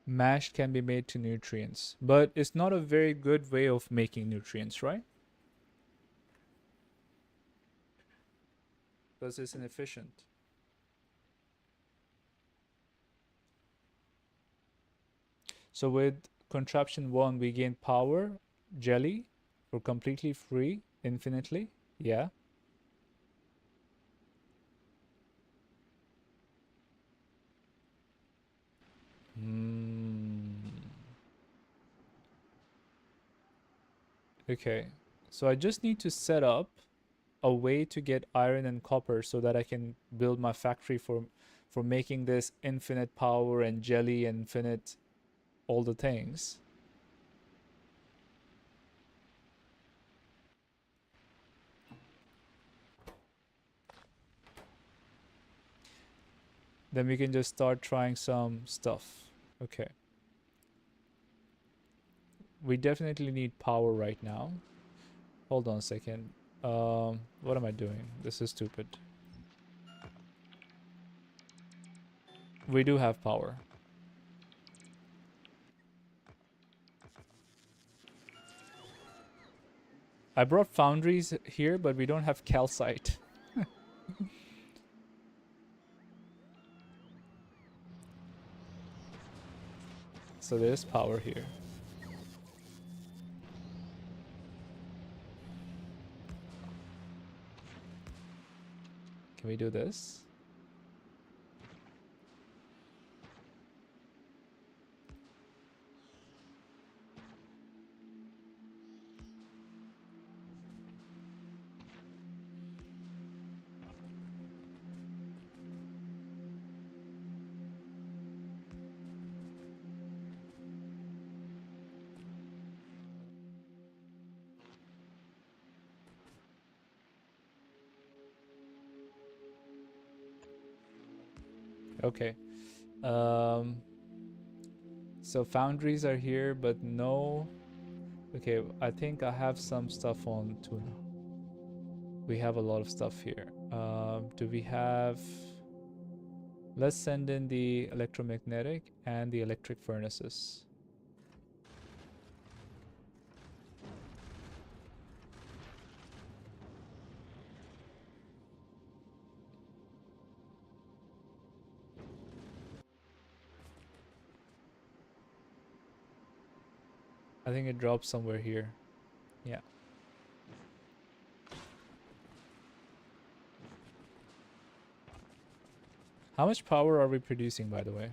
Mash can be made to nutrients, but it's not a very good way of making nutrients, right? Because it's inefficient. So with contraption 1, we gain power, jelly, for completely free, infinitely. Yeah. Okay, so I just need to set up a way to get iron and copper so that I can build my factory for making this infinite power and jelly and infinite all the things. Then we can just start trying some stuff. Okay. We definitely need power right now. Hold on a second. What am I doing? This is stupid. We do have power. I brought foundries here, but we don't have calcite. So there's power here. Can we do this? Okay. So foundries are here, but no. Okay, I think I have some stuff on tuna. We have a lot of stuff here. Do we have... Let's send in the electromagnetic and the electric furnaces. I think it drops somewhere here. Yeah. How much power are we producing, by the way?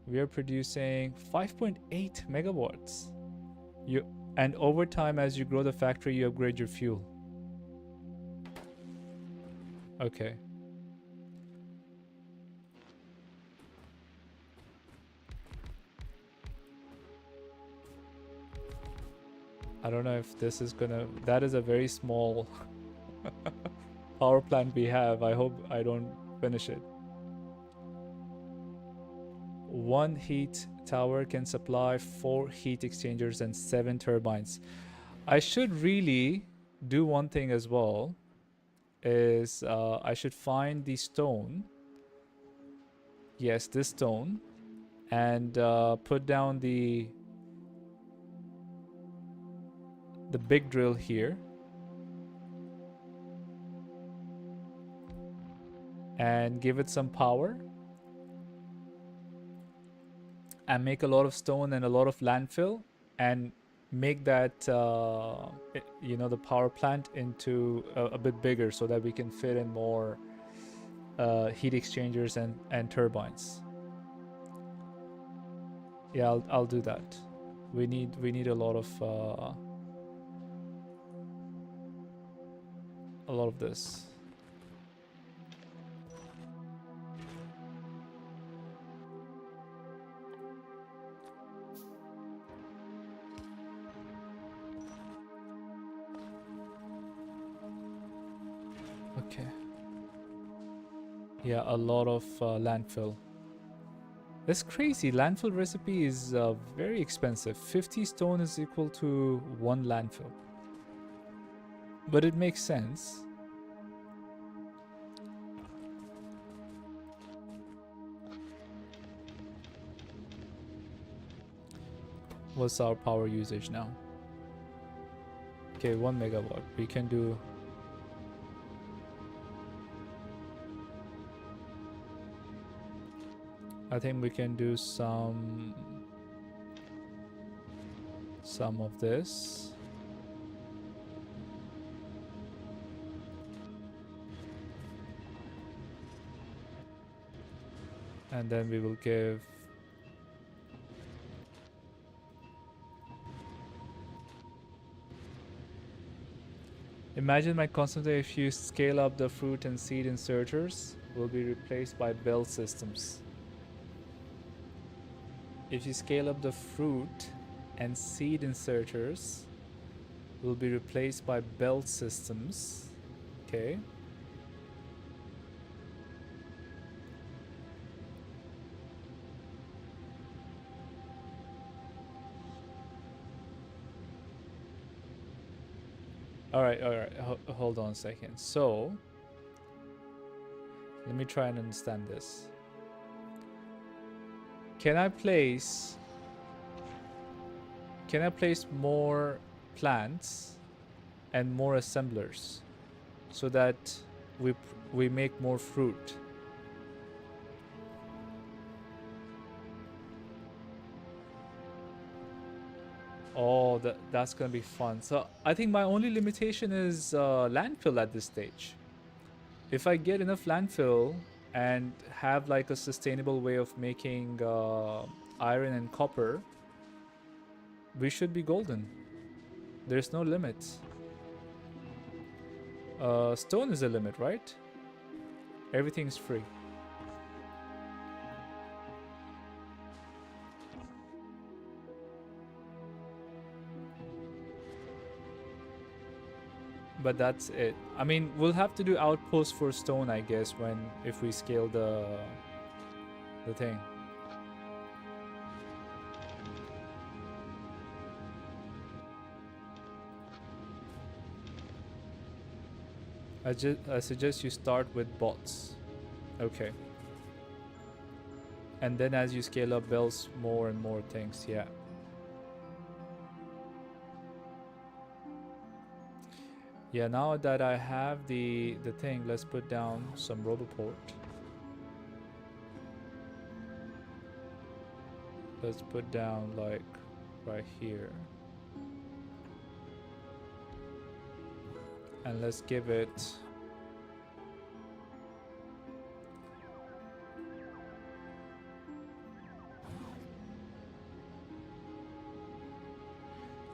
We are producing 5.8 megawatts. And over time, as you grow the factory, you upgrade your fuel. Okay. I don't know if this is gonna... That is a very small power plant we have. I hope I don't finish it. One heat tower can supply 4 heat exchangers and 7 turbines. I should really do one thing as well. Is I should find the stone. Yes, this stone. And put down the big drill here. And give it some power. And make a lot of stone and a lot of landfill. And make that, the power plant into a bit bigger so that we can fit in more heat exchangers and turbines. Yeah, I'll do that. We need a lot of this. Okay. Yeah, a lot of landfill. That's crazy. Landfill recipe is very expensive. 50 stone is equal to 1 landfill. But it makes sense. What's our power usage now? Okay, 1 megawatt. We can do... I think we can do some of this. And then we will give... Imagine my concept if you scale up the fruit and seed inserters will be replaced by belt systems. If you scale up the fruit and seed inserters will be replaced by belt systems. Okay. All right. Hold on a second. So, let me try and understand this. Can I place more plants and more assemblers so that we make more fruit? Oh, that's gonna be fun. So I think my only limitation is landfill at this stage. If I get enough landfill and have like a sustainable way of making iron and copper, we should be golden. There's no limit. Stone is a limit, right? Everything's free. But that's it. I mean, we'll have to do outposts for stone, I guess, if we scale the thing. I suggest you start with bots. Okay. And then as you scale up, builds more and more things. Yeah. Yeah, now that I have the thing, let's put down some roboport. Let's put down like right here. And let's give it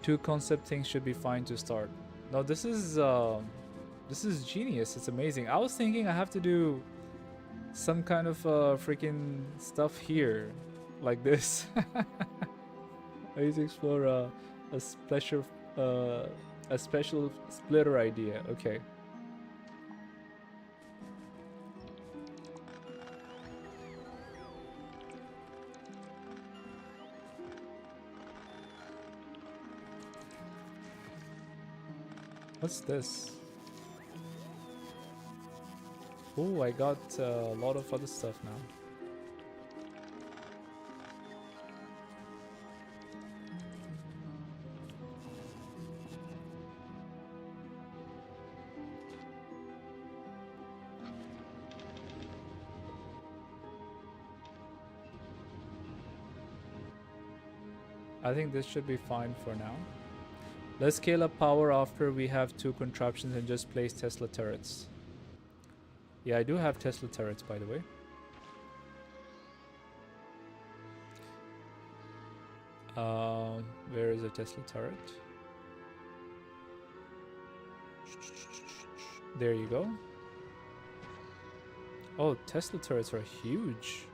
two concept things should be fine to start. No, this is genius. It's amazing. I was thinking I have to do some kind of freaking stuff here, like this. I need to explore a special splitter idea. Okay. What's this? Oh, I got a lot of other stuff now. I think this should be fine for now. Let's scale up power after we have two contraptions and just place Tesla turrets. Yeah, I do have Tesla turrets, by the way. Where is a Tesla turret? There you go. Oh, Tesla turrets are huge.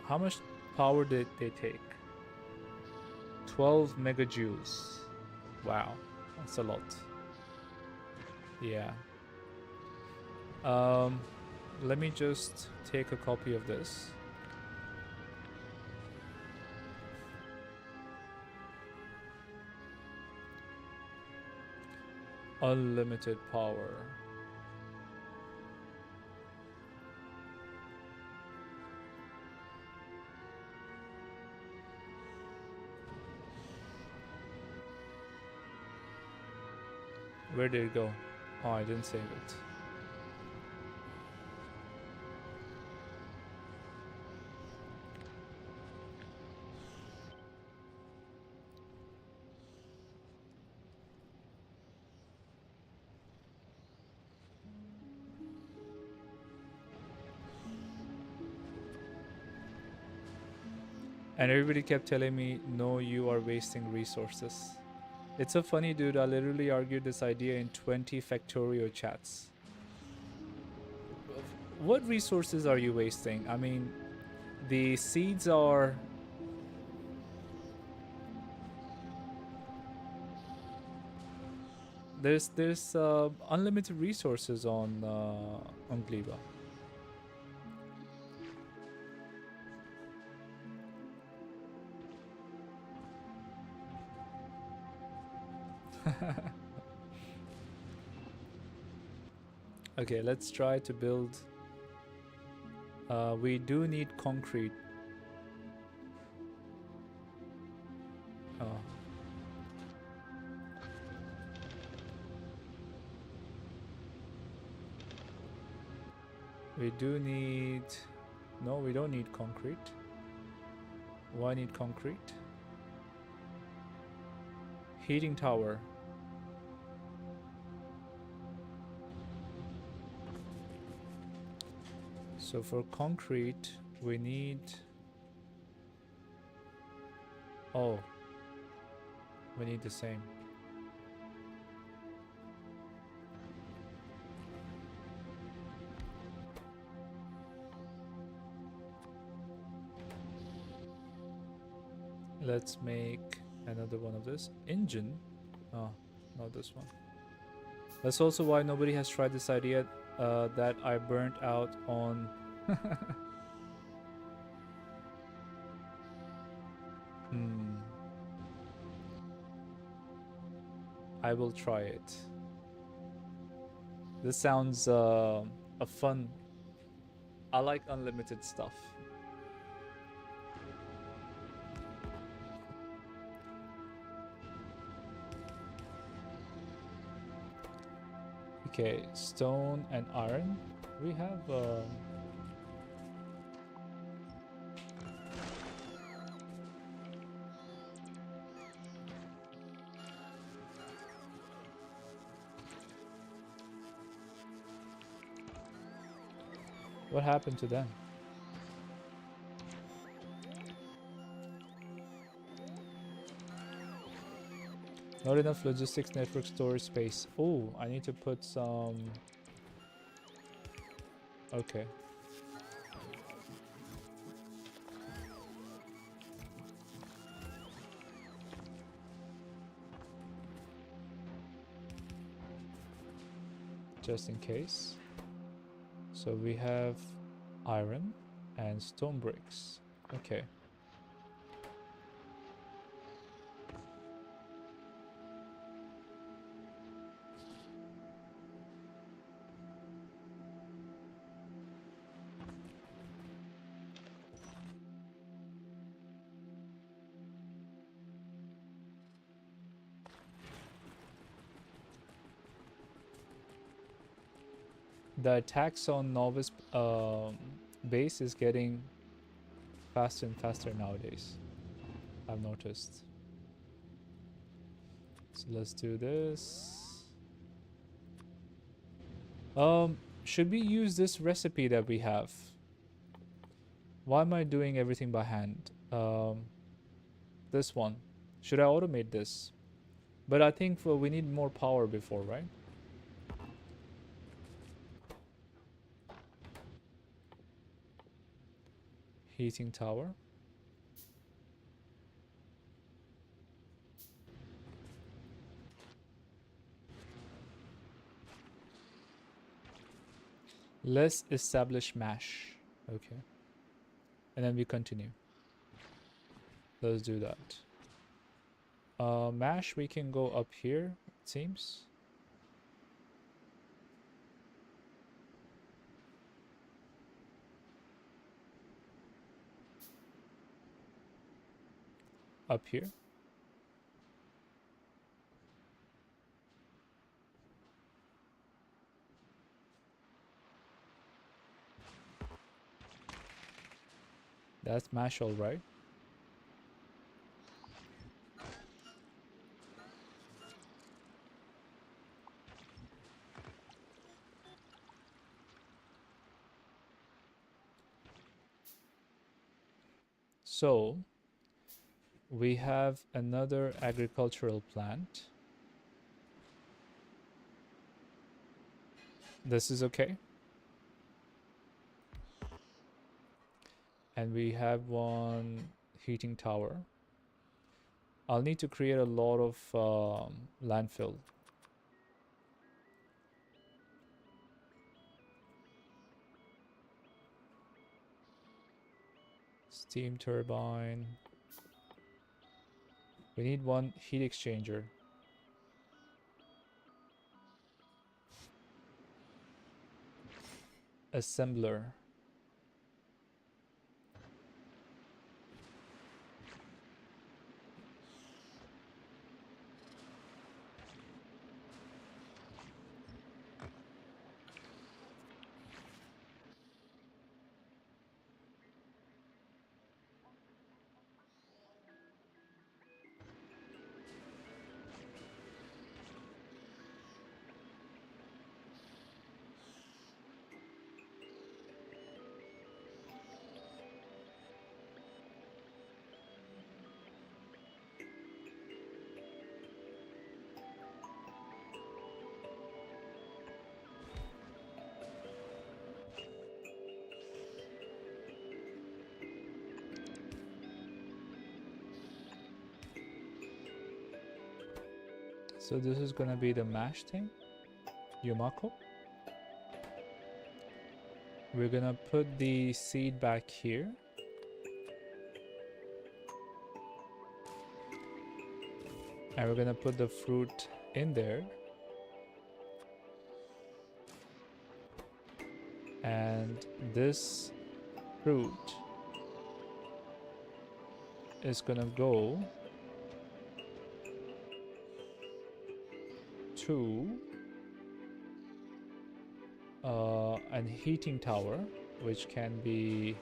How much power did they take? 12 megajoules. Wow, that's a lot. Yeah. Let me just take a copy of this. Unlimited power. Where did it go? Oh, I didn't save it. And everybody kept telling me, no, you are wasting resources. It's so funny, dude. I literally argued this idea in 20 Factorio chats. What resources are you wasting? I mean, the seeds are... There's unlimited resources on Gleba. Okay, let's try to build. We do need concrete. Oh. We do need... No, we don't need concrete. Why need concrete? Heating tower. So for concrete, we need... Oh. We need the same. Let's make another one of this. Engine? Oh, not this one. That's also why nobody has tried this idea that I burnt out on... I will try it. This sounds a fun... I like unlimited stuff. Okay, stone and iron. We have... what happened to them? Not enough logistics network storage space. Oh, I need to put some... Okay. Just in case. So we have iron and stone bricks. Okay. The attacks on Nauvis base is getting faster and faster nowadays. I've noticed. So let's do this. Should we use this recipe that we have? Why am I doing everything by hand? This one. Should I automate this? But I think we need more power before, right? Heating tower. Let's establish mash. Okay. And then we continue. Let's do that. Mash, we can go up here, it seems. Up here. That's mash, all right. So we have another agricultural plant. This is okay. And we have one heating tower. I'll need to create a lot of landfill. Steam turbine. We need one heat exchanger. assembler. So this is gonna be the mash thing, Yumako. We're gonna put the seed back here. And we're gonna put the fruit in there. And this fruit is gonna go to an heating tower, which can be,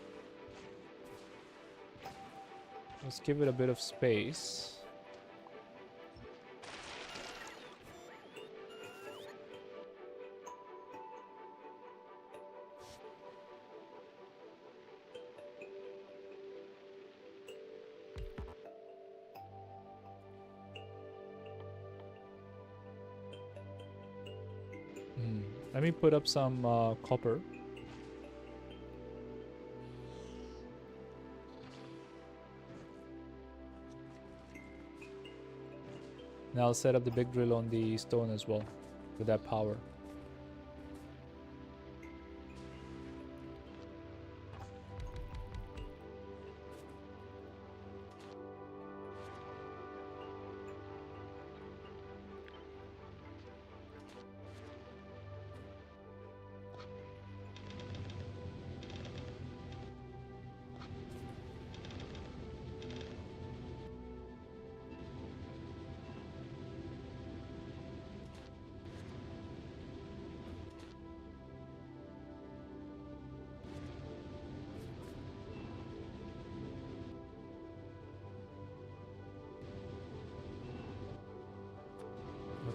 let's give it a bit of space. Let me put up some copper. Now I'll set up the big drill on the stone as well with that power.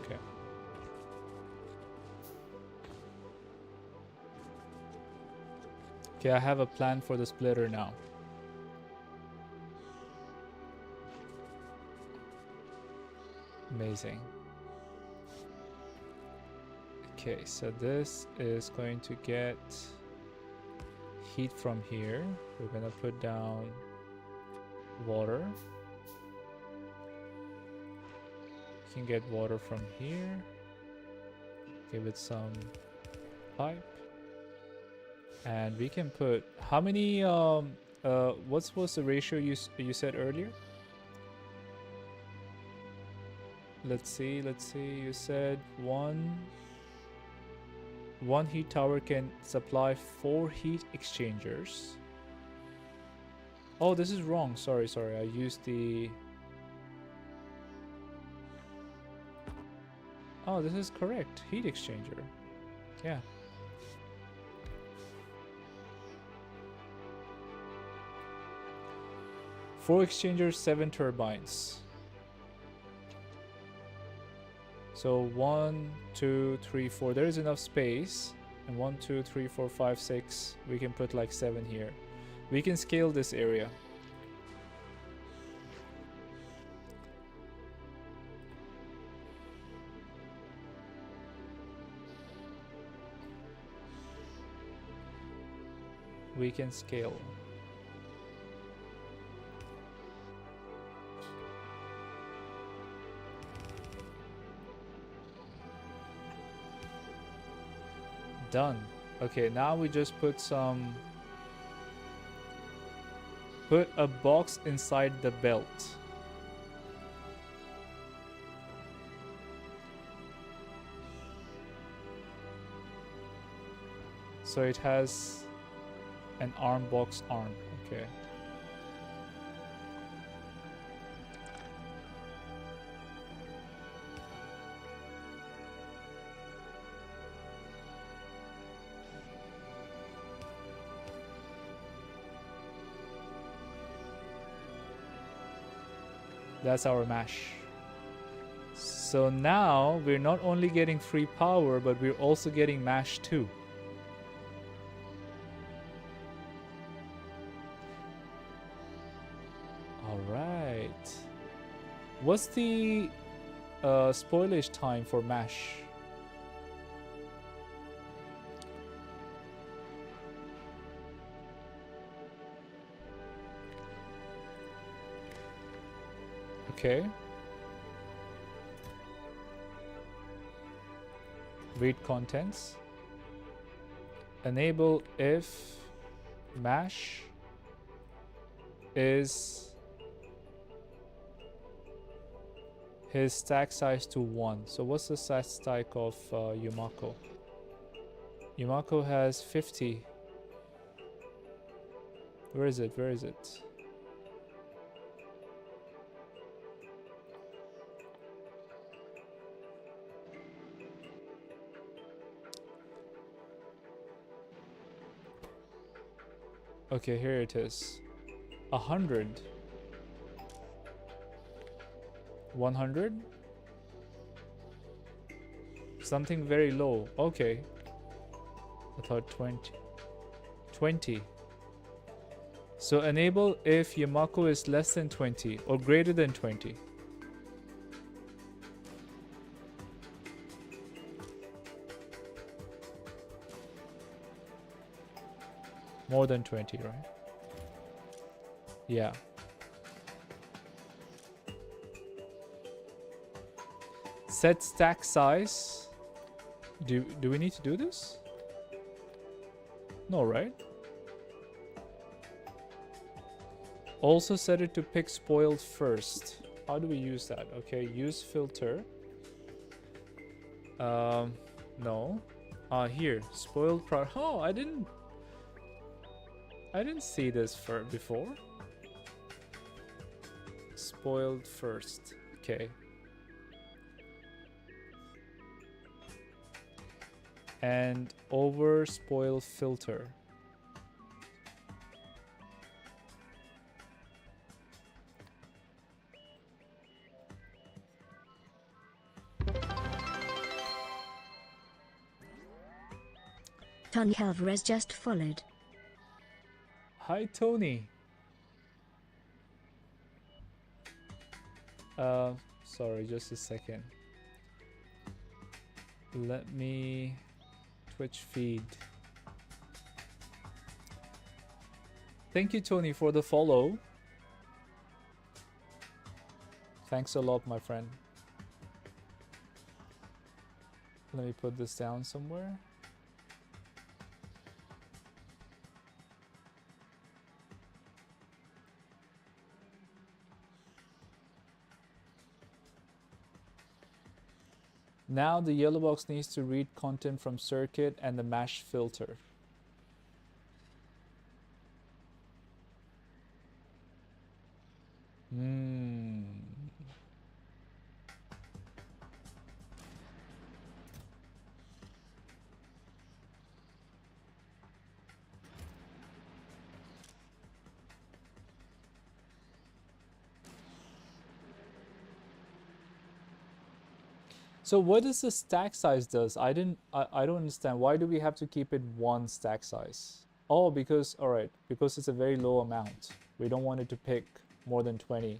Okay. Okay, I have a plan for the splitter now. Amazing. Okay, so this is going to get heat from here. We're gonna put down water. You can get water from here. Give it some pipe. And we can put, how many, what was the ratio you said earlier? Let's see, you said one heat tower can supply 4 heat exchangers. Oh, this is wrong. Sorry. I used the... Oh, this is correct. Heat exchanger. Yeah. Four exchangers, 7 turbines. So 1, 2, 3, 4. There is enough space. And 1, 2, 3, 4, 5, 6. We can put like 7 here. We can scale this area. We can scale. Done. Okay, now we just put a box inside the belt. So it has an arm box arm. Okay. That's our mash. So now we're not only getting free power, but we're also getting mash too. All right. What's the spoilage time for mash? Okay. Read contents. Enable if mash is his stack size to 1. So what's the size stack of Yumako? Yumako has 50. Where is it? Where is it? Okay, here it is. 100. 100? Something very low. Okay. I thought 20. 20. So enable if Yumako is less than 20 or greater than 20. More than 20, right? Yeah. Set stack size. Do we need to do this? No, right? Also set it to pick spoiled first. How do we use that? Okay, use filter. No. Here, spoiled product. Oh, I didn't see this before. Spoiled first. Okay. And over spoil filter. Tony Alvarez just followed. Hi, Tony. Sorry, just a second. Let me Twitch feed. Thank you, Tony, for the follow. Thanks a lot, my friend. Let me put this down somewhere. Now the yellow box needs to read content from circuit and the mash filter. So what does the stack size does? I don't understand. Why do we have to keep it 1 stack size? Oh, because, all right, because it's a very low amount. We don't want it to pick more than 20.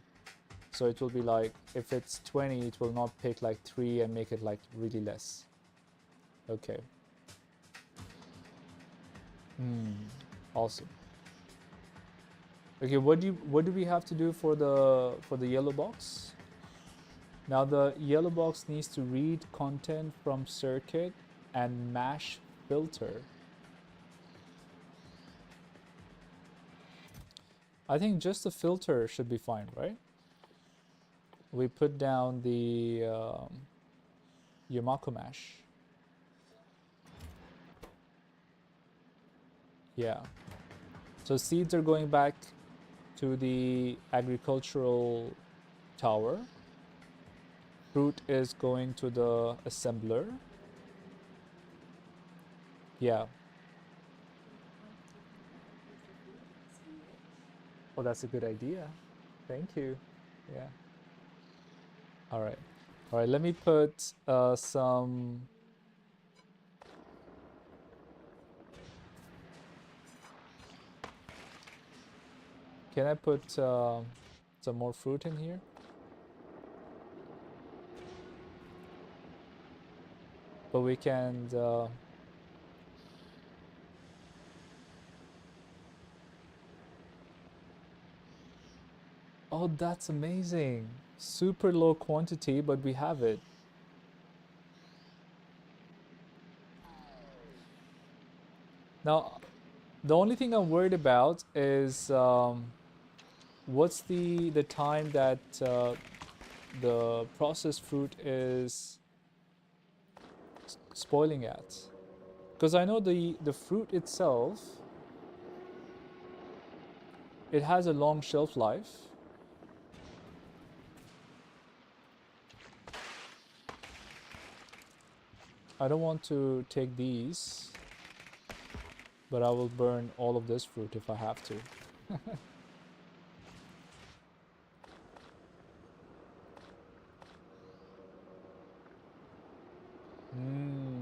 So it will be like, if it's 20, it will not pick like 3 and make it like really less. Okay. Awesome. Okay, what do we have to do for the yellow box? Now the yellow box needs to read content from circuit and mash filter. I think just the filter should be fine, right? We put down the Yumako mash. Yeah. So seeds are going back to the agricultural tower. Fruit is going to the assembler. Yeah. Oh, that's a good idea. Thank you. Yeah. All right. All right. Let me put some. Can I put some more fruit in here? But we can. Oh, that's amazing. Super low quantity, but we have it. Now, the only thing I'm worried about is what's the time that the processed fruit is spoiling at? Because I know the fruit itself, it has a long shelf life. I don't want to take these, but I will burn all of this fruit if I have to. Mm.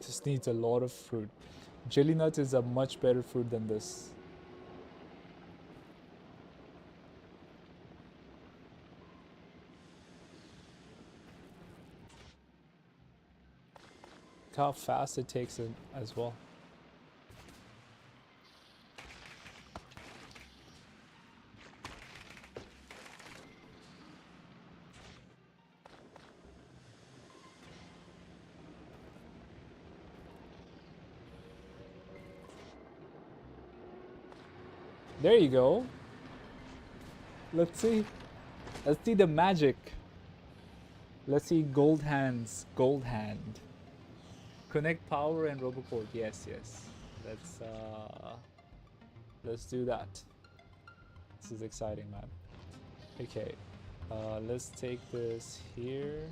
This needs a lot of fruit. Jelly nut is a much better fruit than this. Look how fast it takes it as well. There you go. Let's see. Let's see the magic. Let's see gold hands. Gold hand. Connect power and roboport. Yes, yes. Let's do that. This is exciting, man. Okay. Let's take this here.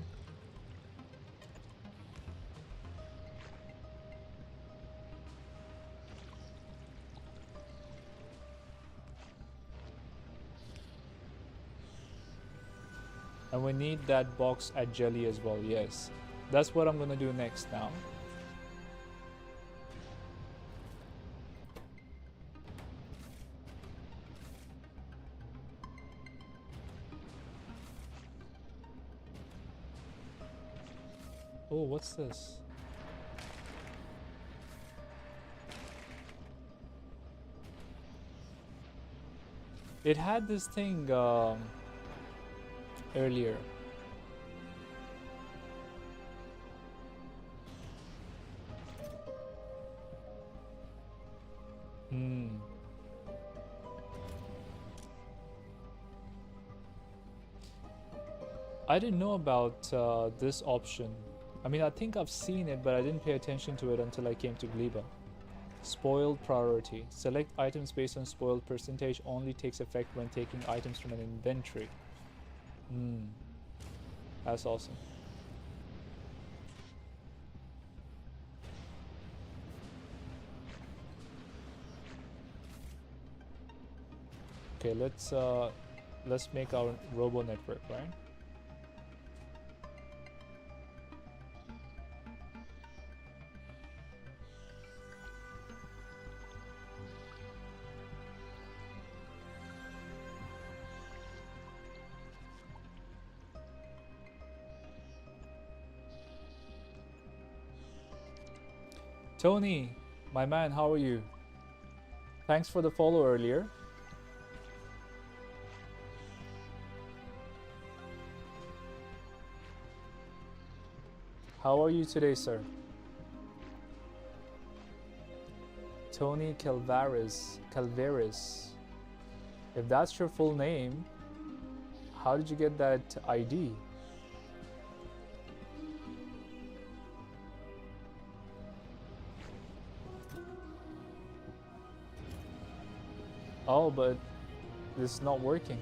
And we need that box at jelly as well. Yes. That's what I'm gonna do next now. Oh, what's this? It had this thing earlier. Hmm. I didn't know about this option. I mean, I think I've seen it, but I didn't pay attention to it until I came to Gleba. Spoiled priority. Select items based on spoiled percentage only takes effect when taking items from an inventory. Hmm. That's awesome. Okay, let's make our robo network, right? Tony, my man, how are you? Thanks for the follow earlier. How are you today, sir? Tony Calvaris. If that's your full name, how did you get that ID? Oh, but this is not working.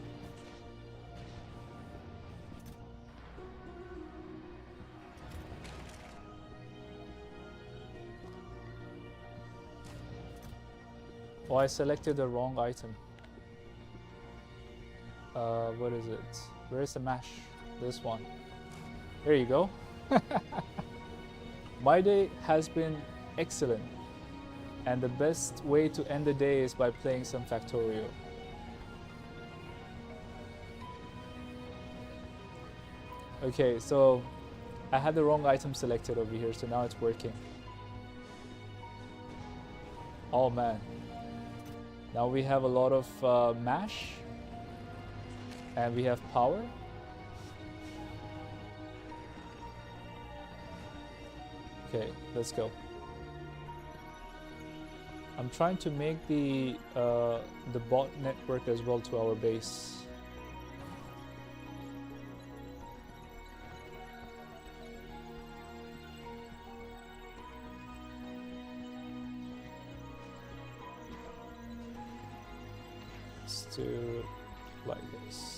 Oh, I selected the wrong item. What is it? Where's the mash? This one. There you go. My day has been excellent. And the best way to end the day is by playing some Factorio. Okay, so I had the wrong item selected over here, so now it's working. Oh man. Now we have a lot of mash. And we have power. Okay, let's go. I'm trying to make the bot network as well to our base. Let's do it like this.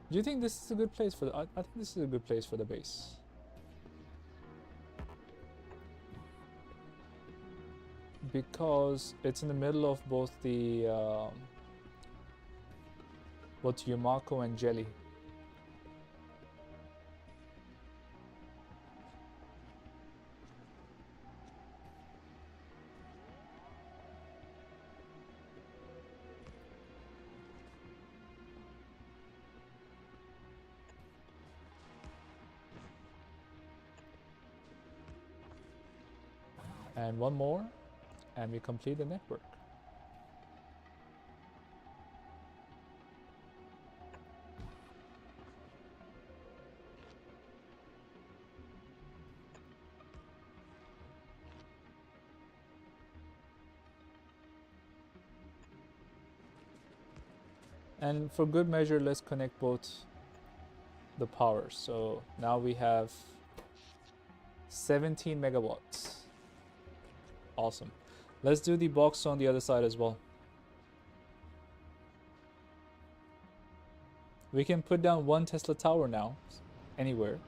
Do you think this is a good place for the... I think this is a good place for the base. Because it's in the middle of both the... both Yumako and Jelly. And one more, and we complete the network. And for good measure, let's connect both the powers. So now we have 17 megawatts. Awesome. Let's do the box on the other side as well. We can put down one Tesla tower now, anywhere.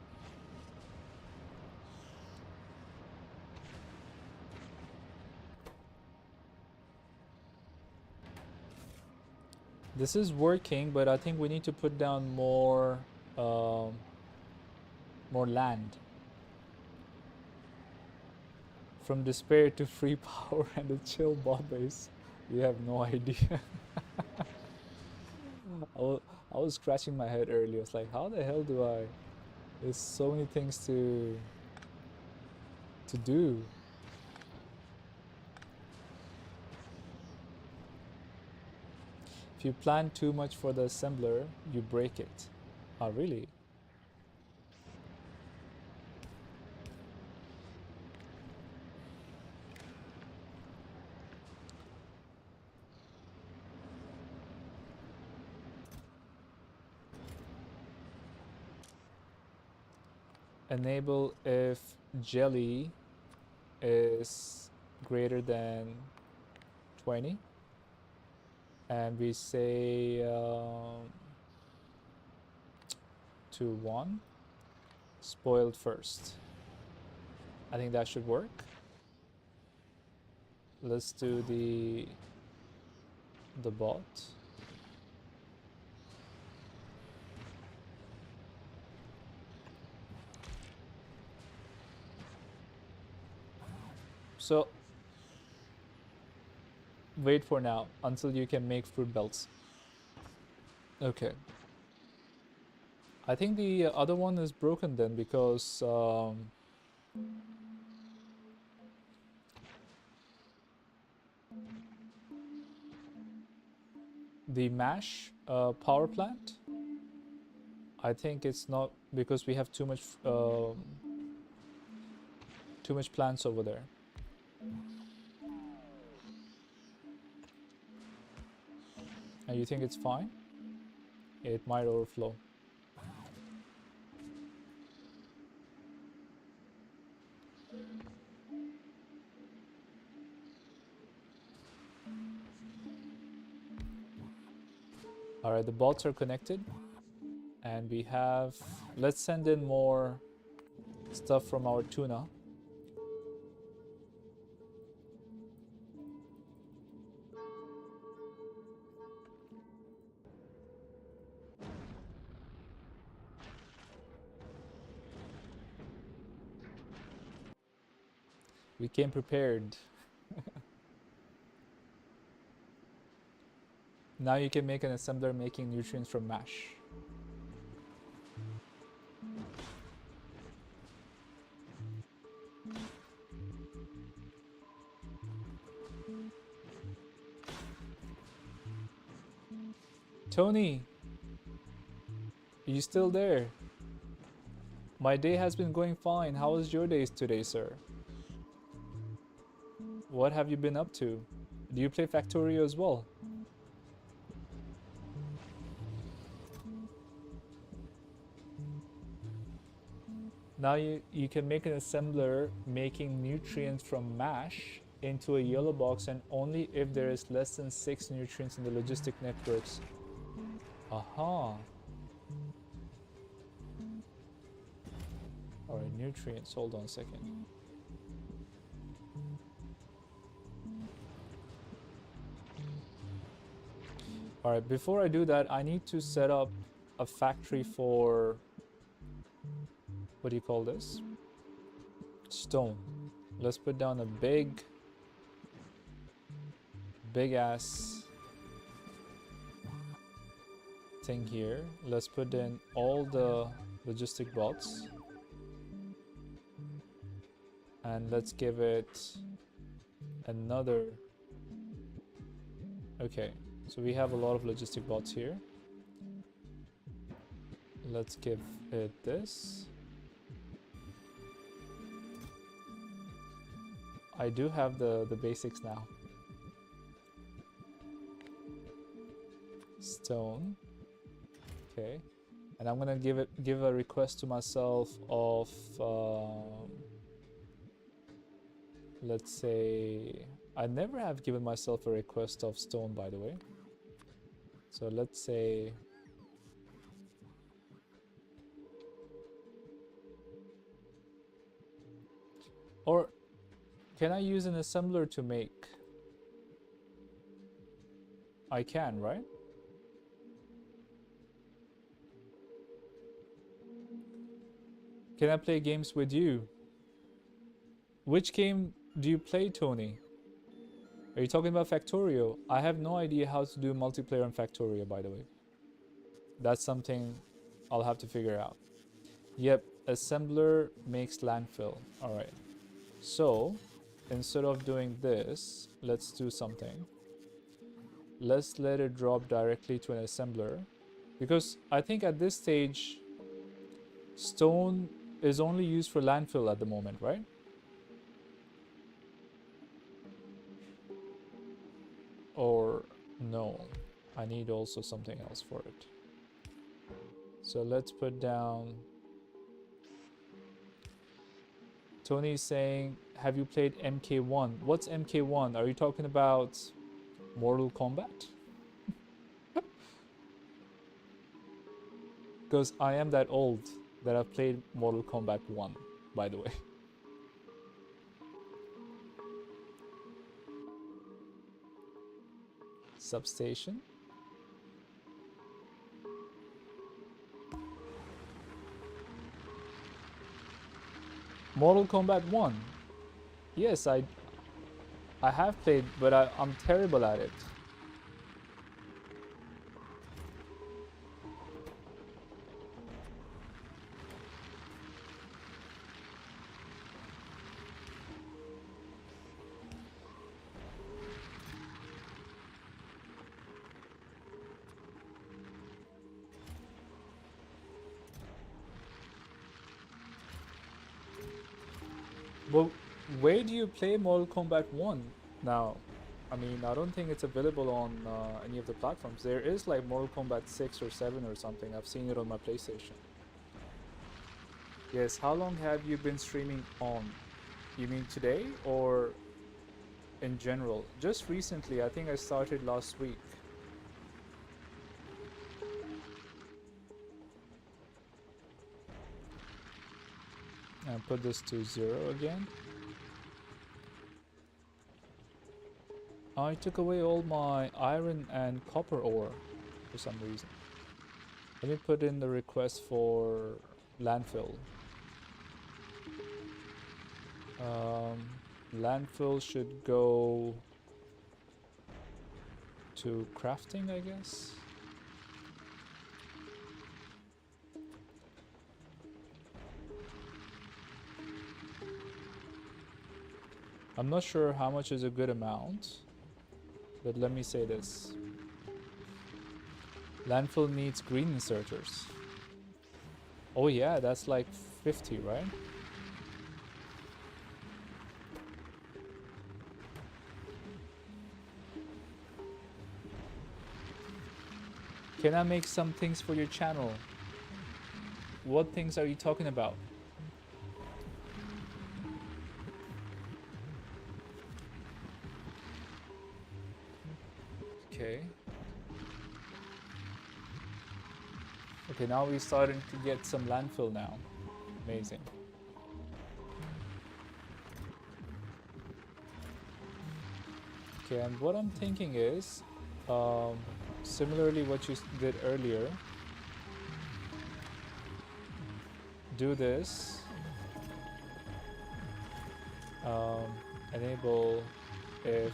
This is working, but I think we need to put down more land. From despair to free power and a chill bot base. You have no idea. I was scratching my head earlier. It's like, how the hell do I... There's so many things to do. If you plan too much for the assembler, you break it. Oh, really? Enable if jelly is greater than 20. And we say to 1, spoiled first. I think that should work. Let's do the bot. So wait for now until you can make fruit belts. Okay. I think the other one is broken then because the mash power plant, I think it's not because we have too much plants over there. And you think it's fine? It might overflow. All right, the bots are connected. And we have, let's send in more stuff from our tuna. We came prepared. Now you can make an assembler making nutrients from mash. Tony, are you still there? My day has been going fine. How was your days today, sir? What have you been up to? Do you play Factorio as well? Now you can make an assembler making nutrients from mash into a yellow box, and only if there is less than 6 nutrients in the logistic networks. Aha. Alright, nutrients. Hold on a second. Alright, before I do that, I need to set up a factory for, what do you call this? Stone. Let's put down a big ass thing here. Let's put in all the logistic bots. And let's give it another. Okay, so we have a lot of logistic bots here. Let's give it this. I do have the basics now. Stone. Okay, and I'm gonna give a request to myself of let's say, I never have given myself a request of stone, by the way. So let's say or can I use an assembler to make? I can, right? Can I play games with you? Which game do you play, Tony? Are you talking about Factorio? I have no idea how to do multiplayer on Factorio, by the way. That's something I'll have to figure out. Yep, assembler makes landfill. Alright. So, instead of doing this, let's do something. Let's let it drop directly to an assembler. Because I think at this stage, stone is only used for landfill at the moment, right? Or no, I need also something else for it. So let's put down. Tony's saying, have you played MK1? What's MK1? Are you talking about Mortal Kombat? Because I am that old that I've played Mortal Kombat 1, by the way. Substation. Mortal Kombat 1. Yes, I have played, but I'm terrible at it. Well, where do you play Mortal Kombat 1 now? I mean, I don't think it's available on any of the platforms. There is like Mortal Kombat 6 or 7 or something. I've seen it on my PlayStation. Yes, how long have you been streaming on? You mean today or in general? Just recently, I think I started last week. And put this to 0 again. I took away all my iron and copper ore for some reason. Let me put in the request for landfill. Landfill should go to crafting, I guess. I'm not sure how much is a good amount, but let me say this. Landfill needs green inserters. Oh yeah, that's like 50, right? Can I make some things for your channel? What things are you talking about? Okay. Okay, now we're starting to get some landfill now. Amazing. Okay, and what I'm thinking is, similarly what you did earlier, do this, enable if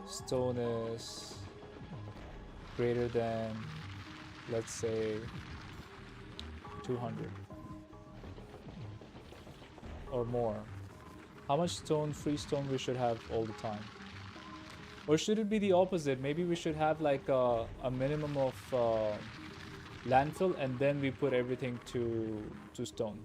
stone is greater than, let's say, 200 or more. How much stone, free stone we should have all the time? Or should it be the opposite? Maybe we should have like a minimum of landfill and then we put everything to stone.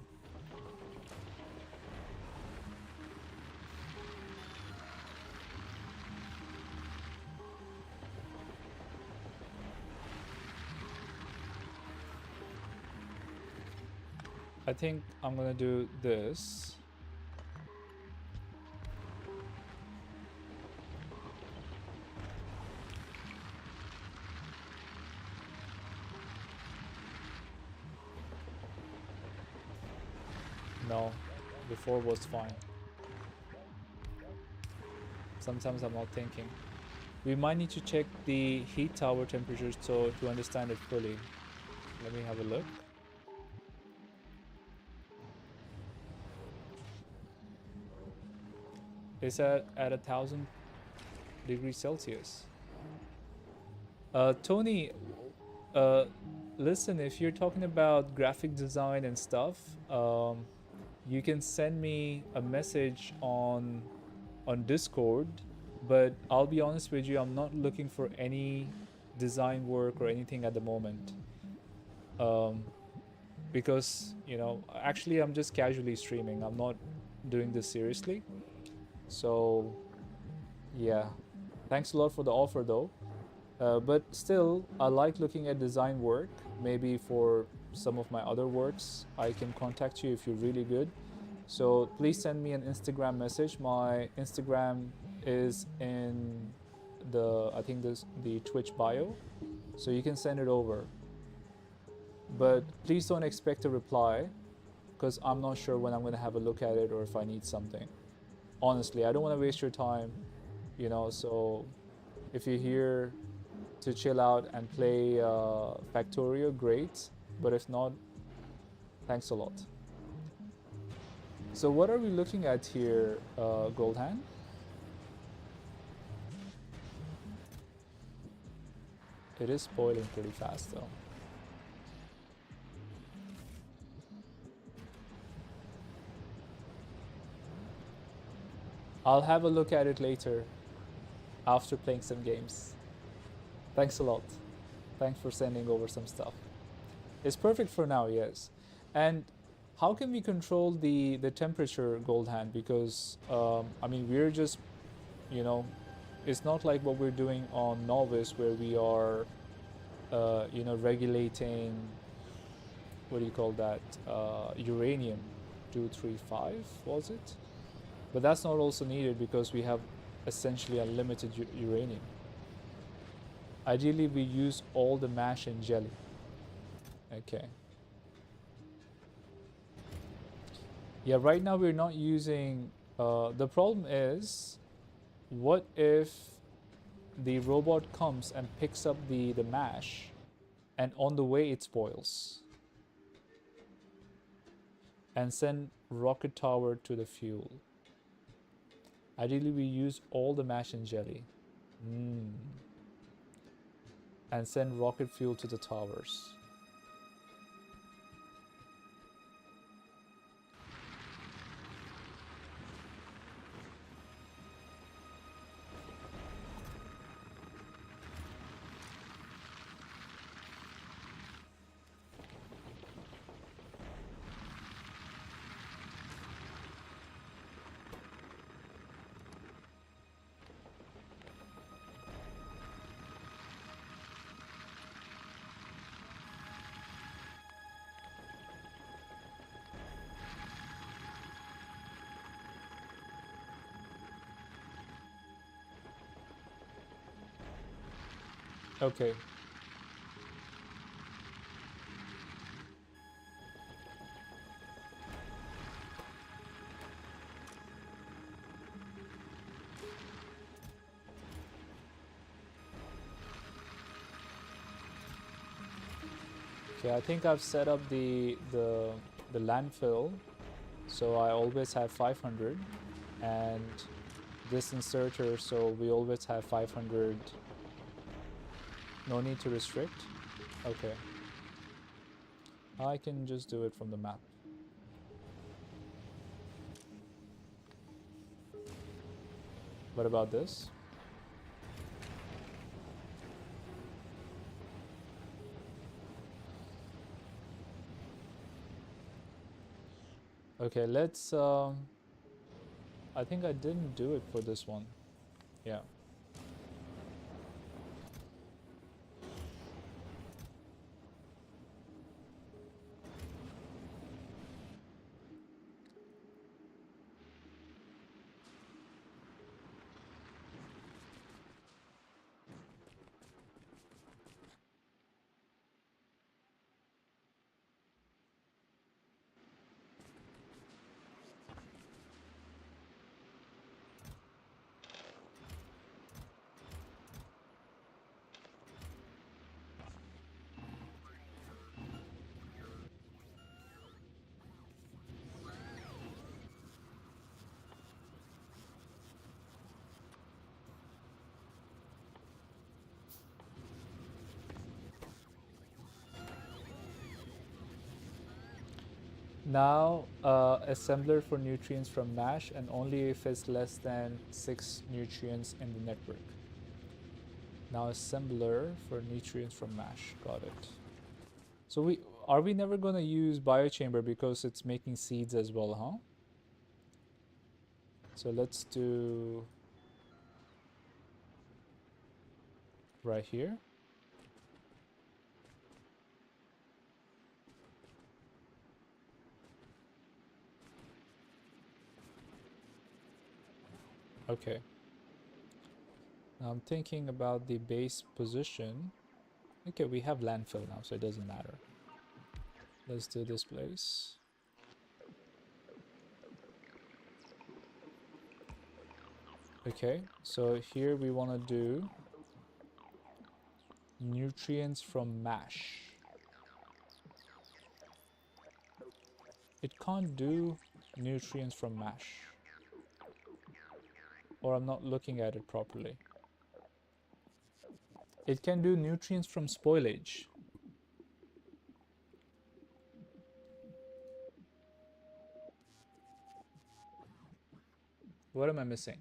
I think I'm gonna do this. No, before was fine. Sometimes I'm not thinking. We might need to check the heat tower temperature so to understand it fully. Let me have a look. It's at 1000 degrees Celsius. Tony, listen, if you're talking about graphic design and stuff, you can send me a message on Discord, but I'll be honest with you, I'm not looking for any design work or anything at the moment. Because, you know, actually I'm just casually streaming. I'm not doing this seriously. So, yeah. Thanks a lot for the offer though. But still, I like looking at design work. Maybe for some of my other works, I can contact you if you're really good. So please send me an Instagram message. My Instagram is in the, I think this, the Twitch bio. So you can send it over. But please don't expect a reply because I'm not sure when I'm going to have a look at it or if I need something. Honestly, I don't want to waste your time, you know, so If you're here to chill out and play Factorio, great. But if not, thanks a lot. So what are we looking at here, Goldhand? It is spoiling pretty fast though. I'll have a look at it later after playing some games. Thanks a lot. Thanks for sending over some stuff. It's perfect for now, yes. And how can we control the temperature, Goldhand? Because I mean, we're just, you know, it's not like what we're doing on Nauvis where we are, you know, regulating, what do you call that, uranium 235, was it? But that's not also needed because we have essentially unlimited uranium. Ideally, we use all the mash and jelly. Okay. Yeah, right now we're not using... the problem is, what if the robot comes and picks up the mash and on the way it spoils? And send rocket tower to the fuel. Ideally, we use all the mash and jelly. And send rocket fuel to the towers. Okay. Okay, I think I've set up the landfill, so I always have 500, and this inserter, so we always have 500. No need to restrict. Okay. I can just do it from the map. What about this? Okay, let's... I think I didn't do it for this one. Yeah. Now, assembler for nutrients from mash, and only if it's less than 6 nutrients in the network. Now, assembler for nutrients from mash. Got it. So are we never going to use biochamber because it's making seeds as well, huh? So let's do right here. Okay. Now I'm thinking about the base position. Okay, we have landfill now, so it doesn't matter. Let's do this place. Okay, so here we want to do Nutrients from mash. It can't do nutrients from mash. Or I'm not looking at it properly. It can do nutrients from spoilage. What am I missing?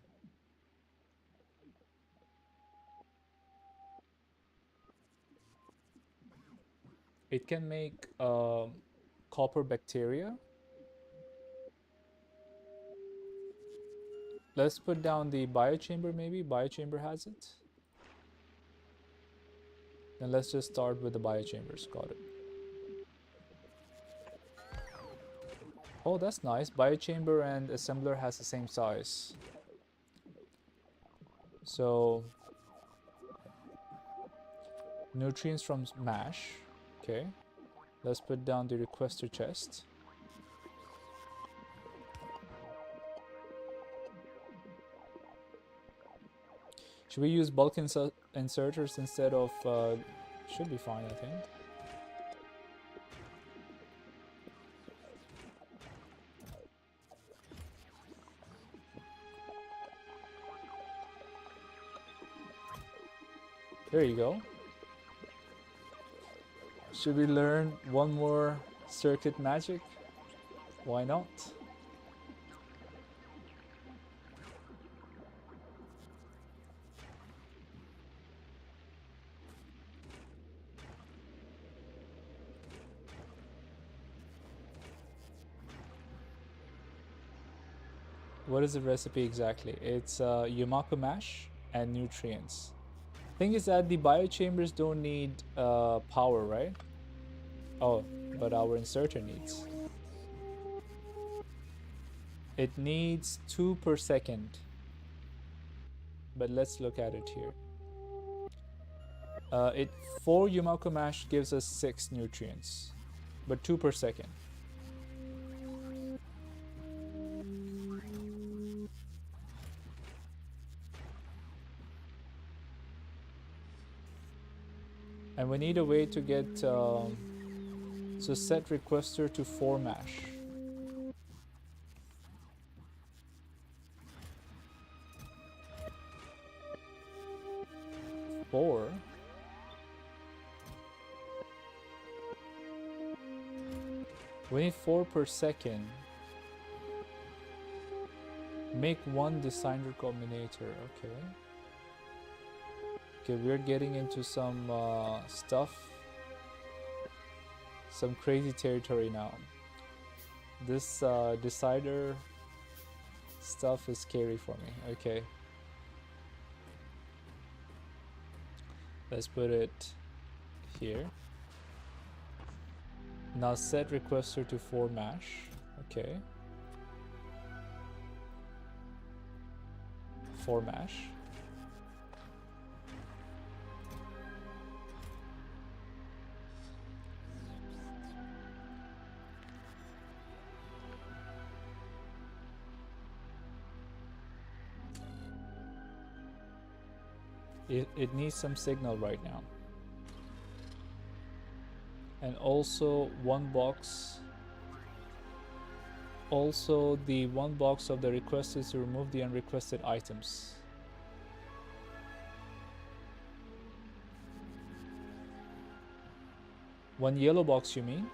It can make copper bacteria. Let's put down the biochamber maybe. Biochamber has it. Then let's just start with the biochambers. Got it. Oh, that's nice. Biochamber and assembler has the same size. So, nutrients from mash. Okay. Let's put down the requester chest. Should we use bulk inserters instead of... should be fine, I think. There you go. Should we learn one more circuit magic? Why not? What is the recipe exactly? It's Yumako mash and nutrients. Thing is that the biochambers don't need power, right? Oh, but our inserter needs. It needs 2 per second. But let's look at it here. 4 Yumako mash gives us 6 nutrients, but 2 per second. And we need a way to get, so set requester to 4 mash. Four. We need 4 per second. Make 1 designer combinator, okay. Okay, we're getting into some stuff. Some crazy territory now. This decider stuff is scary for me. Okay. Let's put it here. Now set requester to 4 mash. Okay. 4 mash. It needs some signal right now. And also 1 box. Also the 1 box of the request is to remove the unrequested items. One yellow box, you mean?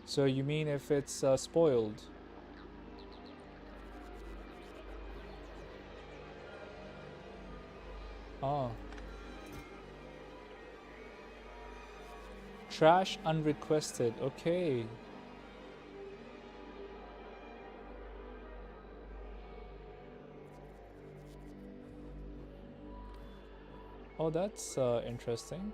So you mean if it's spoiled? Oh. Trash unrequested, okay. Oh, that's interesting.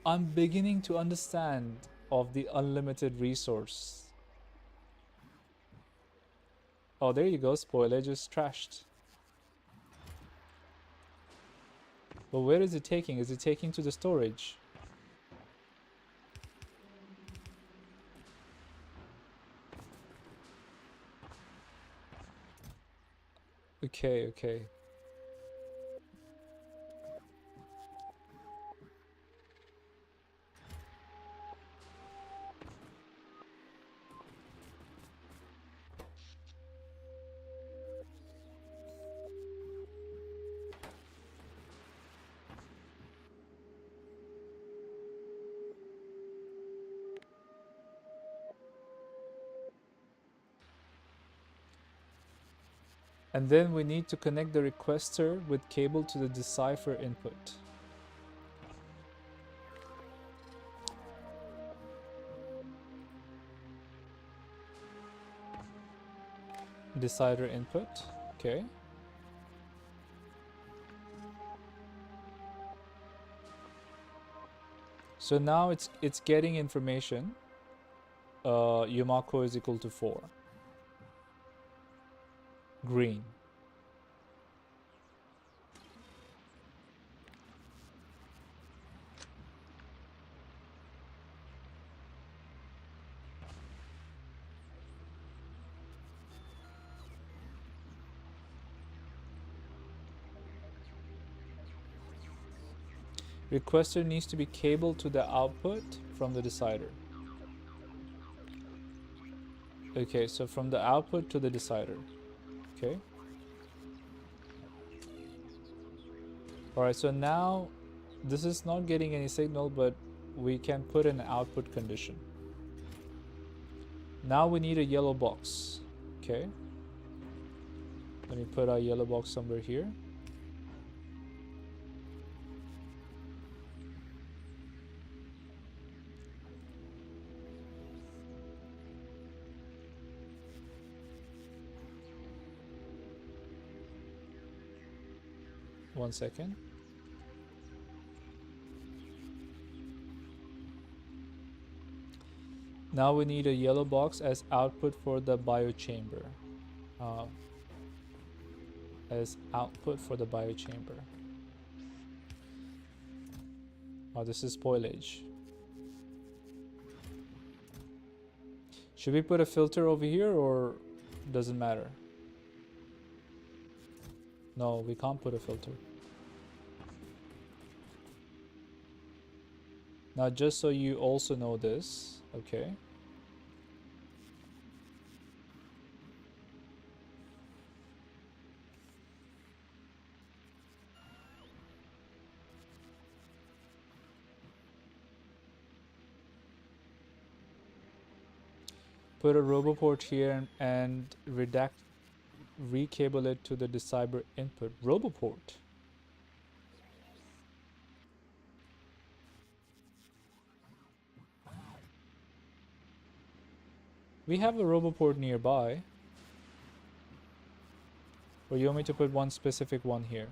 I'm beginning to understand of the unlimited resource. Oh, there you go, spoilage is trashed. But where is it taking? Is it taking to the storage? Okay, okay. And then we need to connect the requester with cable to the decipher input. Decider input, okay. So now it's getting information. Yumako is equal to 4. Green. Requester needs to be cabled to the output from the decider. Okay, so from the output to the decider. Okay. Alright, so now this is not getting any signal, but we can put an output condition. Now we need a yellow box. Okay. Let me put our yellow box somewhere here. One second. Now we need a yellow box as output for the biochamber. As output for the biochamber. Oh, this is spoilage. Should we put a filter over here or doesn't matter? No, we can't put a filter. Now, just so you also know this, okay. Put a roboport here and recable it to the decipher input. Roboport. We have a roboport nearby. Or you want me to put one specific one here?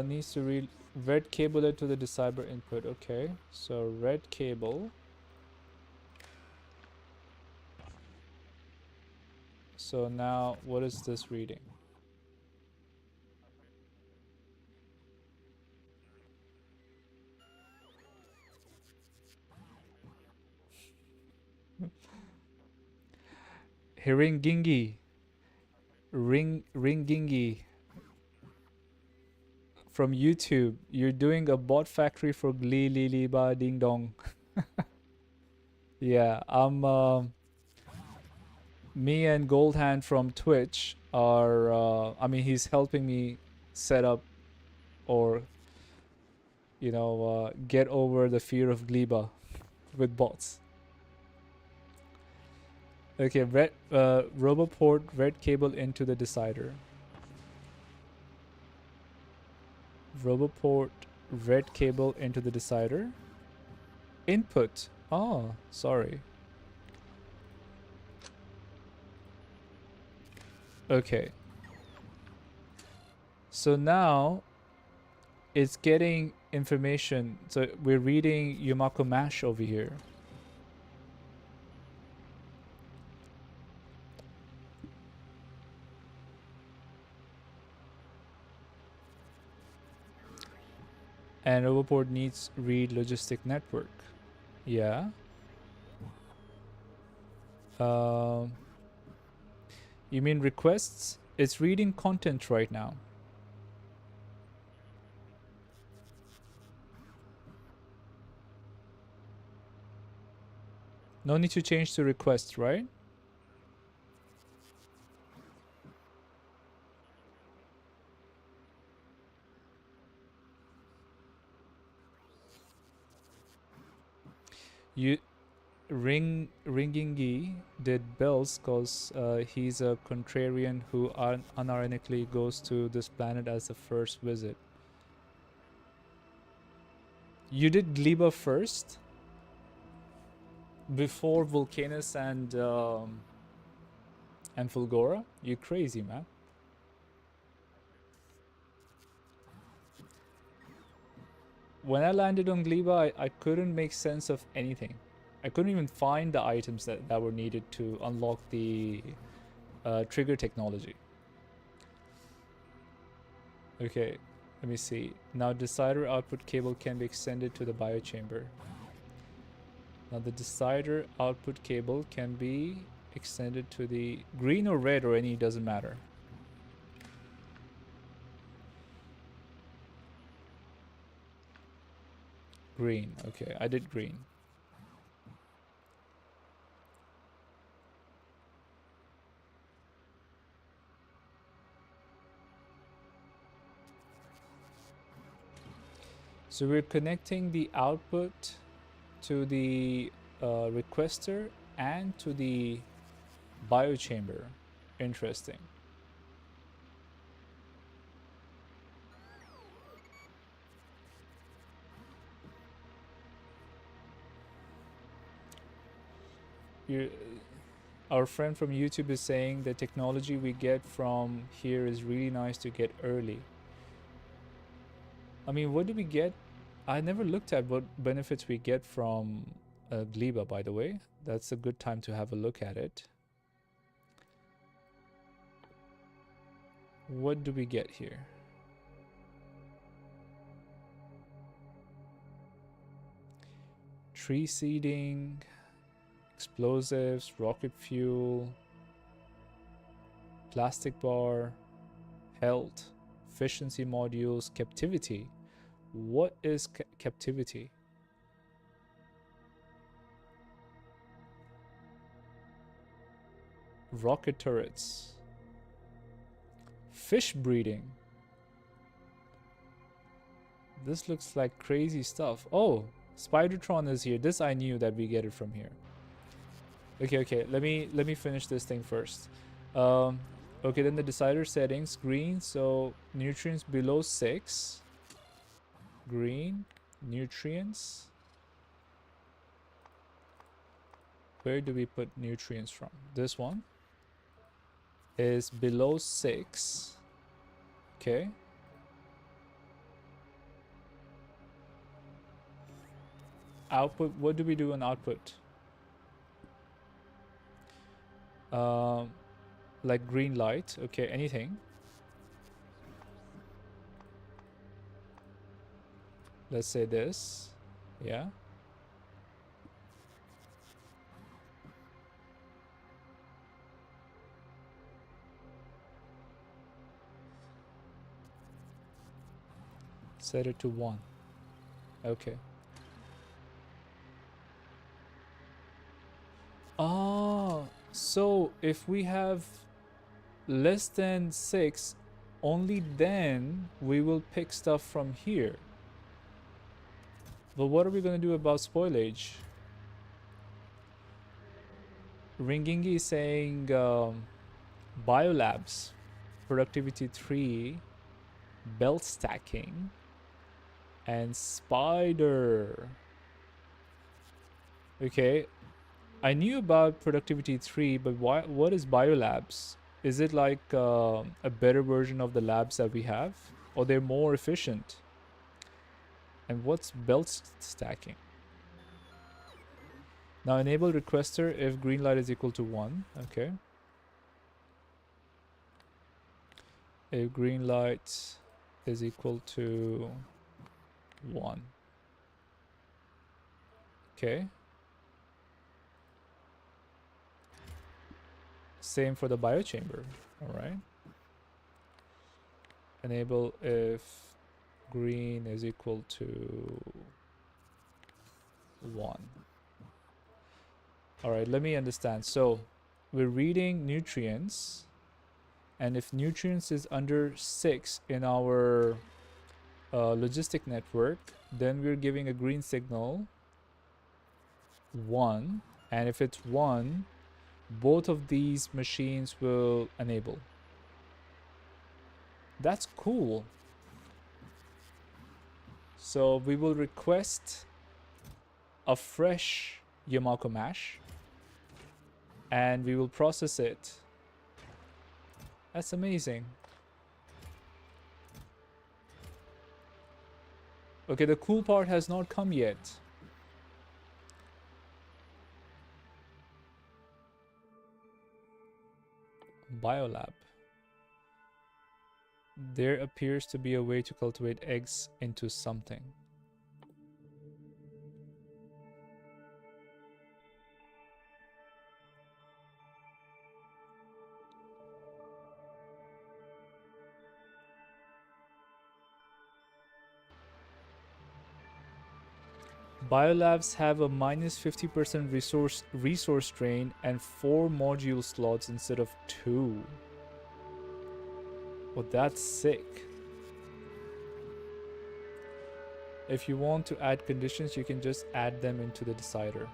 Needs to read red cable it to the decipher input. Okay, so red cable. So now what is this reading? Hiringingi. Ringingi. From YouTube, you're doing a bot factory for Glee Li Ba Ding Dong. Yeah, me and Goldhand from Twitch are, I mean, he's helping me set up or, you know, get over the fear of Gleba with bots. Okay, red, Roboport red cable into the decider. Roboport red cable into the decider. Input. Oh, sorry. Okay. So now it's getting information. So we're reading Yumako Mash over here. And Overport needs read logistic network. Yeah. You mean requests? It's reading content right now. No need to change to request, right? You Ringingi did bells because he's a contrarian who unironically goes to this planet as the first visit. You did Gleba first? Before Vulcanus and Fulgora? You crazy, man. When I landed on Gleba, I couldn't make sense of anything. I couldn't even find the items that were needed to unlock the trigger technology. Okay, let me see. Now decider output cable can be extended to the biochamber. Now the decider output cable can be extended to the green or red or any, doesn't matter. Green, okay, I did green. So we're connecting the output to the requester and to the biochamber. Interesting. Our friend from YouTube is saying the technology we get from here is really nice to get early. I mean, what do we get? I never looked at what benefits we get from Gleba, by the way. That's a good time to have a look at it. What do we get here? Tree seeding, explosives, rocket fuel, plastic bar, health, efficiency modules, captivity. What is captivity? Rocket turrets. Fish breeding. This looks like crazy stuff. Oh, Spidertron is here. This I knew that we get it from here. Okay. Let me finish this thing first. Okay, then the decider settings, green, so nutrients below 6. Green, nutrients. Where do we put nutrients from? This one is below 6. Okay. Output, what do we do on output? Like green light. Okay, anything. Let's say this. Yeah. Set it to 1. Okay. Oh, so if we have less than 6, only then we will pick stuff from here. But what are we going to do about spoilage? Ringingi is saying biolabs, productivity 3, belt stacking, and spider. Okay, I knew about productivity 3, but what is biolabs? Is it like a better version of the labs that we have? Or they're more efficient? And what's belt stacking? Now enable requester if green light is equal to 1. Okay. If green light is equal to 1. Okay. Same for the biochamber. Alright. Enable if green is equal to 1. Alright, let me understand. So we're reading nutrients, and if nutrients is under 6 in our logistic network, then we're giving a green signal 1, and if it's 1, both of these machines will enable. That's cool. So we will request a fresh Yamako mash, and we will process it. That's amazing. Okay, the cool part has not come yet. Biolab. There appears to be a way to cultivate eggs into something. Biolabs have a minus 50% resource drain and 4 module slots instead of 2. Well, that's sick. If you want to add conditions, you can just add them into the decider.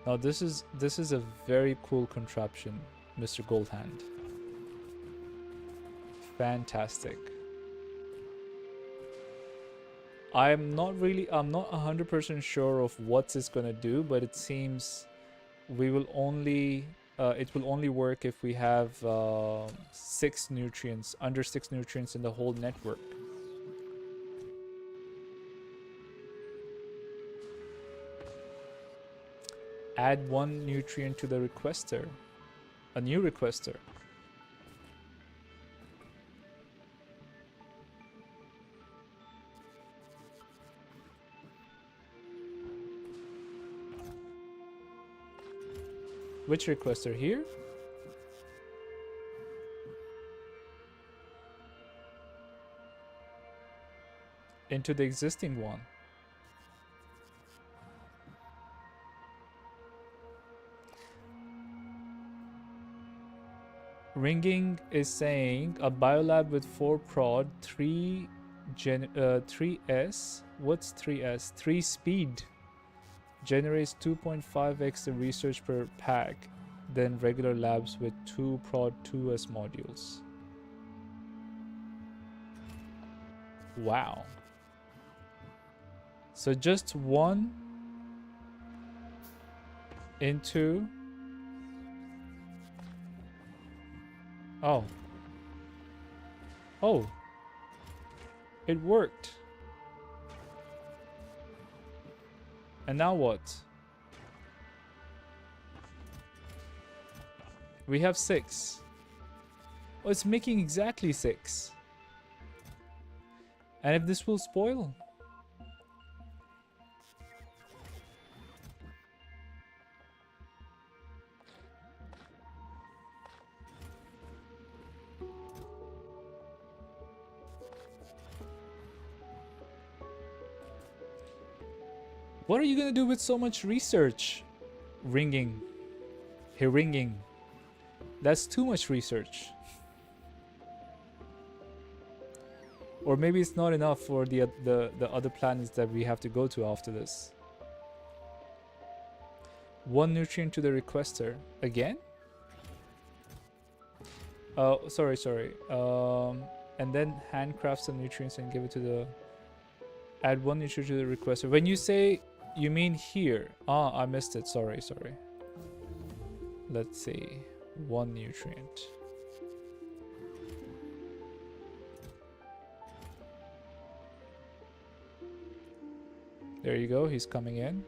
Now this is a very cool contraption, Mr. Goldhand. Fantastic. I'm not 100% sure of what it's gonna do, but it seems we will only it will only work if we have 6 nutrients, under 6 nutrients in the whole network. Add 1 nutrient to the requester. A new requester. Which requester here? Into the existing one. Ringing is saying a biolab with 4 prod, 3S. What's 3S? 3 speed. Generates 2.5x the research per pack than regular labs with 2 prod 2S modules. Wow. So just 1 into... Oh. Oh. It worked. And now what? We have 6. Oh, it's making exactly 6. And if this will spoil? What are you gonna do with so much research? Ringing. Hey, ringing. That's too much research. Or maybe it's not enough for the other planets that we have to go to after this. 1 nutrient to the requester. Again? Oh, sorry. And then handcraft some nutrients and give it to the... Add 1 nutrient to the requester. When you say You mean here? Ah, I missed it. Sorry. Let's see. 1 nutrient. There you go. He's coming in.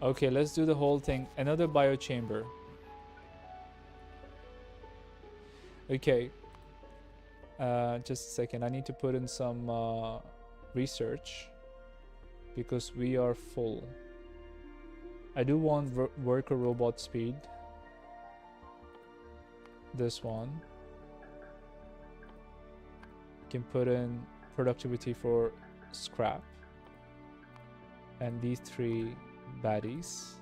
Okay, let's do the whole thing. Another biochamber. Okay. Just a second. I need to put in some research because we are full. I do want worker robot speed. This one. Can put in productivity for scrap. And these 3 baddies.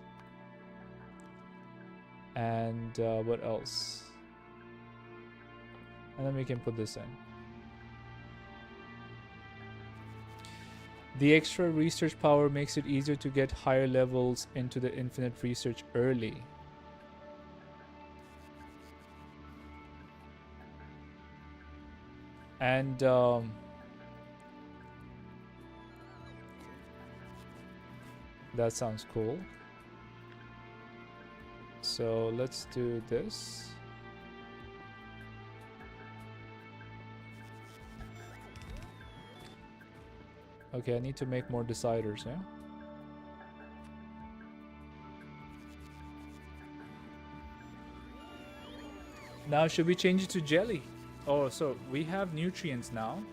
And what else? And then we can put this in. The extra research power makes it easier to get higher levels into the infinite research early. And that sounds cool. So let's do this. Okay, I need to make more deciders, yeah? Now, should we change it to jelly? Oh, so we have nutrients now.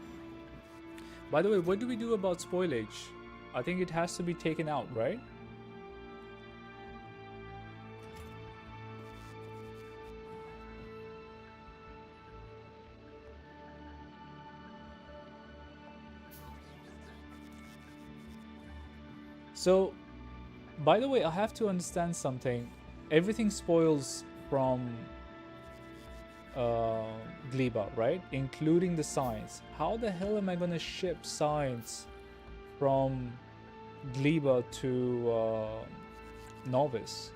By the way, what do we do about spoilage? I think it has to be taken out, right? So, by the way, I have to understand something. Everything spoils from Gleba, right? Including the science. How the hell am I gonna ship science from Gleba to Nauvis?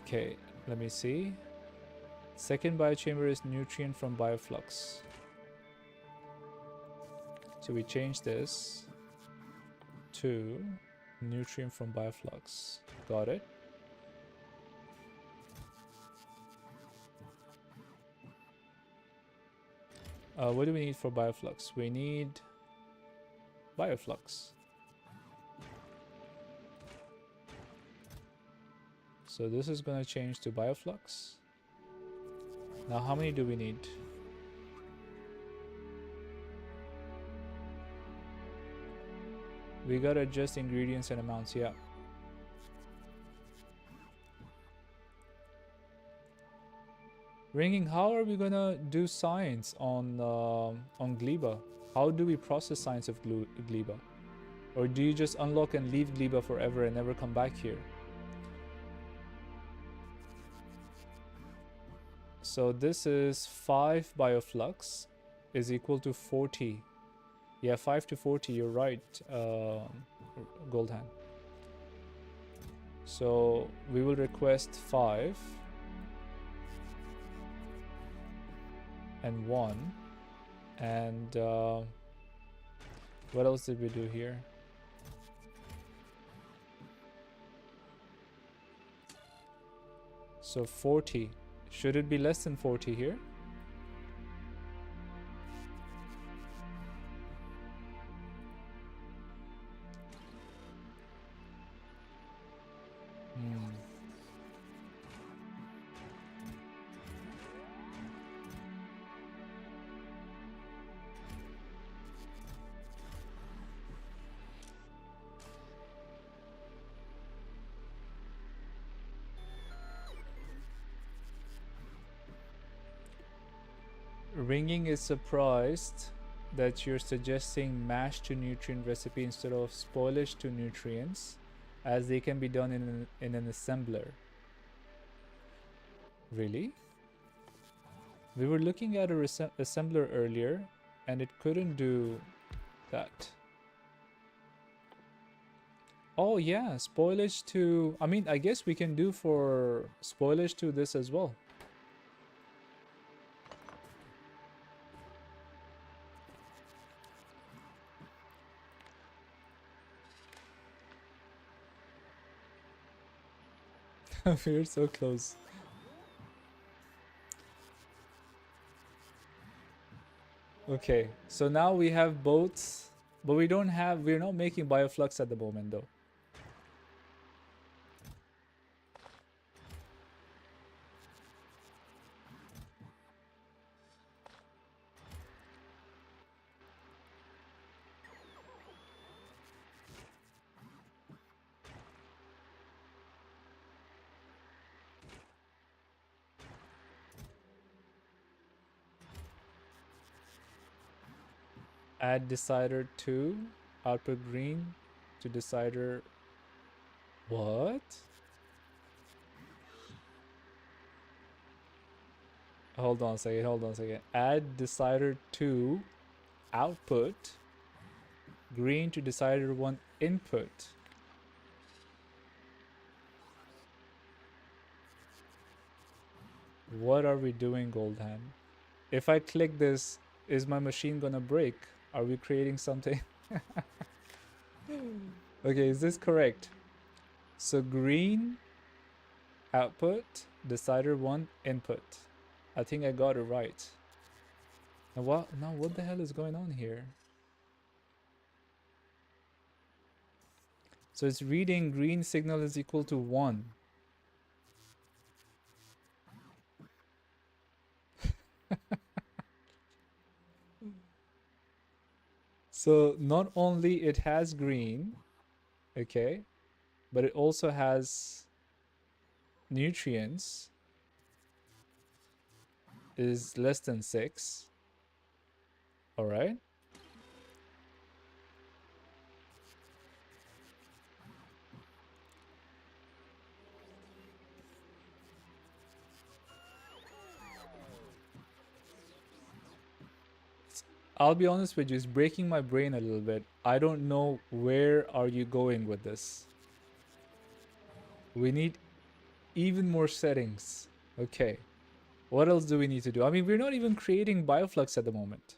Okay, let me see. Second biochamber is nutrient from bioflux. So we change this to nutrient from bioflux. Got it. What do we need for bioflux? We need bioflux. So this is going to change to bioflux. Now how many do we need? We gotta adjust ingredients and amounts, yeah. Ringing, how are we gonna do science on Gleba? How do we process science of Gleba? Or do you just unlock and leave Gleba forever and never come back here? So this is 5 bioflux is equal to 40. Yeah, 5 to 40, you're right, Goldhand. So we will request 5 and 1. And what else did we do here? So 40. Should it be less than 40 here? Ringing is surprised that you're suggesting mash to nutrient recipe instead of spoilage to nutrients, as they can be done in an assembler. Really? We were looking at a assembler earlier, and it couldn't do that. Oh yeah, spoilage to... I mean, I guess we can do for spoilage to this as well. We're so close. Okay, so now we have boats, but we don't have... We're not making bioflux at the moment though. Add decider to output green to decider. What? Hold on a second, hold on a second. Add decider to output green to decider 1 input. What are we doing, Goldhand? If I click this, is my machine gonna break? Are we creating something? Okay, is this correct? So green output, decider 1 input. I think I got it right. Now what the hell is going on here? So it's reading green signal is equal to 1. So not only it has green, okay, but it also has nutrients is less than 6. All right. I'll be honest with you, it's breaking my brain a little bit. I don't know where are you going with this. We need even more settings. Okay. What else do we need to do? I mean, we're not even creating bioflux at the moment.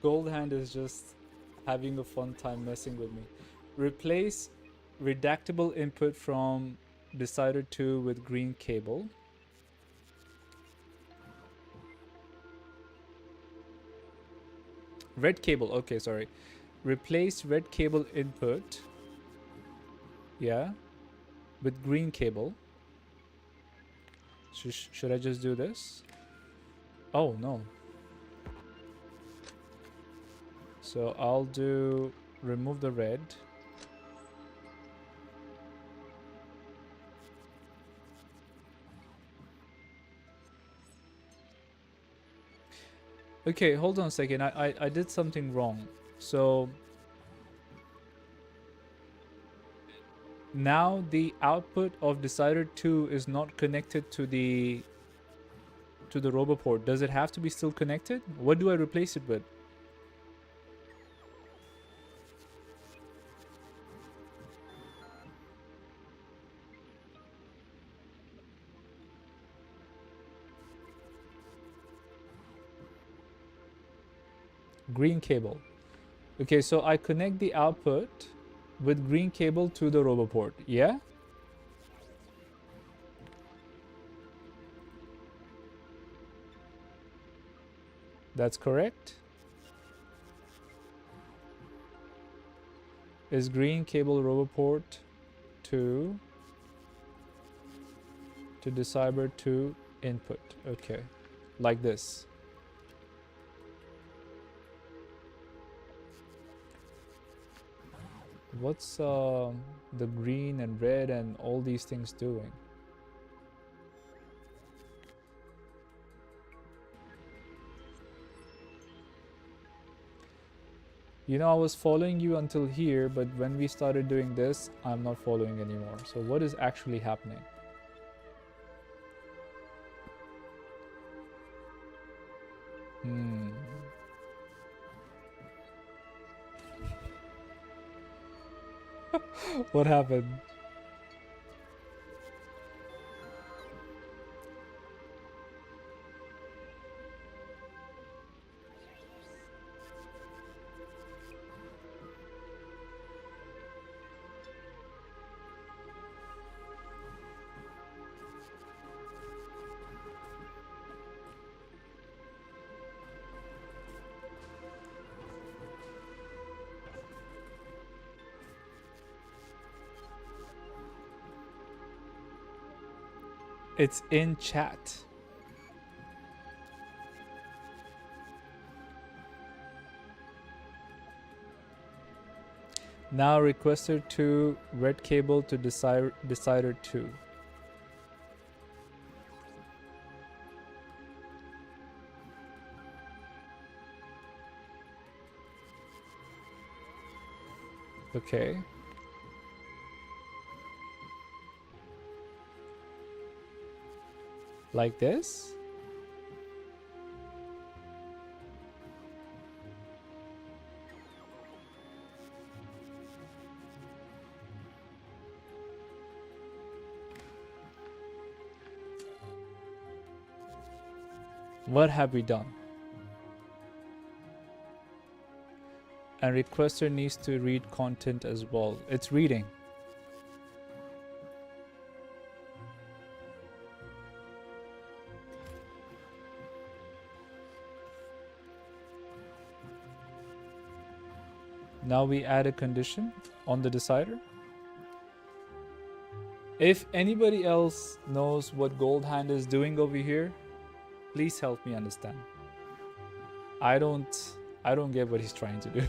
Goldhand is just having a fun time messing with me. Replace redactable input from decider 2 with green cable. Red cable, okay, sorry. Replace red cable input, yeah, with green cable. Should I just do this? Oh, no. So I'll do remove the red. Okay, hold on a second. I did something wrong. So now the output of decider 2 is not connected to the roboport. Does it have to be still connected? What do I replace it with? Green cable. Okay, so I connect the output with green cable to the roboport. Yeah? That's correct. Is green cable roboport to decider 2 input. Okay. Like this. What's the green and red and all these things doing? You know, I was following you until here, but when we started doing this, I'm not following anymore. So what is actually happening? What happened? It's in chat. Now requester 2, red cable to decider 2. Okay. Like this? What have we done? And requester needs to read content as well. It's reading. Now we add a condition on the decider. If anybody else knows what Gold Hand is doing over here, please help me understand. I don't get what he's trying to do.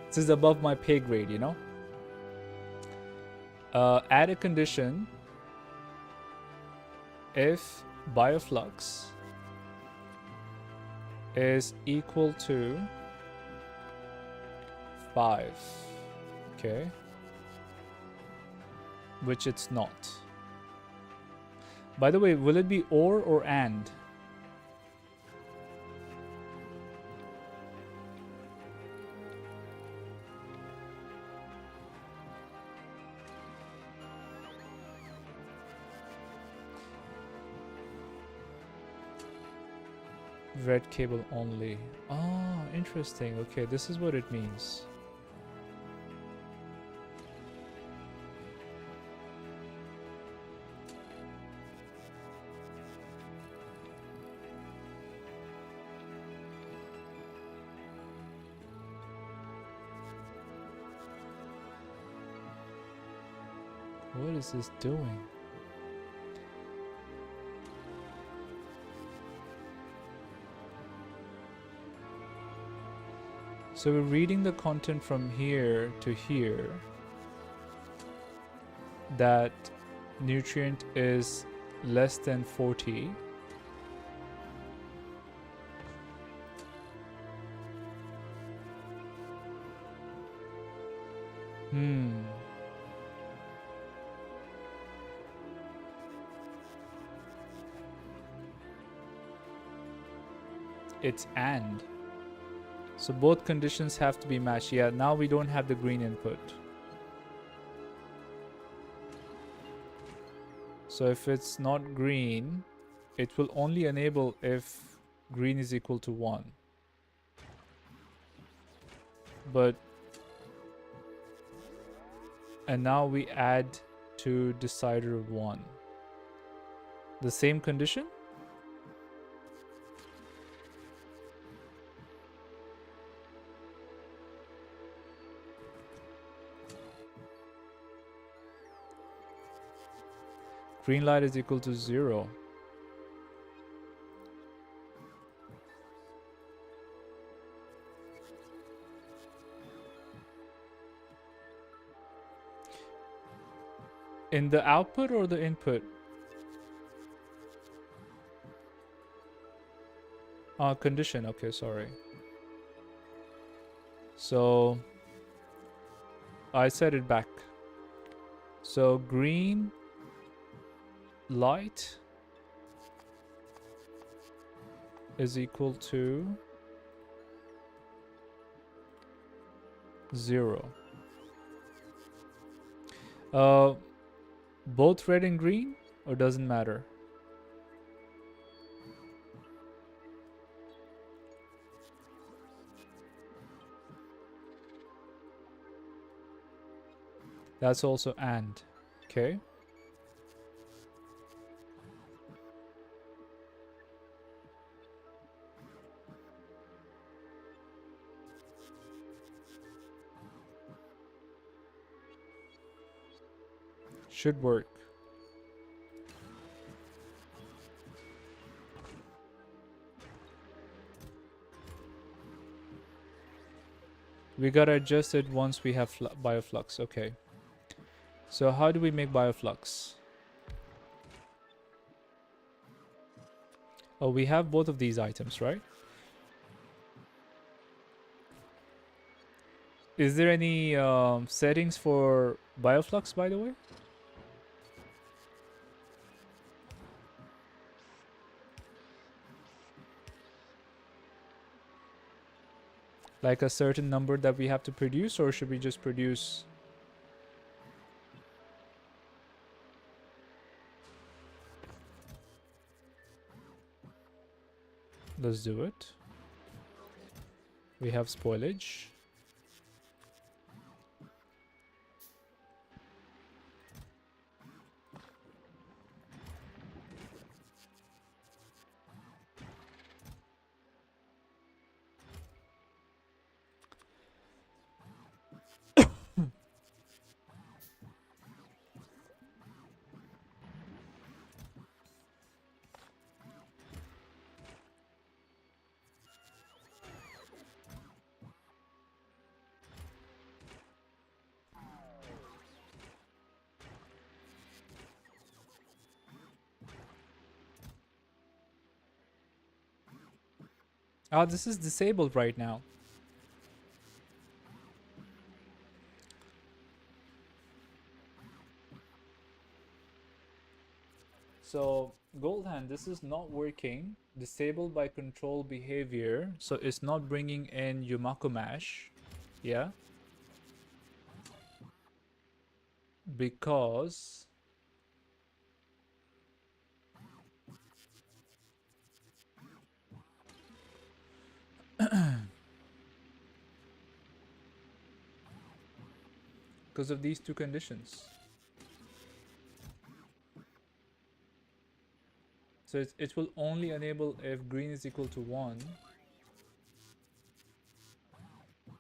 This is above my pay grade, you know? Add a condition if bioflux is equal to 5. Okay. Which it's not. By the way, will it be or and? Red cable only. Oh, interesting. Okay, this is what it means. What is this doing? So we're reading the content from here to here. That nutrient is less than 40. It's and. So both conditions have to be matched. Yeah, now we don't have the green input. So if it's not green, it will only enable if green is equal to 1. But and now we add to decider 1. The same condition? Green light is equal to 0. In the output or the input? Condition. Okay, sorry. So I set it back. So green light is equal to 0. Both red and green, or doesn't matter? That's also and. Okay. Should work. We gotta adjust it once we have bioflux. Okay. So how do we make bioflux? Oh, we have both of these items, right? Is there any settings for bioflux, by the way? Like a certain number that we have to produce, or should we just produce? Let's do it. We have spoilage. Ah, this is disabled right now. So, Goldhand, this is not working. Disabled by control behavior. So it's not bringing in Yumako Mash. Yeah. Because because of these two conditions. So it will only enable if green is equal to 1.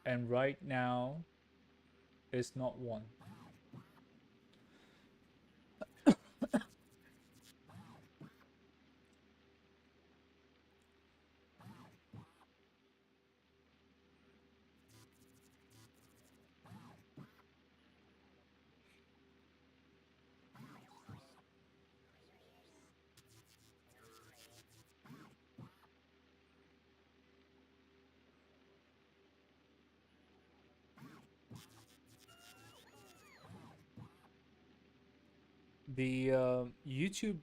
And right now, it's not 1. The YouTube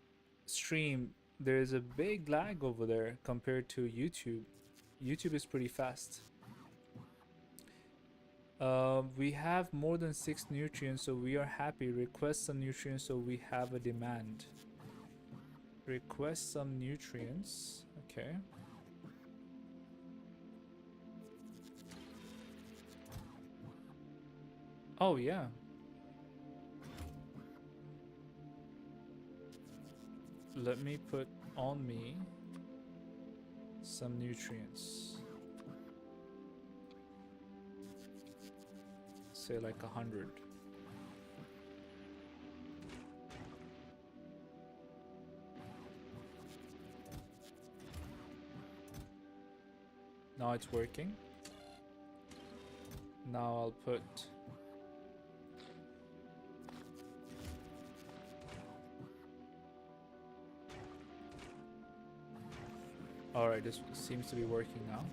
stream, there's a big lag over there compared to YouTube. YouTube is pretty fast. We have more than 6 nutrients, so we are happy. Request some nutrients, so we have a demand. Request some nutrients. Okay. Oh, yeah. Let me put on me some nutrients. Say like 100. Now it's working. Now I'll put Alright, this seems to be working now.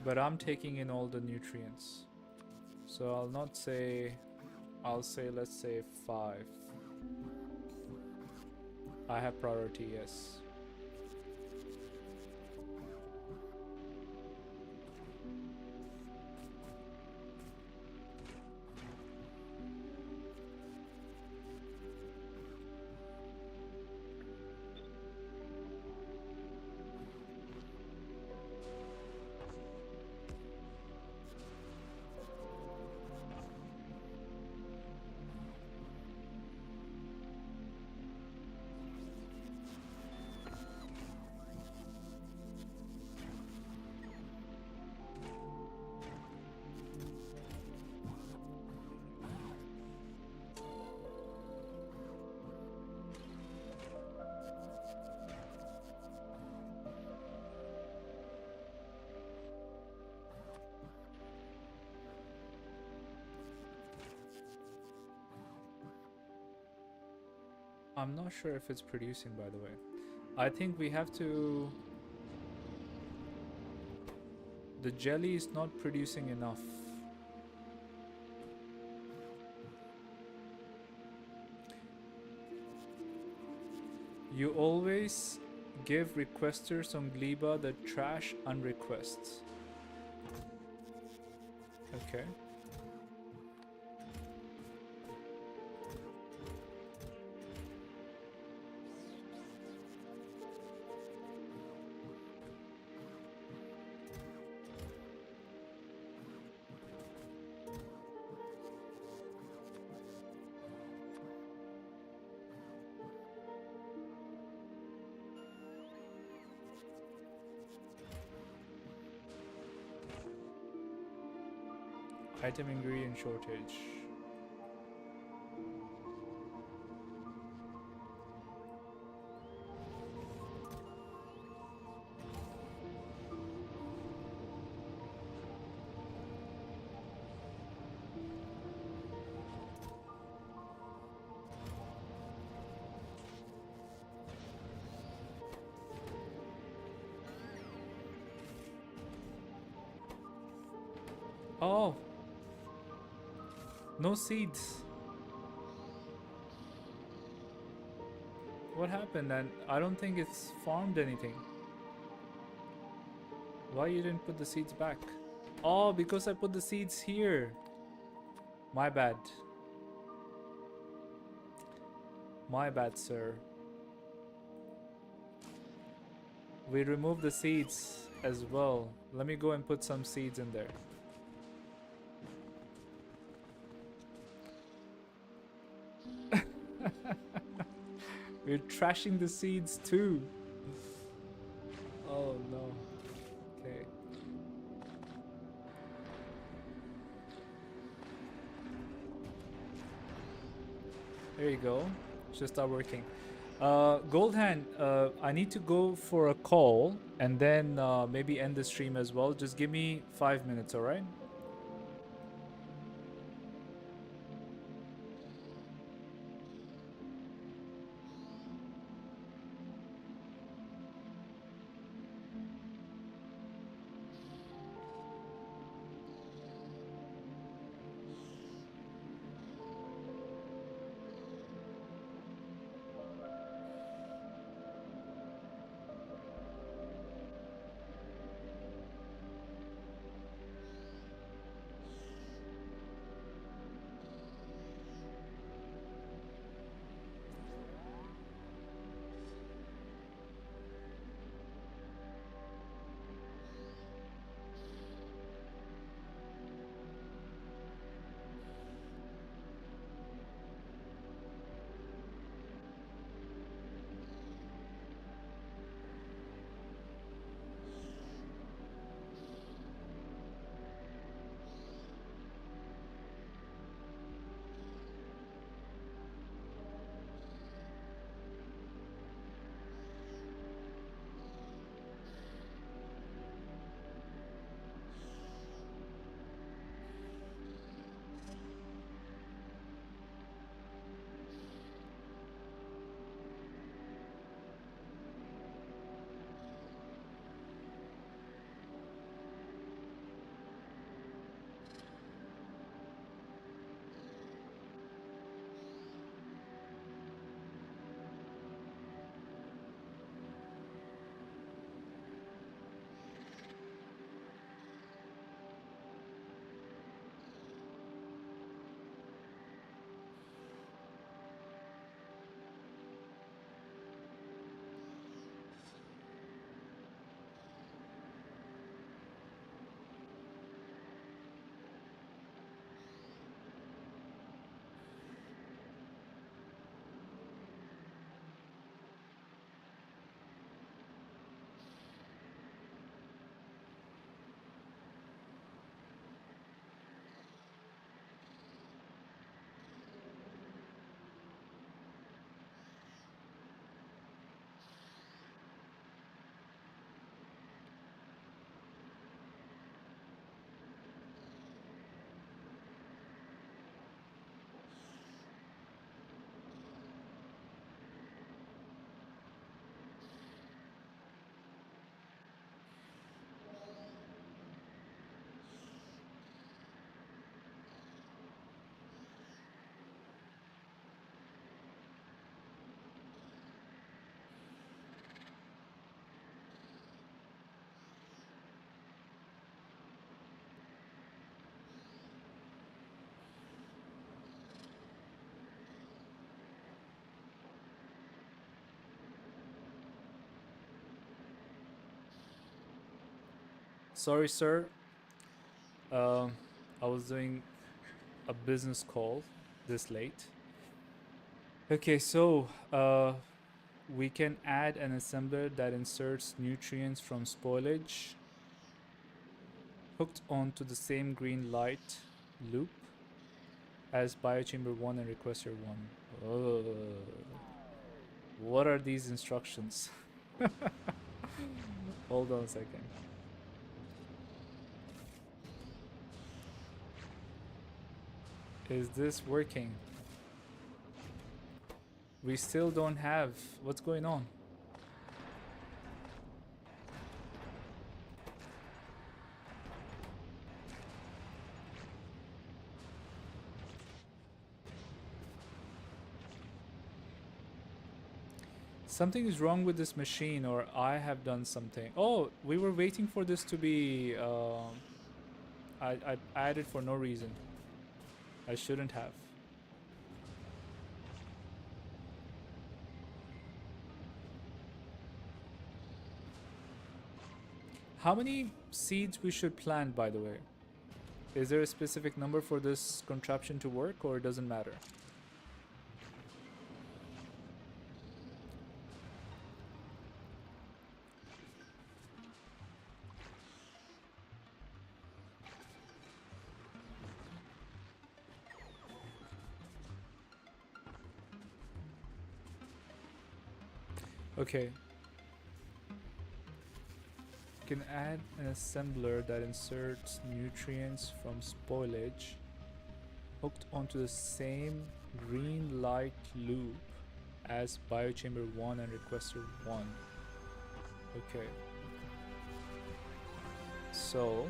But I'm taking in all the nutrients. So I'll not say, I'll say, let's say 5. I have priority, yes. I'm not sure if it's producing, by the way. I think we have to... The jelly is not producing enough. You always give requesters on Gleba the trash unrequests. Okay. Item ingredient shortage. Oh! No seeds! What happened? And I don't think it's farmed anything. Why you didn't put the seeds back? Oh, because I put the seeds here. My bad. My bad, sir. We removed the seeds as well. Let me go and put some seeds in there. We're trashing the seeds too. Oh no. Okay. There you go. Should start working. Goldhand, I need to go for a call and then maybe end the stream as well. Just give me 5 minutes, alright? Sorry, sir. I was doing a business call this late. Okay, so we can add an assembler that inserts nutrients from spoilage hooked onto the same green light loop as biochamber 1 and requester 1. Oh, what are these instructions? Hold on a second. Is this working? We still don't have... What's going on? Something is wrong with this machine, or I have done something. Oh, we were waiting for this to be... I added for no reason. I shouldn't have. How many seeds we should plant, by the way? Is there a specific number for this contraption to work, or it doesn't matter? Okay. You can add an assembler that inserts nutrients from spoilage hooked onto the same green light loop as biochamber 1 and requester 1. Okay. So,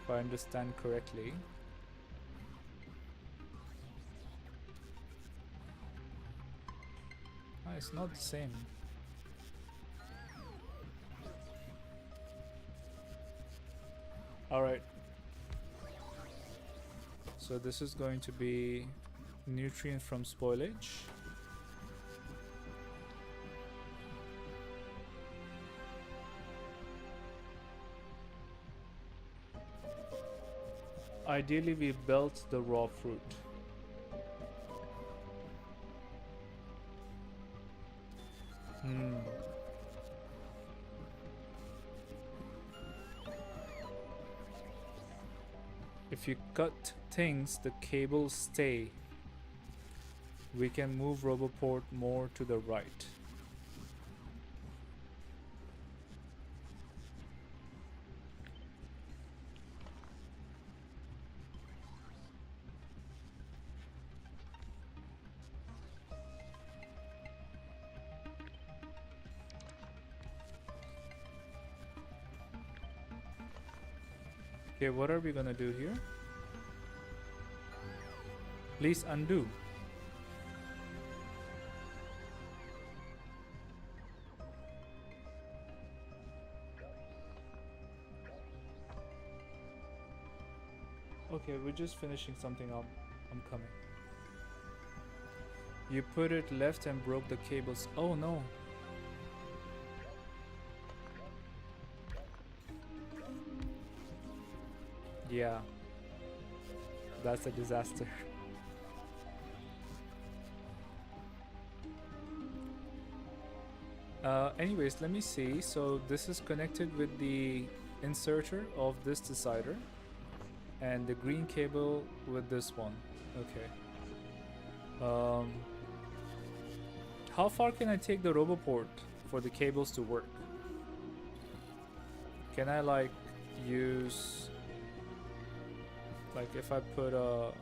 if I understand correctly, it's not the same. Alright. So this is going to be nutrient from spoilage. Ideally, we belt the raw fruit. If you cut things, the cables stay. We can move Roboport more to the right. Okay, what are we gonna do here? Please undo. Okay, we're just finishing something up. I'm coming. You put it left and broke the cables. Oh no. Yeah. That's a disaster. Anyways, let me see. So this is connected with the inserter of this decider and the green cable with this one. Okay. How far can I take the Roboport for the cables to work? Can I like use, like if I put a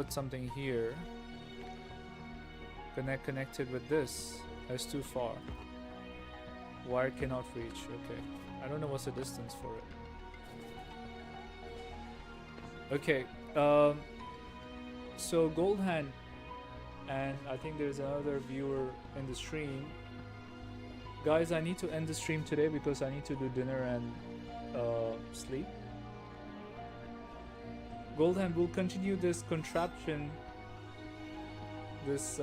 something here, connected with this, that's too far. Wire cannot reach. Okay, I don't know what's the distance for it. Okay, so Goldhand, and I think there's another viewer in the stream. Guys, I need to end the stream today because I need to do dinner and sleep. Goldhand will continue this contraption this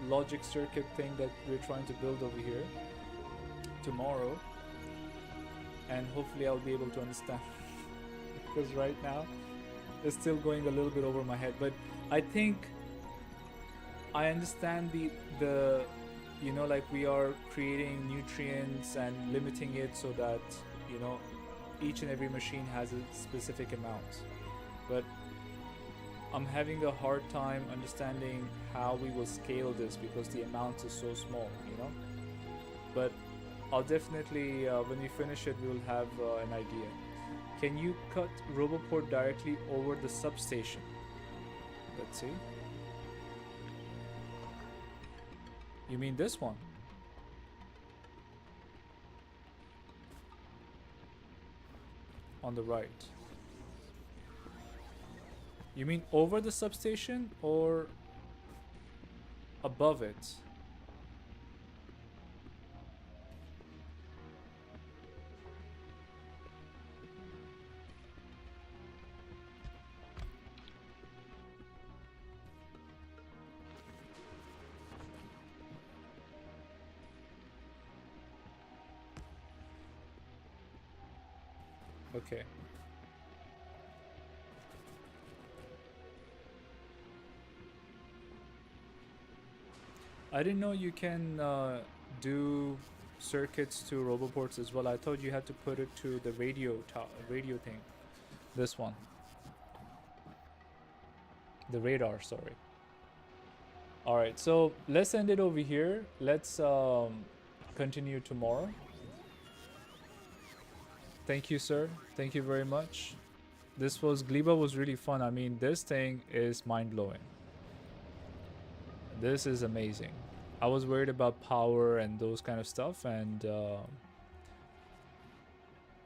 logic circuit thing that we're trying to build over here tomorrow, and hopefully I'll be able to understand because right now it's still going a little bit over my head, but I think I understand the you know, like we are creating nutrients and limiting it so that, you know, each and every machine has a specific amount, but I'm having a hard time understanding how we will scale this because the amount is so small, you know. But I'll definitely, when we finish it, we'll have an idea. Can you cut Roboport directly over the substation? Let's see. You mean this one? On the right. You mean over the substation or above it? Okay. I didn't know you can do circuits to roboports as well. I thought you had to put it to the radio thing. This one. The radar, sorry. Alright, so let's end it over here. Let's continue tomorrow. Thank you, sir. Thank you very much. This was Gleba was really fun. I mean, this thing is mind-blowing. This is amazing. I was worried about power and those kind of stuff, and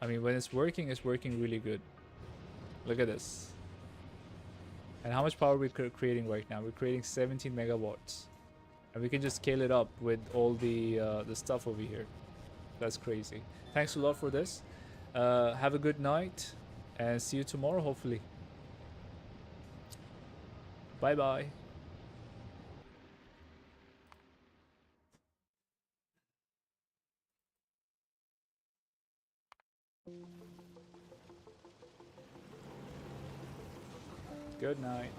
I mean, when it's working really good. Look at this. And how much power are we creating right now? We're creating 17 megawatts, and we can just scale it up with all the stuff over here. That's crazy. Thanks a lot for this. Have a good night, and see you tomorrow, hopefully. Bye bye. Good night.